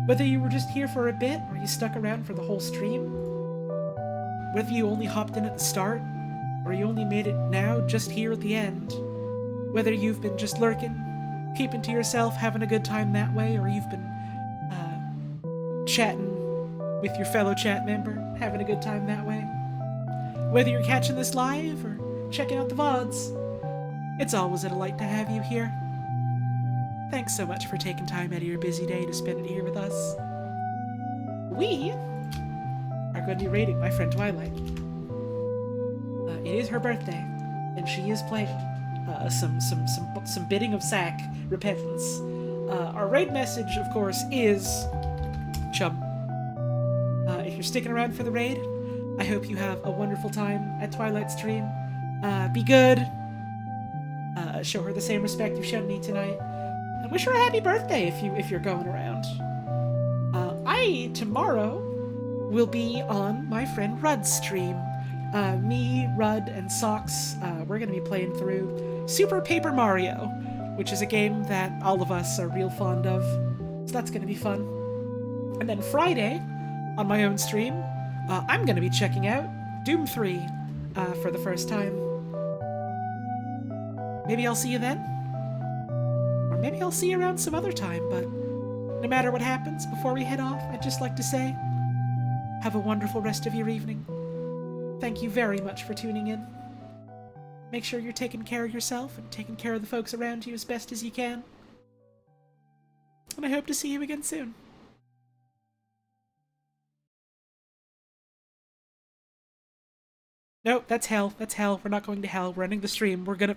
Whether you were just here for a bit, or you stuck around for the whole stream, whether you only hopped in at the start, or you only made it now, just here at the end, whether you've been just lurking, keeping to yourself, having a good time that way, or you've been chatting with your fellow chat member, having a good time that way, whether you're catching this live or checking out the VODs, it's always a delight to have you here. Thanks so much for taking time out of your busy day to spend it here with us. We are going to be raiding my friend Twilight. It is her birthday, and she is playing some bidding of sack repentance. Our raid message, of course, is chum. If you're sticking around for the raid, I hope you have a wonderful time at Twilight's stream. Be good. Show her the same respect you've shown me tonight. And wish her a happy birthday if you're going around. I tomorrow will be on my friend Rudd's stream. Me, Rudd, and Socks, we're going to be playing through Super Paper Mario, which is a game that all of us are real fond of. So that's going to be fun. And then Friday, on my own stream, I'm going to be checking out Doom 3 for the first time. Maybe I'll see you then. Or maybe I'll see you around some other time, but no matter what happens, before we head off, I'd just like to say, have a wonderful rest of your evening. Thank you very much for tuning in. Make sure you're taking care of yourself and taking care of the folks around you as best as you can. And I hope to see you again soon. Nope, that's hell. That's hell. We're not going to hell. We're ending the stream. We're gonna...